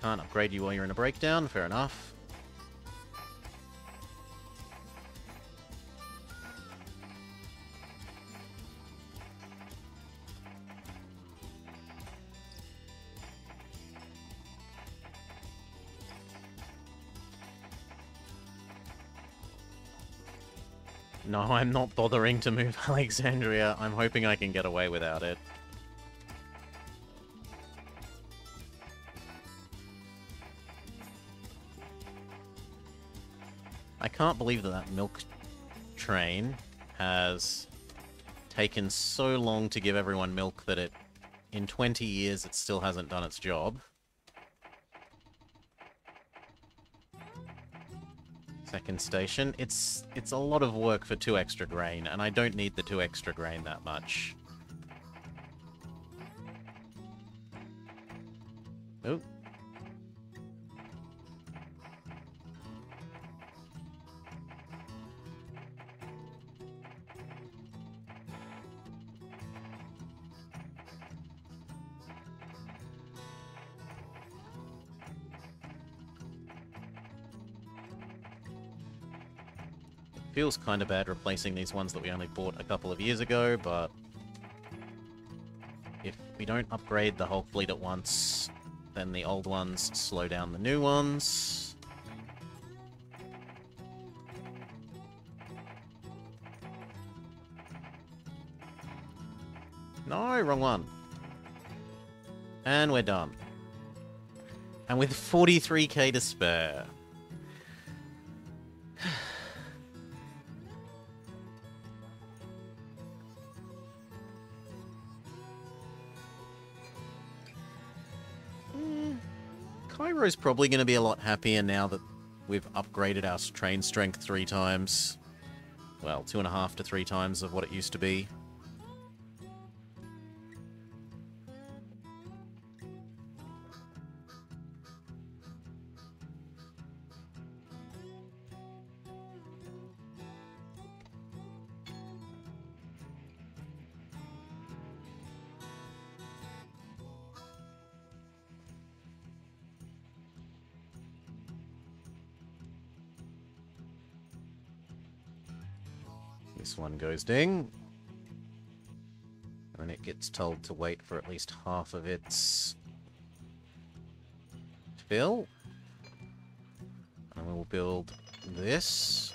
Can't upgrade you while you're in a breakdown, fair enough. No, I'm not bothering to move Alexandria. I'm hoping I can get away without it. I can't believe that that milk train has taken so long to give everyone milk that it, in 20 years, it still hasn't done its job. Second station. It's a lot of work for 2 extra grain, and I don't need the 2 extra grain that much. Oh. feels kind of bad replacing these ones that we only bought a couple of years ago, but if we don't upgrade the whole fleet at once, then the old ones slow down the new ones. No, wrong one. And we're done. And with 43k to spare. Cairo's probably going to be a lot happier now that we've upgraded our train strength 3 times. Well, 2.5 to 3 times of what it used to be. This one goes ding. And then it gets told to wait for at least half of its fill. And we'll build this.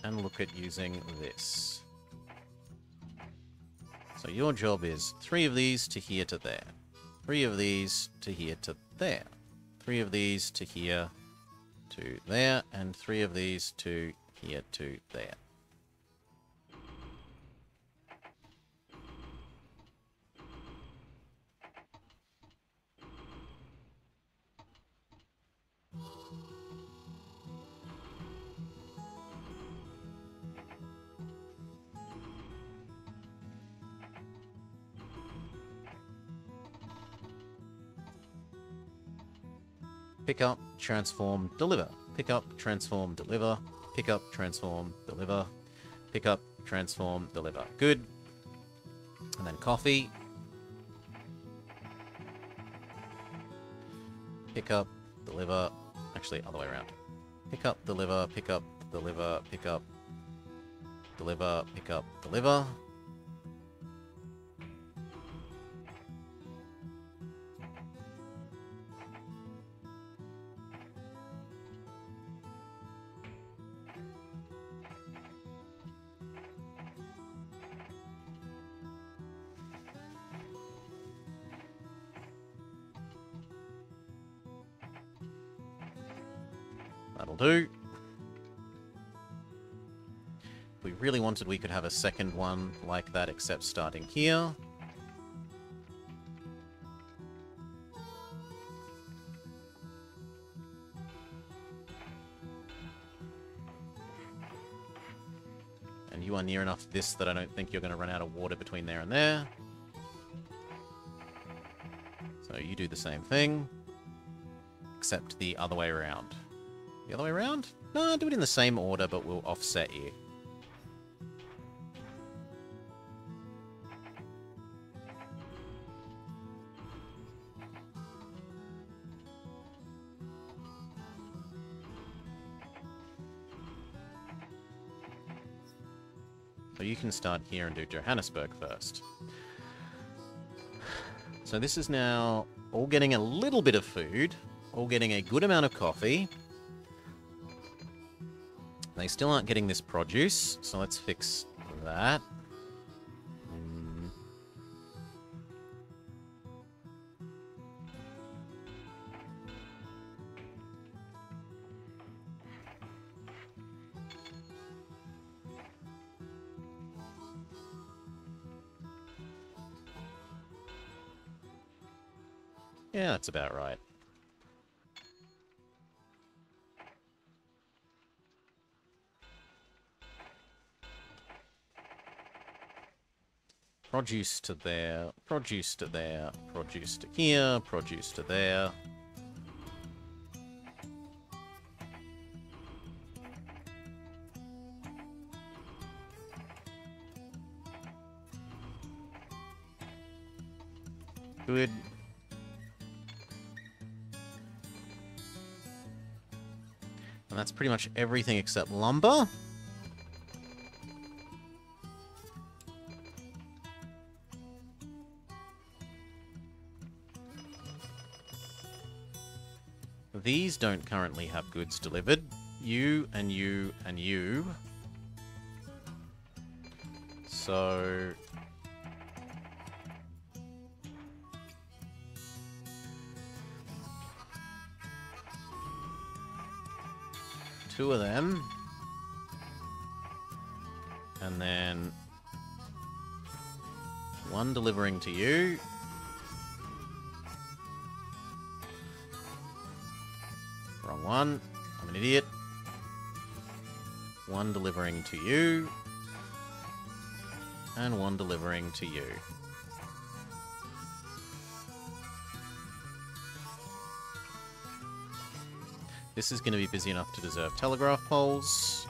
And look at using this. So your job is 3 of these to here to there. 3 of these to here to there. 3 of these to here to there, and 3 of these to here to there. Pick up, transform, deliver. Pick up, transform, deliver. Pick up, transform, deliver. Pick up, transform, deliver. Good. And then coffee. Pick up, deliver. Actually, other way around. Pick up, deliver, pick up, deliver, pick up, deliver, pick up, deliver. That'll do. If we really wanted, we could have a second one like that, except starting here. And you are near enough this that I don't think you're going to run out of water between there and there. So you do the same thing, except the other way around. The other way around? No, do it in the same order, but we'll offset you. So you can start here and do Johannesburg first. So this is now all getting a little bit of food, all getting a good amount of coffee. They still aren't getting this produce, so let's fix that. Yeah, that's about right. Produce to there, produce to there, produce to here, produce to there. Good. And that's pretty much everything except lumber. These don't currently have goods delivered. You and you and you. So... two of them. And then... one delivering to you. Wrong one. I'm an idiot. One delivering to you. And one delivering to you. This is going to be busy enough to deserve telegraph poles.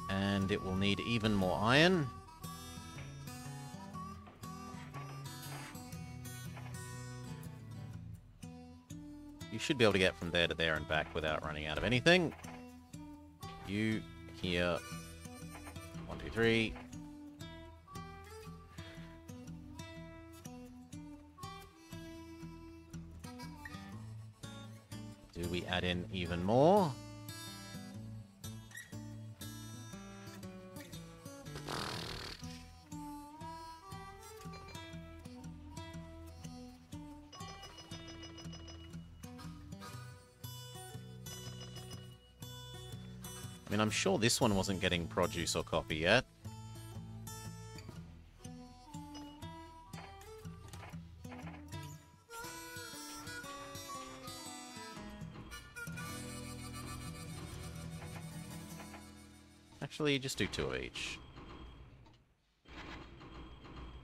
And it will need even more iron. You should be able to get from there to there and back without running out of anything. You, here, 1, 2, 3. Do we add in even more? I mean, I'm sure this one wasn't getting produce or copy yet. Actually, just do 2 of each.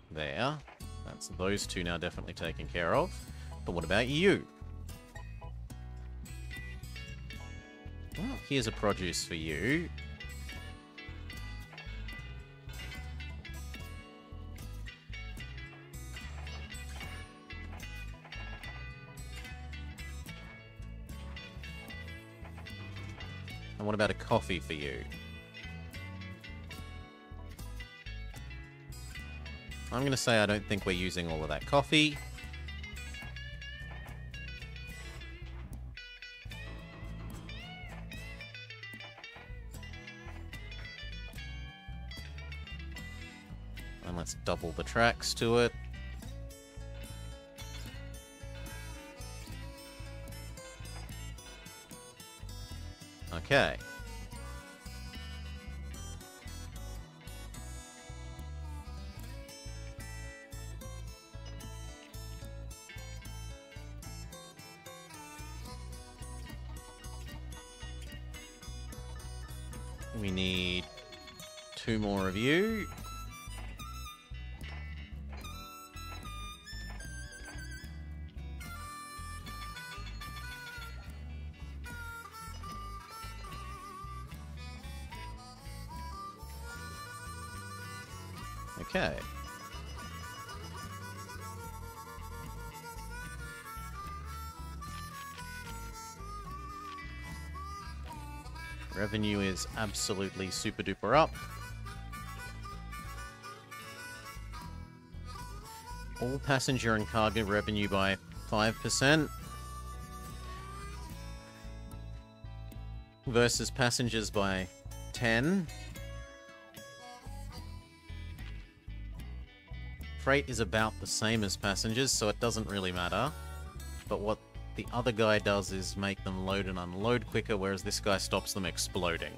There. That's those 2 now definitely taken care of. But what about you? Well, here's a produce for you. And what about a coffee for you? I'm going to say I don't think we're using all of that coffee. And let's double the tracks to it. Okay. We need 2 more of you. Okay. Revenue is absolutely super duper up. All passenger and cargo revenue by 5%. Versus passengers by 10. Freight is about the same as passengers, so it doesn't really matter. But what the other guy does is make them load and unload quicker, whereas this guy stops them exploding.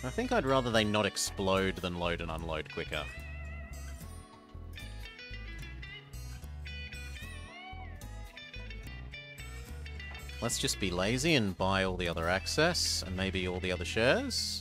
I think I'd rather they not explode than load and unload quicker. Let's just be lazy and buy all the other access, and maybe all the other shares.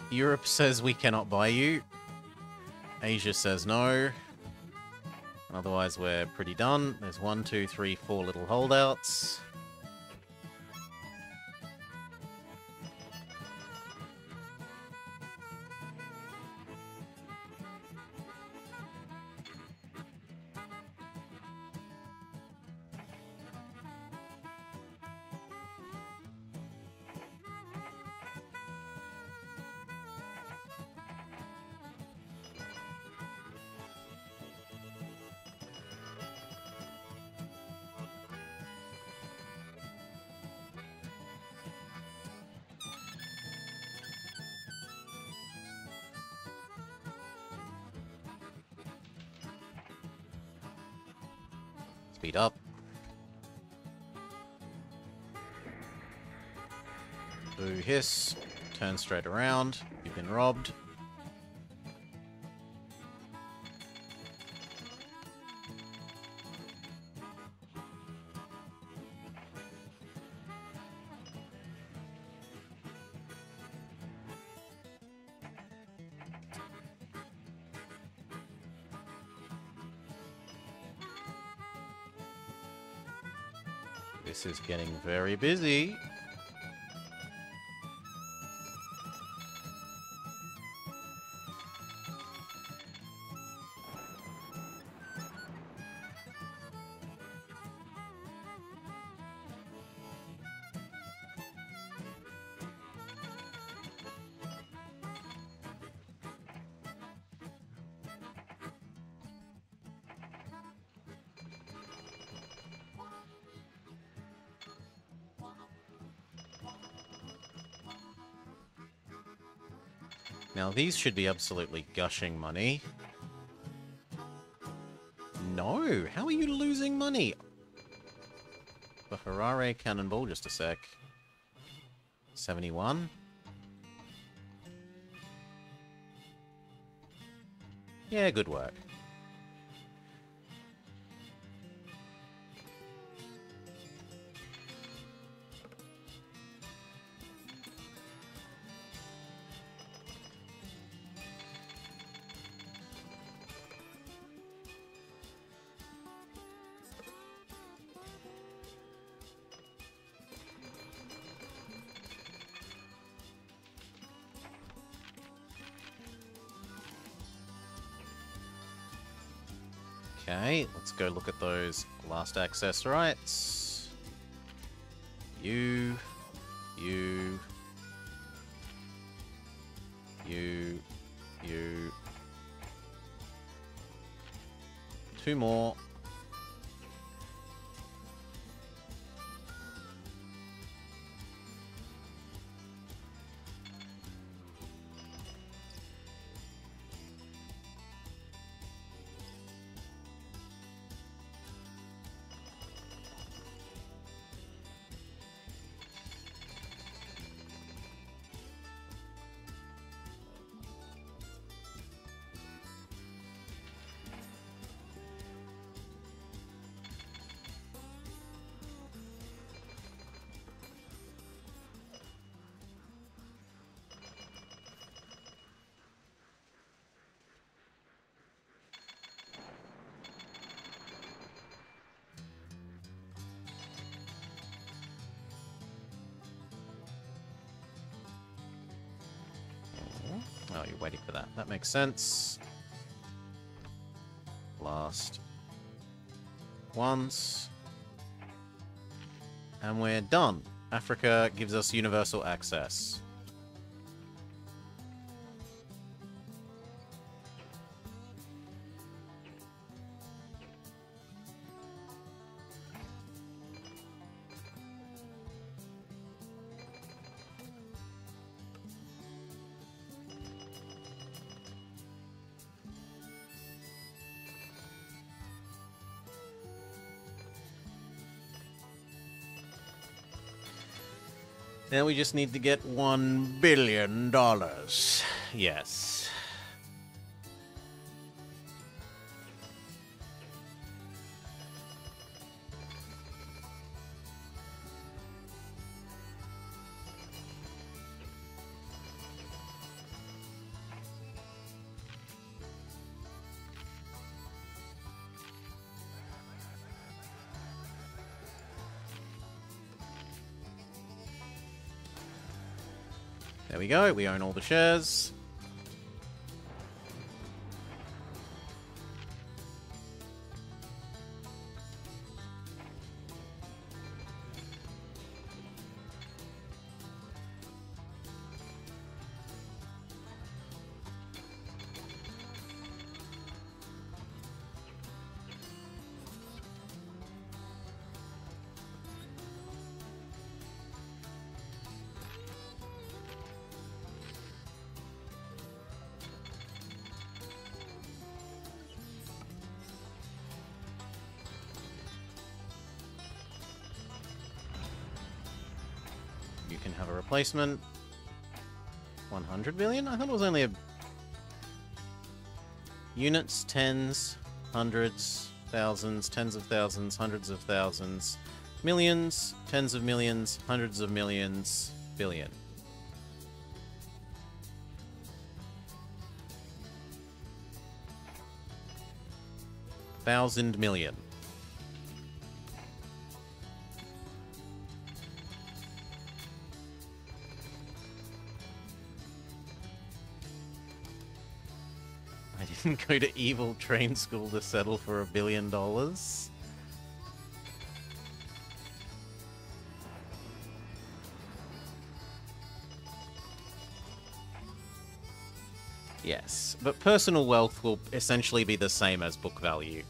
Europe says we cannot buy you. Asia says no. Otherwise, we're pretty done. There's 1, 2, 3, 4 little holdouts. Speed up. Boo hiss. Turn straight around. You've been robbed. This is getting very busy. Now, these should be absolutely gushing money. No! How are you losing money? The Harare Cannonball, just a sec. 71. Yeah, good work. Okay, let's go look at those last access rights. You. 2 more. Oh, you're waiting for that. That makes sense. Last once. And we're done. Africa gives us universal access. Now we just need to get $1 billion. Yes. There we go, we own all the shares. You can have a replacement. 100 million? I thought it was only a... Units, tens, hundreds, thousands, tens of thousands, hundreds of thousands, millions, tens of millions, hundreds of millions, billion. Thousand million. I didn't go to evil train school to settle for $1 billion. Yes, but personal wealth will essentially be the same as book value.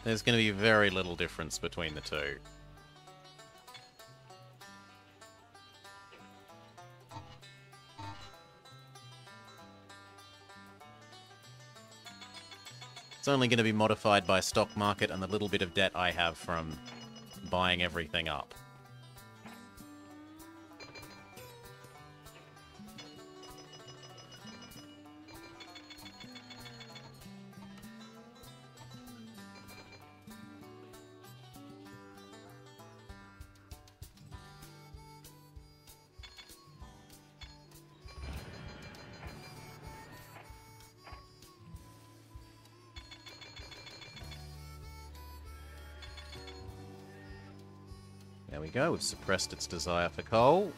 There's going to be very little difference between the two. It's only going to be modified by stock market and the little bit of debt I have from buying everything up. There we go, we've suppressed its desire for coal.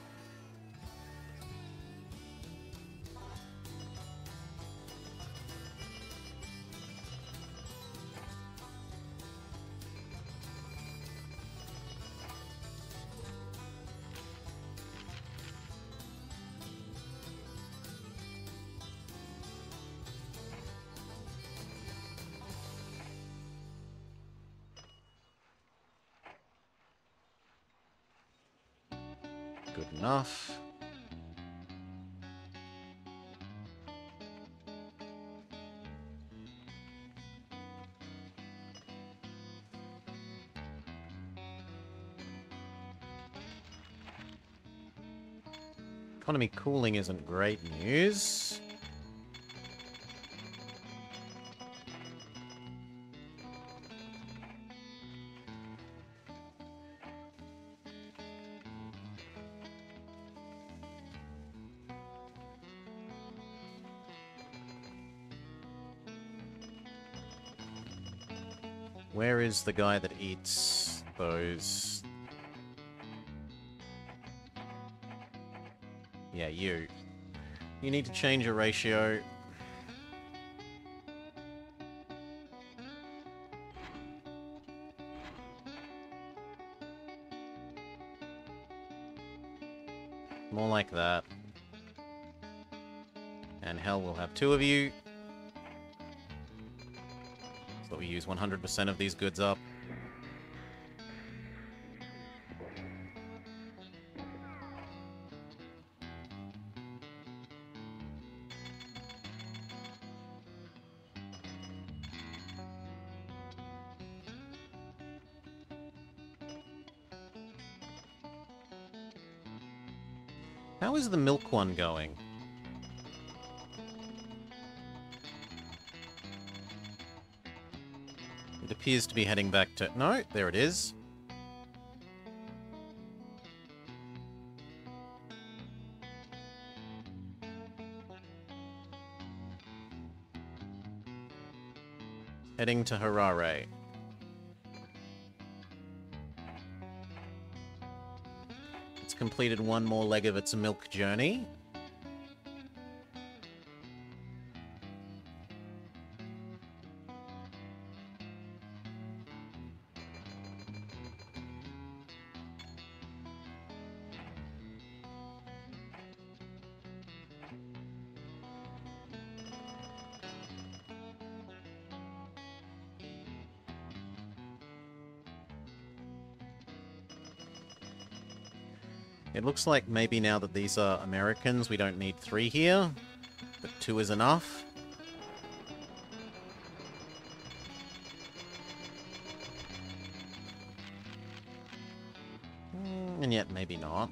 Good enough. Economy cooling isn't great news. Where is the guy that eats those? Yeah, you. You need to change your ratio. More like that. And hell, we'll have two of you. So that we use 100% of these goods up. How is the milk one going? It appears to be heading back to... No, there it is. Heading to Harare. It's completed one more leg of its milk journey. It looks like maybe now that these are Americans, we don't need 3 here, but 2 is enough. And yet, maybe not.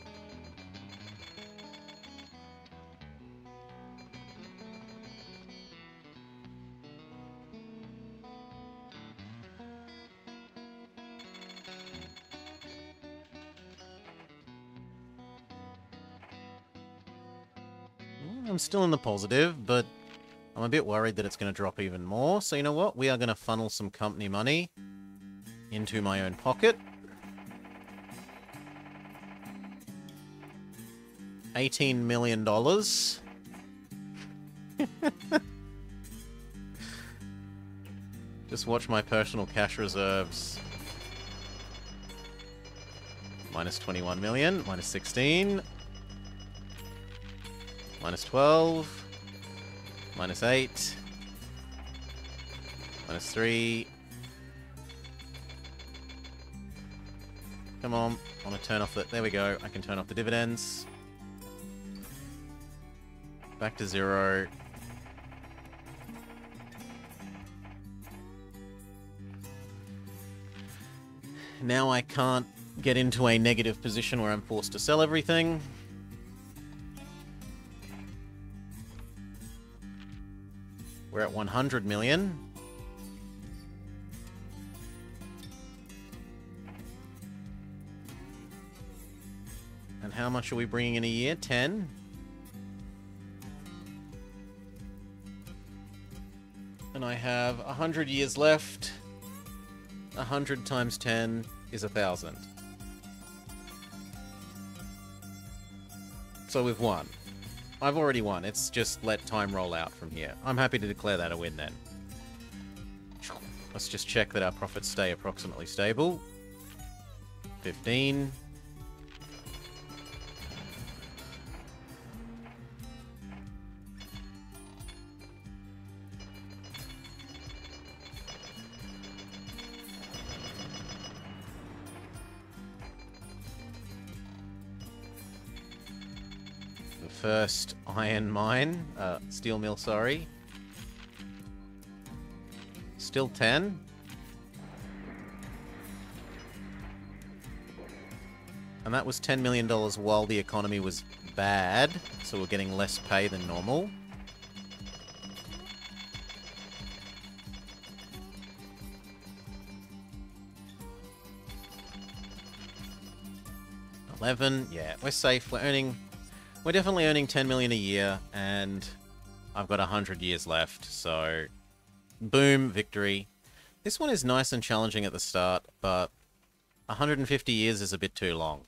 I'm still in the positive, but I'm a bit worried that it's going to drop even more. So you know what? We are going to funnel some company money into my own pocket. $18 million. Just watch my personal cash reserves. Minus 21 million, minus 16. Minus 12, minus 8, minus 3. Come on, I want to turn off the... There we go, I can turn off the dividends. Back to 0. Now I can't get into a negative position where I'm forced to sell everything. We're at 100 million. And how much are we bringing in a year? 10? And I have 100 years left. 100 times 10 is 1,000. So we've won. I've already won. It's just let time roll out from here. I'm happy to declare that a win then. Let's just check that our profits stay approximately stable. 15. First iron mine, steel mill, sorry. Still 10. And that was $10 million while the economy was bad, so we're getting less pay than normal. $11, yeah, we're safe, we're definitely earning 10 million a year, and I've got 100 years left, so boom, victory. This one is nice and challenging at the start, but 150 years is a bit too long.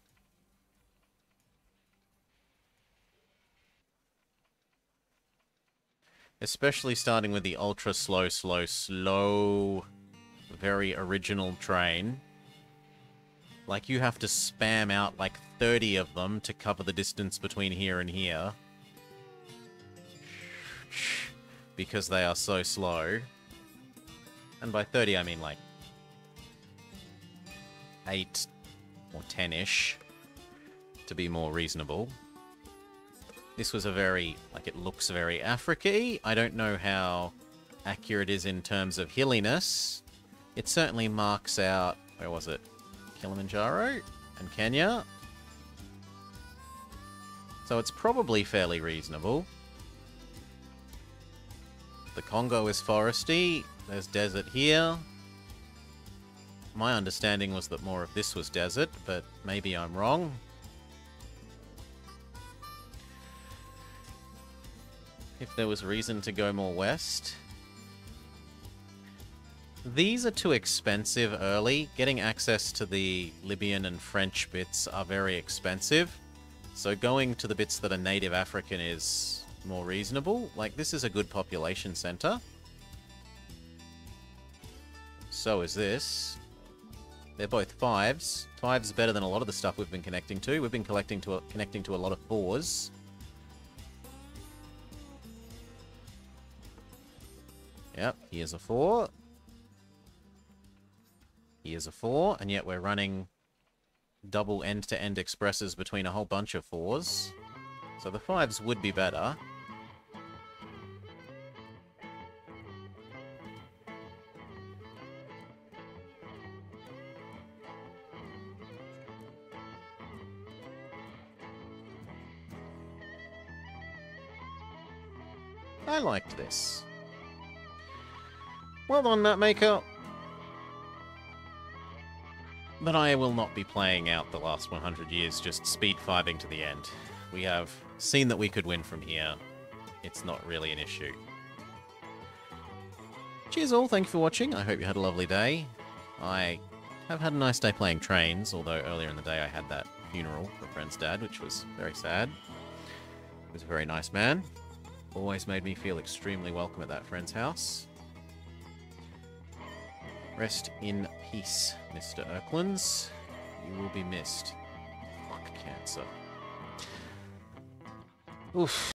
Especially starting with the ultra slow, very original train. Like, you have to spam out like 30 of them to cover the distance between here and here. Because they are so slow. And by 30, I mean like 8 or 10-ish, to be more reasonable. This was a very, like, it looks very Africa-y. I don't know how accurate it is in terms of hilliness. It certainly marks out, where was it? Kilimanjaro and Kenya. So it's probably fairly reasonable. The Congo is foresty. There's desert here. My understanding was that more of this was desert, but maybe I'm wrong. If there was reason to go more west. These are too expensive early. Getting access to the Libyan and French bits are very expensive. So going to the bits that are native African is more reasonable. Like, this is a good population center. So is this. They're both fives. Fives better than a lot of the stuff we've been connecting to. We've been connecting to a lot of fours. Yep, here's a 4. Here's a 4, and yet we're running double end-to-end expresses between a whole bunch of 4s. So the 5s would be better. I liked this. Well done, Mapmaker. But I will not be playing out the last 100 years just speed-5ing to the end. We have seen that we could win from here. It's not really an issue. Cheers all, thank you for watching. I hope you had a lovely day. I have had a nice day playing trains, although earlier in the day I had that funeral for a friend's dad, which was very sad. He was a very nice man. Always made me feel extremely welcome at that friend's house. Rest in peace, Mr. Erklands. You will be missed. Fuck cancer. Oof.